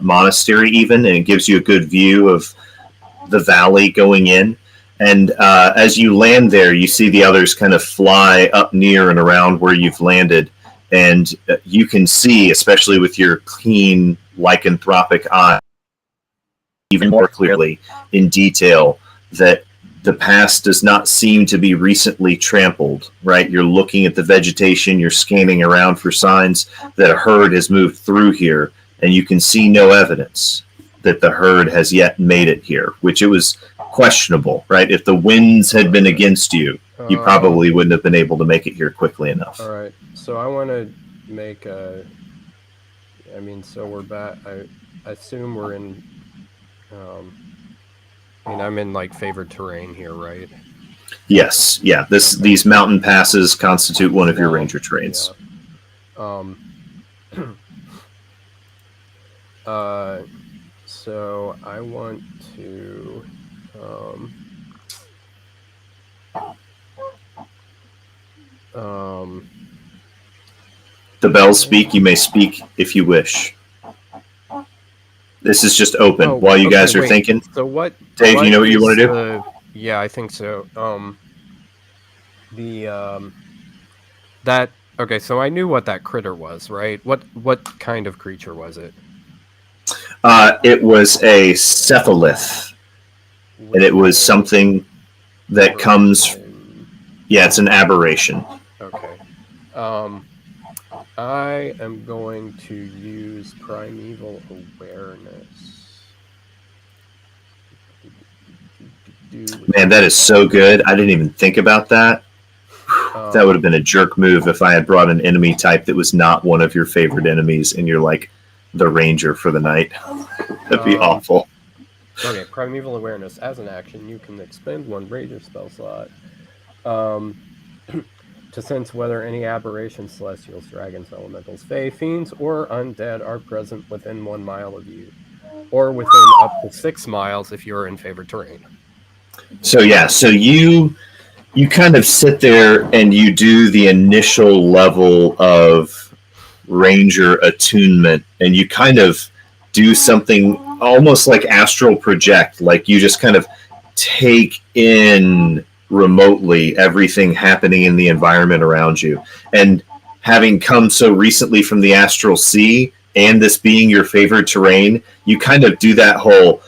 monastery even, and it gives you a good view of the valley going in. And as you land there, you see the others kind of fly up near and around where you've landed, and you can see, especially with your keen lycanthropic eye, even more clearly in detail, that the past does not seem to be recently trampled, right? You're looking at the vegetation, you're scanning around for signs that a herd has moved through here, and you can see no evidence that the herd has yet made it here, which it was questionable, right? If the winds had been against you, you probably wouldn't have been able to make it here quickly enough. All right, so I want to make so we're back. I assume we're in. I'm in like favored terrain here, right? Yes, yeah. These mountain passes constitute one of your ranger trains. Yeah. So I want to. The bells speak. You may speak if you wish. This is just open while you guys are thinking. So what, Dave? You know what you want to do? Yeah, I think so. Okay. So I knew what that critter was, right? What kind of creature was it? It was a cephalith, and it was something that comes. Yeah, it's an aberration. Okay. I am going to use primeval awareness. Man, that is so good. I didn't even think about that. That would have been a jerk move if I had brought an enemy type that was not one of your favorite enemies, and you're like the ranger for the night. That'd be awful. Okay, primeval awareness. As an action, you can expend one ranger spell slot to sense whether any aberrations, celestials, dragons, elementals, fae, fiends, or undead are present within 1 mile of you, or within up to 6 miles if you're in favored terrain. So yeah, so you kind of sit there and you do the initial level of ranger attunement, and you kind of do something almost like astral project, like you just kind of take in remotely everything happening in the environment around you. And having come so recently from the astral sea, and this being your favorite terrain, you kind of do that whole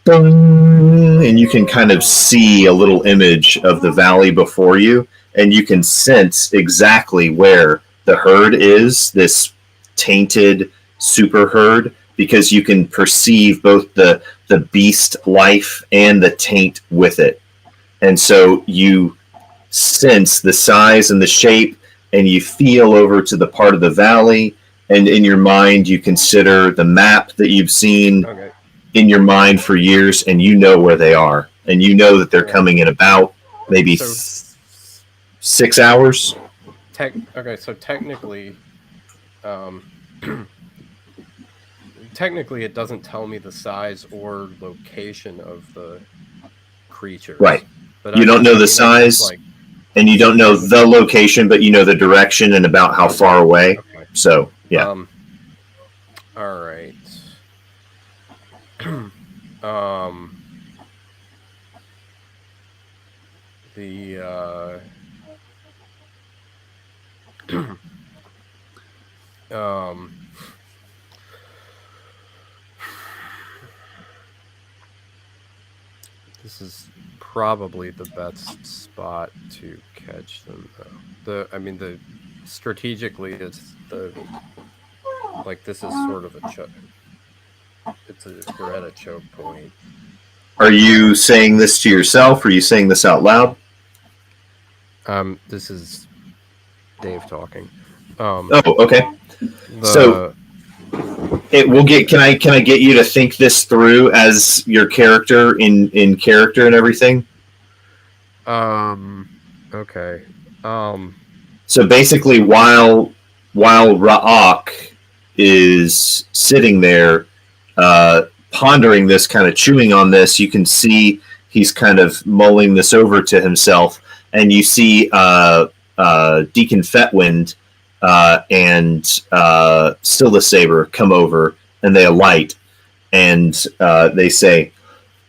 and you can kind of see a little image of the valley before you, and you can sense exactly where the herd is, this tainted super herd, because you can perceive both the beast life and the taint with it. And so you sense the size and the shape, and you feel over to the part of the valley, and in your mind you consider the map that you've seen in your mind for years, and you know where they are, and you know that they're coming in about maybe 6 hours. So technically, technically it doesn't tell me the size or location of the creature. Right. But you don't know the size, and you don't know the location, but you know the direction and about how far away. Okay. So, yeah. All right. This is probably the best spot to catch them, though. The strategically, it's this is sort of a choke. We're at a choke point. Are you saying this to yourself, or are you saying this out loud? This is Dave talking. Okay. So it will get. Can I get you to think this through as your character in character and everything? Okay. So basically, while Ra'ak is sitting there, pondering this, kind of chewing on this, you can see he's kind of mulling this over to himself, and you see Deacon Fetwind and Still the Saber come over, and they alight, and they say,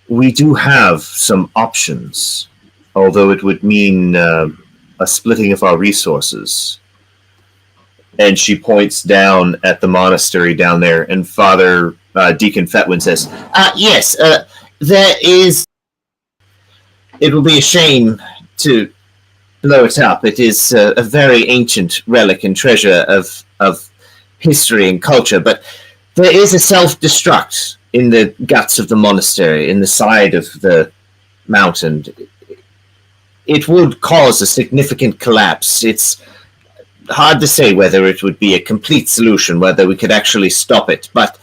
"We do have some options, although it would mean a splitting of our resources." And she points down at the monastery down there, and Father Deacon Fetwind says, "Yes, there is. It will be a shame to blow it up. It is a very ancient relic and treasure of history and culture, but there is a self-destruct in the guts of the monastery, in the side of the mountain. It would cause a significant collapse. It's hard to say whether it would be a complete solution, whether we could actually stop it, but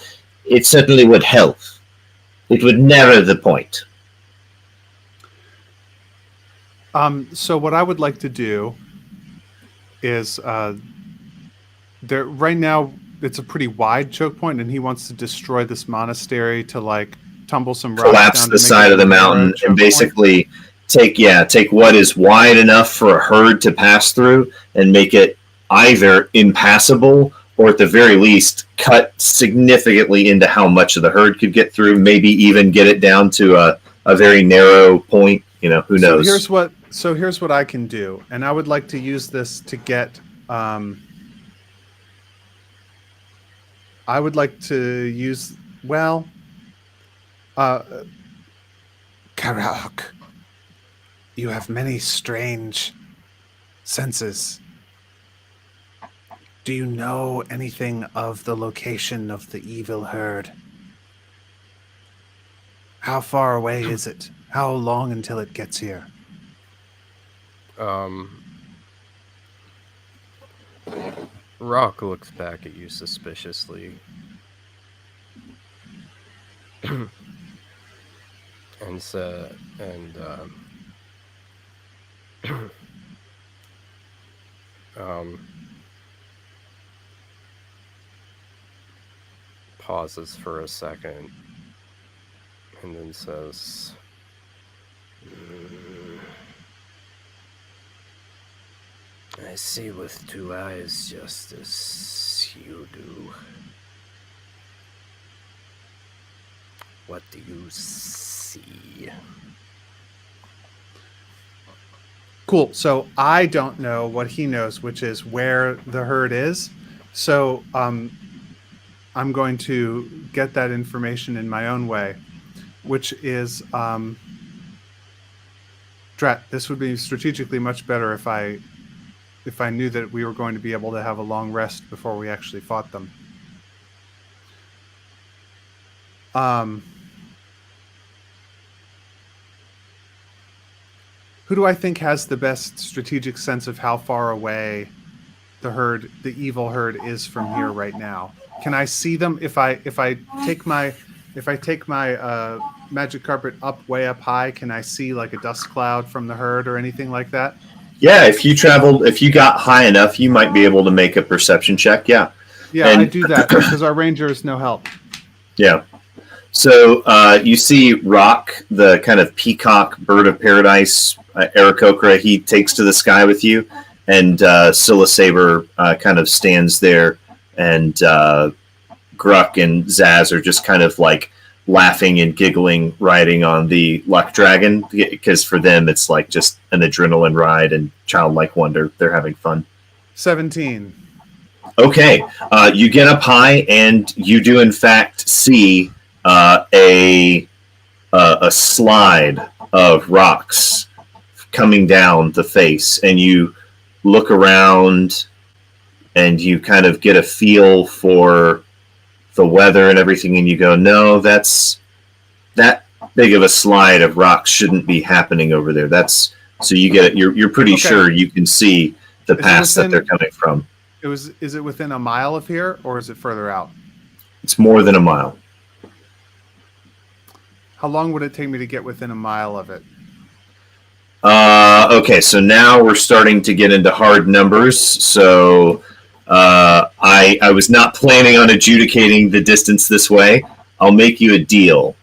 it certainly would help. It would narrow the point." So what I would like to do is there right now it's a pretty wide choke point, and he wants to destroy this monastery to tumble some rocks collapse down the side of the mountain and basically take what is wide enough for a herd to pass through and make it either impassable, or at the very least cut significantly into how much of the herd could get through, maybe even get it down to a very narrow point. Who knows? So here's what I can do, and I would like to use this to get I would like to use Well, uh, Karak, you have many strange senses. Do you know anything of the location of the evil herd? How far away is it? How long until it gets here? Rock looks back at you suspiciously. and sa and um, pauses for a second and then says, I see with 2 eyes just as you do. What do you see? Cool. So I don't know what he knows, which is where the herd is. So I'm going to get that information in my own way, which is Drat. This would be strategically much better if I knew that we were going to be able to have a long rest before we actually fought them. Who do I think has the best strategic sense of how far away the evil herd is from here right now? Can I see them if I take my magic carpet way up high? Can I see like a dust cloud from the herd or anything like that? Yeah, if you got high enough, you might be able to make a perception check. Yeah. Yeah, I do that because our ranger is no help. Yeah. So you see Rock, the kind of peacock bird of paradise, Aarakocra, he takes to the sky with you, and Scylla Saber kind of stands there, and Gruck and Zaz are just kind of like laughing and giggling, riding on the luck dragon, because for them it's like just an adrenaline ride and childlike wonder. They're having fun. 17. Okay, you get up high, and you do in fact see a slide of rocks coming down the face, and you look around, and you kind of get a feel for the weather and everything, and you go, no, that big of a slide of rocks shouldn't be happening over there. That's so you get it. You're pretty sure you can see the pass that they're coming from. Is it within a mile of here, or is it further out? It's more than a mile. How long would it take me to get within a mile of it? Okay, so now we're starting to get into hard numbers. So I was not planning on adjudicating the distance this way. I'll make you a deal.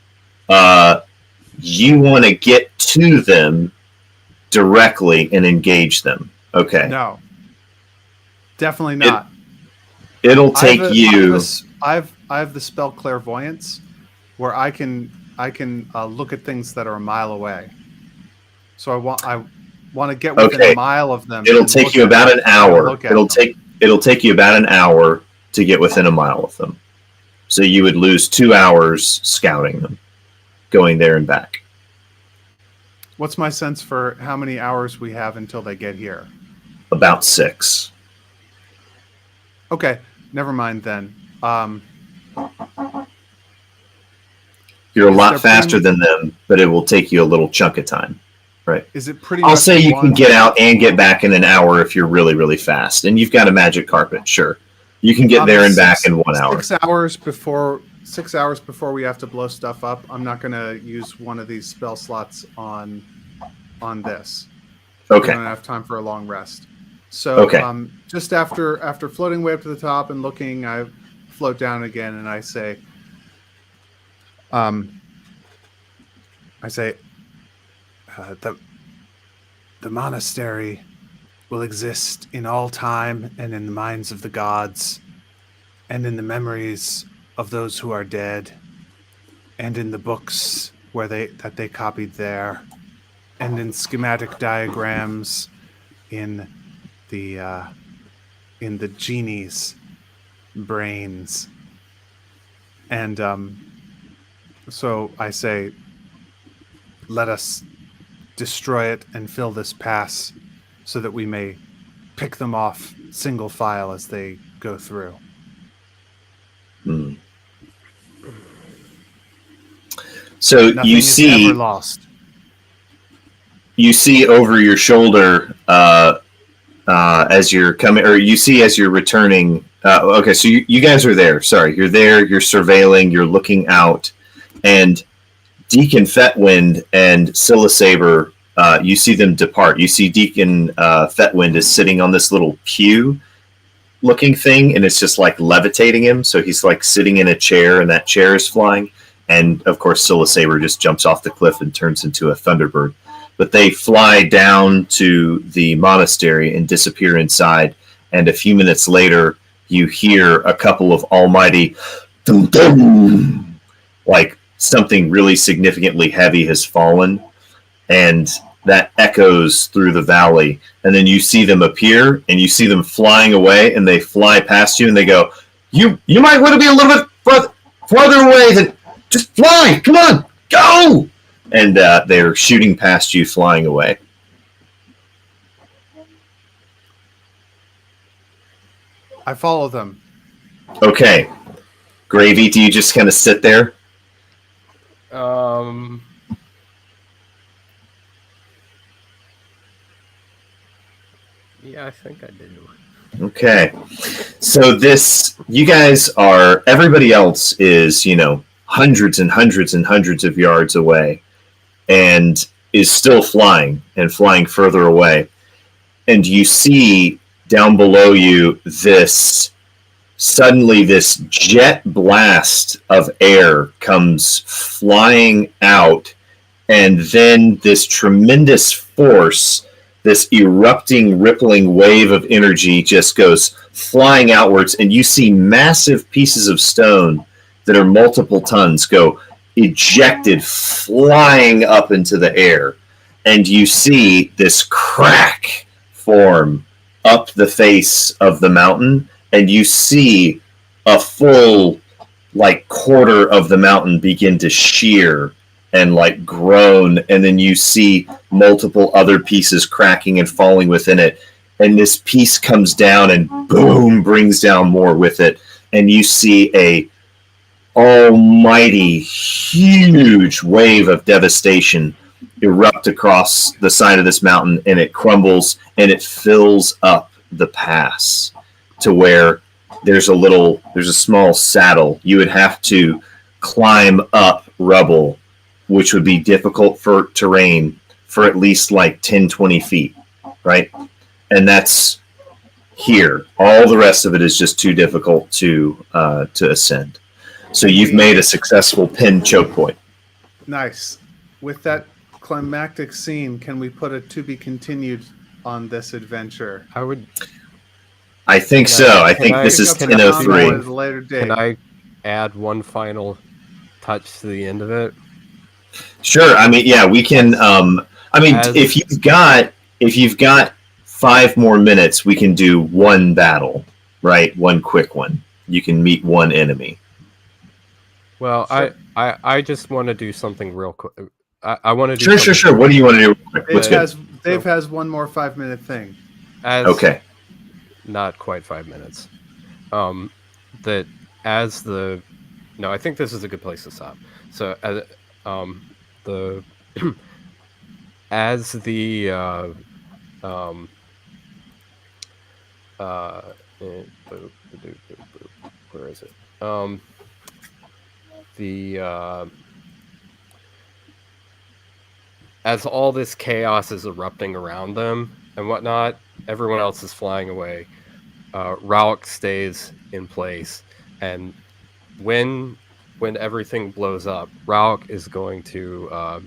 You want to get to them directly and engage them. Okay. No. Definitely not. It'll take you. I have the spell clairvoyance, where I can look at things that are a mile away. So I want to get within a mile of them. It'll take you about an hour. It'll take you about an hour to get within a mile of them. So you would lose 2 hours scouting them, going there and back. What's my sense for how many hours we have until they get here? About 6. Okay, never mind then. You're a lot faster than them, but it will take you a little chunk of time. Right. Is it pretty? I'll say you can get out and get back in an hour if you're really, really fast, and you've got a magic carpet. Sure, you can get there and back in 1 hour. 6 hours before we have to blow stuff up. I'm not going to use one of these spell slots on this. Okay. I don't have time for a long rest. So just after floating way up to the top and looking, I float down again and I say, the monastery will exist in all time and in the minds of the gods and in the memories of those who are dead and in the books that they copied there and in schematic diagrams in the genie's brains. And so I say, let us destroy it and fill this pass so that we may pick them off single file as they go through. Hmm. So Nothing you is see, ever lost. over your shoulder as you're coming, or you see as you're returning. Okay, so you guys are there. Sorry, you're there. You're surveilling. You're looking out, and Deacon Fetwind and Scylla Saber, you see them depart. You see Deacon Fetwind is sitting on this little pew looking thing, and it's just like levitating him. So he's like sitting in a chair, and that chair is flying. And of course, Scylla Saber just jumps off the cliff and turns into a thunderbird. But they fly down to the monastery and disappear inside. And a few minutes later, you hear a couple of almighty dum dum, like something really significantly heavy has fallen, and that echoes through the valley. And then you see them appear, and you see them flying away, and they fly past you, and they go, "You might want to be a little bit farther away. Than just fly. Come on, go!" And they're shooting past you, flying away. I follow them. Okay, Gravy, do you just kind of sit there? Yeah, I think I do. Okay. So you guys are, everybody else is, hundreds and hundreds and hundreds of yards away and is still flying and flying further away. And you see down below you suddenly this jet blast of air comes flying out, and then this tremendous force, this erupting, rippling wave of energy just goes flying outwards, and you see massive pieces of stone that are multiple tons go ejected, flying up into the air. And you see this crack form up the face of the mountain, and you see a full, quarter of the mountain begin to shear and, groan, and then you see multiple other pieces cracking and falling within it. And this piece comes down and boom, brings down more with it. And you see a almighty, huge wave of devastation erupt across the side of this mountain, and it crumbles and it fills up the pass to where there's a small saddle. You would have to climb up rubble, which would be difficult for terrain for at least 10, 20 feet, right? And that's here. All the rest of it is just too difficult to ascend. So you've made a successful pin choke point. Nice. With that climactic scene, can we put a to be continued on this adventure? I think so. I think this is 10:03. At a later date. Can I add one final touch to the end of it? Sure. I mean, yeah, we can. If you've got 5 more minutes, we can do one battle, right? One quick one. You can meet one enemy. Well, Sure. I just want to do something real quick. I want to do Sure. What do you want to do? Dave has one more 5-minute thing. Okay. Not quite 5 minutes. I think this is a good place to stop. So, where is it? As all this chaos is erupting around them and whatnot, everyone else is flying away. Rauch stays in place, and when everything blows up, Rauch is going to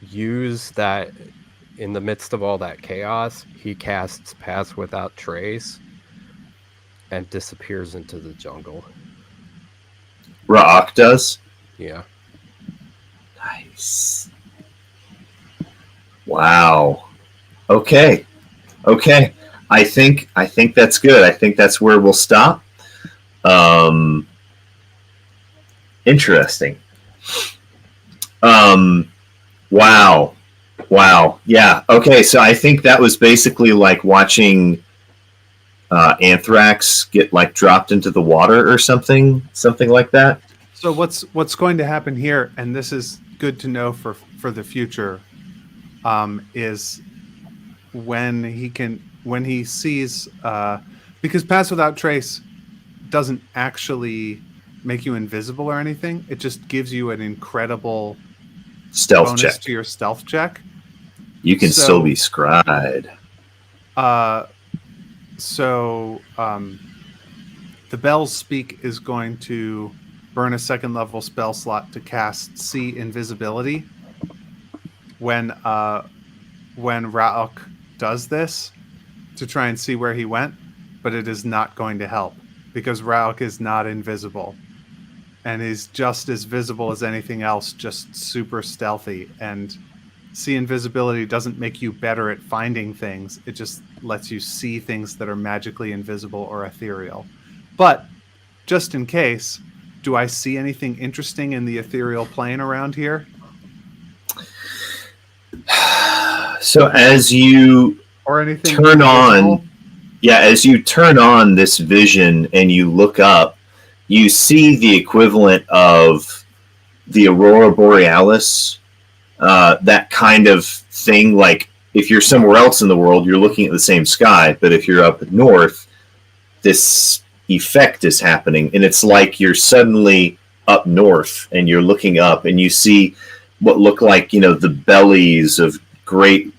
use that. In the midst of all that chaos, he casts Pass Without Trace and disappears into the jungle. Ra'ak does? Yeah. Nice. Wow. Okay. I think that's good. I think that's where we'll stop. Interesting. Wow. Yeah. Okay. So I think that was basically like watching anthrax get like dropped into the water or something like that. So what's going to happen here, and this is good to know for the future, is when he sees because Pass Without Trace doesn't actually make you invisible or anything. It just gives you an incredible Stealth bonus check. to your stealth check. You can still be scryed. The Bell's Speak is going to burn a second level spell slot to cast See Invisibility. When Rauk does this to try and see where he went, but it is not going to help because Rauk is not invisible. And he's just as visible as anything else, just super stealthy. And See Invisibility doesn't make you better at finding things. It just lets you see things that are magically invisible or ethereal. But just in case, do I see anything interesting in the ethereal plane around here? So as you Or anything turn invisible? on, as you turn on this vision and you look up, you see the equivalent of the Aurora Borealis, that kind of thing. Like if you're somewhere else in the world, you're looking at the same sky, but if you're up north, this effect is happening, and it's like you're suddenly up north and you're looking up and you see what look like, the bellies of great,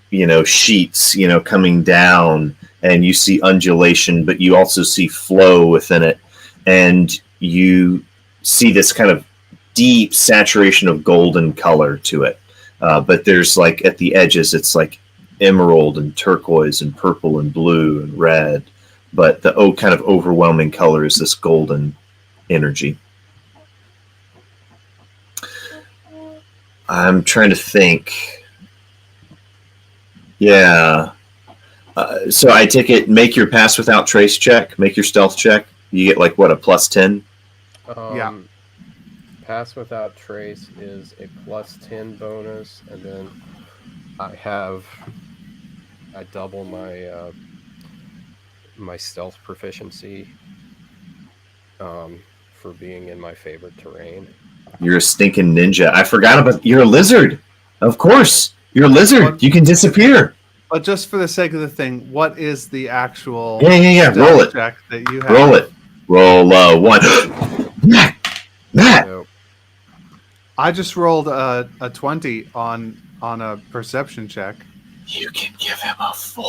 sheets, coming down, and you see undulation, but you also see flow within it, and you see this kind of deep saturation of golden color to it. But there's like at the edges, it's like emerald and turquoise and purple and blue and red. But the kind of overwhelming color is this golden energy. I'm trying to think. Yeah. So I take it, make your Pass Without Trace check, make your stealth check. You get like, what, a +10? Yeah. Pass Without Trace is a +10 bonus, and then I double my my stealth proficiency for being in my favorite terrain. You're a stinking ninja. I forgot about, you're a lizard. Of course. You're a lizard. You can disappear. But just for the sake of the thing, what is the actual Yeah. Roll it. check that you have? Roll it. Roll 1. Matt. So, I just rolled a 20 on a perception check. You can give him a 4.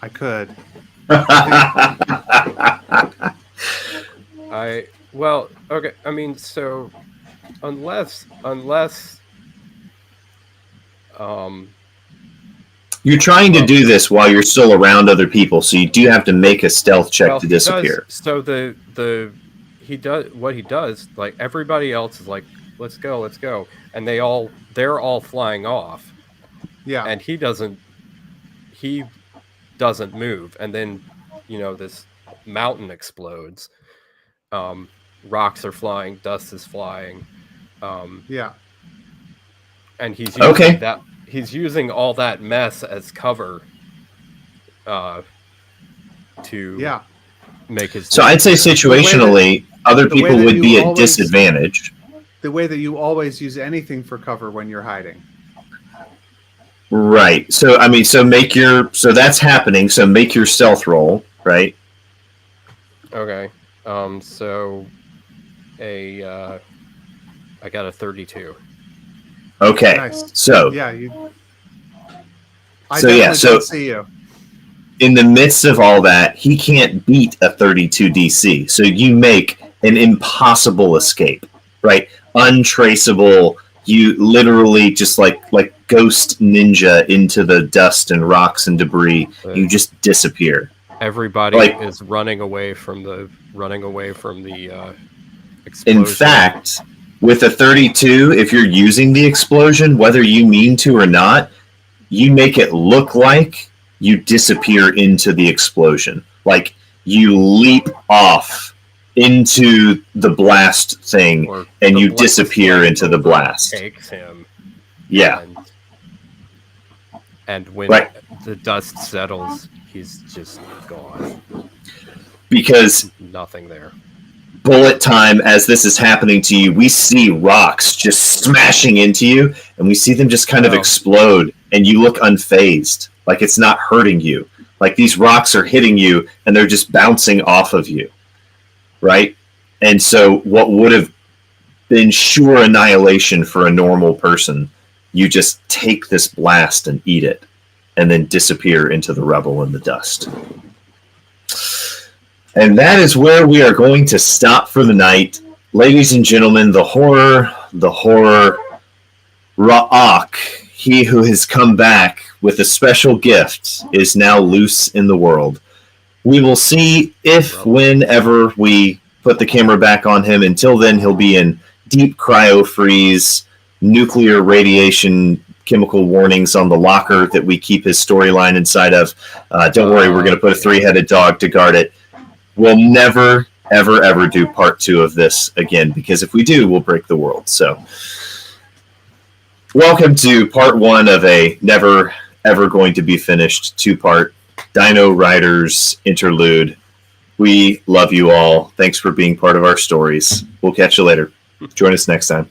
I could. okay. I mean, so unless you're trying to do this while you're still around other people, so you do have to make a stealth check to disappear. So he does what he does. Like everybody else is like, let's go, and they're all flying off. Yeah. And he doesn't move, and then this mountain explodes. Rocks are flying, dust is flying. Yeah. And he's using he's using all that mess as cover to make his. So I'd say situationally, other people would be at disadvantage. The way that you always use anything for cover when you're hiding. Right. So I mean, so that's happening. So make your stealth roll, right? Okay. So I got a 32. Okay. Nice. So yeah, I don't see you. In the midst of all that, he can't beat a 32 DC. So you make an impossible escape, right? Untraceable. You literally just like ghost ninja into the dust and rocks and debris. You just disappear. Everybody is running away from the explosion. In fact, with a 32, if you're using the explosion, whether you mean to or not, you make it look like you disappear into the explosion. Like you leap off into the blast thing Or and the you blast disappear into the blast. Takes him. Yeah. And when Right. the dust settles, he's just gone. Because Nothing there. bullet time, as this is happening to you, we see rocks just smashing into you, and we see them just kind of explode, and you look unfazed, like it's not hurting you. Like these rocks are hitting you, and they're just bouncing off of you, right? And so what would have been sure annihilation for a normal person, you just take this blast and eat it, and then disappear into the rubble and the dust. And that is where we are going to stop for the night. Ladies and gentlemen, the horror, Ra'ak, he who has come back with a special gift, is now loose in the world. We will see if, whenever we put the camera back on him. Until then, he'll be in deep cryo freeze, nuclear radiation, chemical warnings on the locker that we keep his storyline inside of. Don't worry, we're going to put a 3-headed dog to guard it. We'll never, ever, ever do part 2 of this again, because if we do, we'll break the world. So, welcome to part 1 of a never, ever going to be finished 2-part Dino Riders interlude. We love you all. Thanks for being part of our stories. We'll catch you later. Join us next time.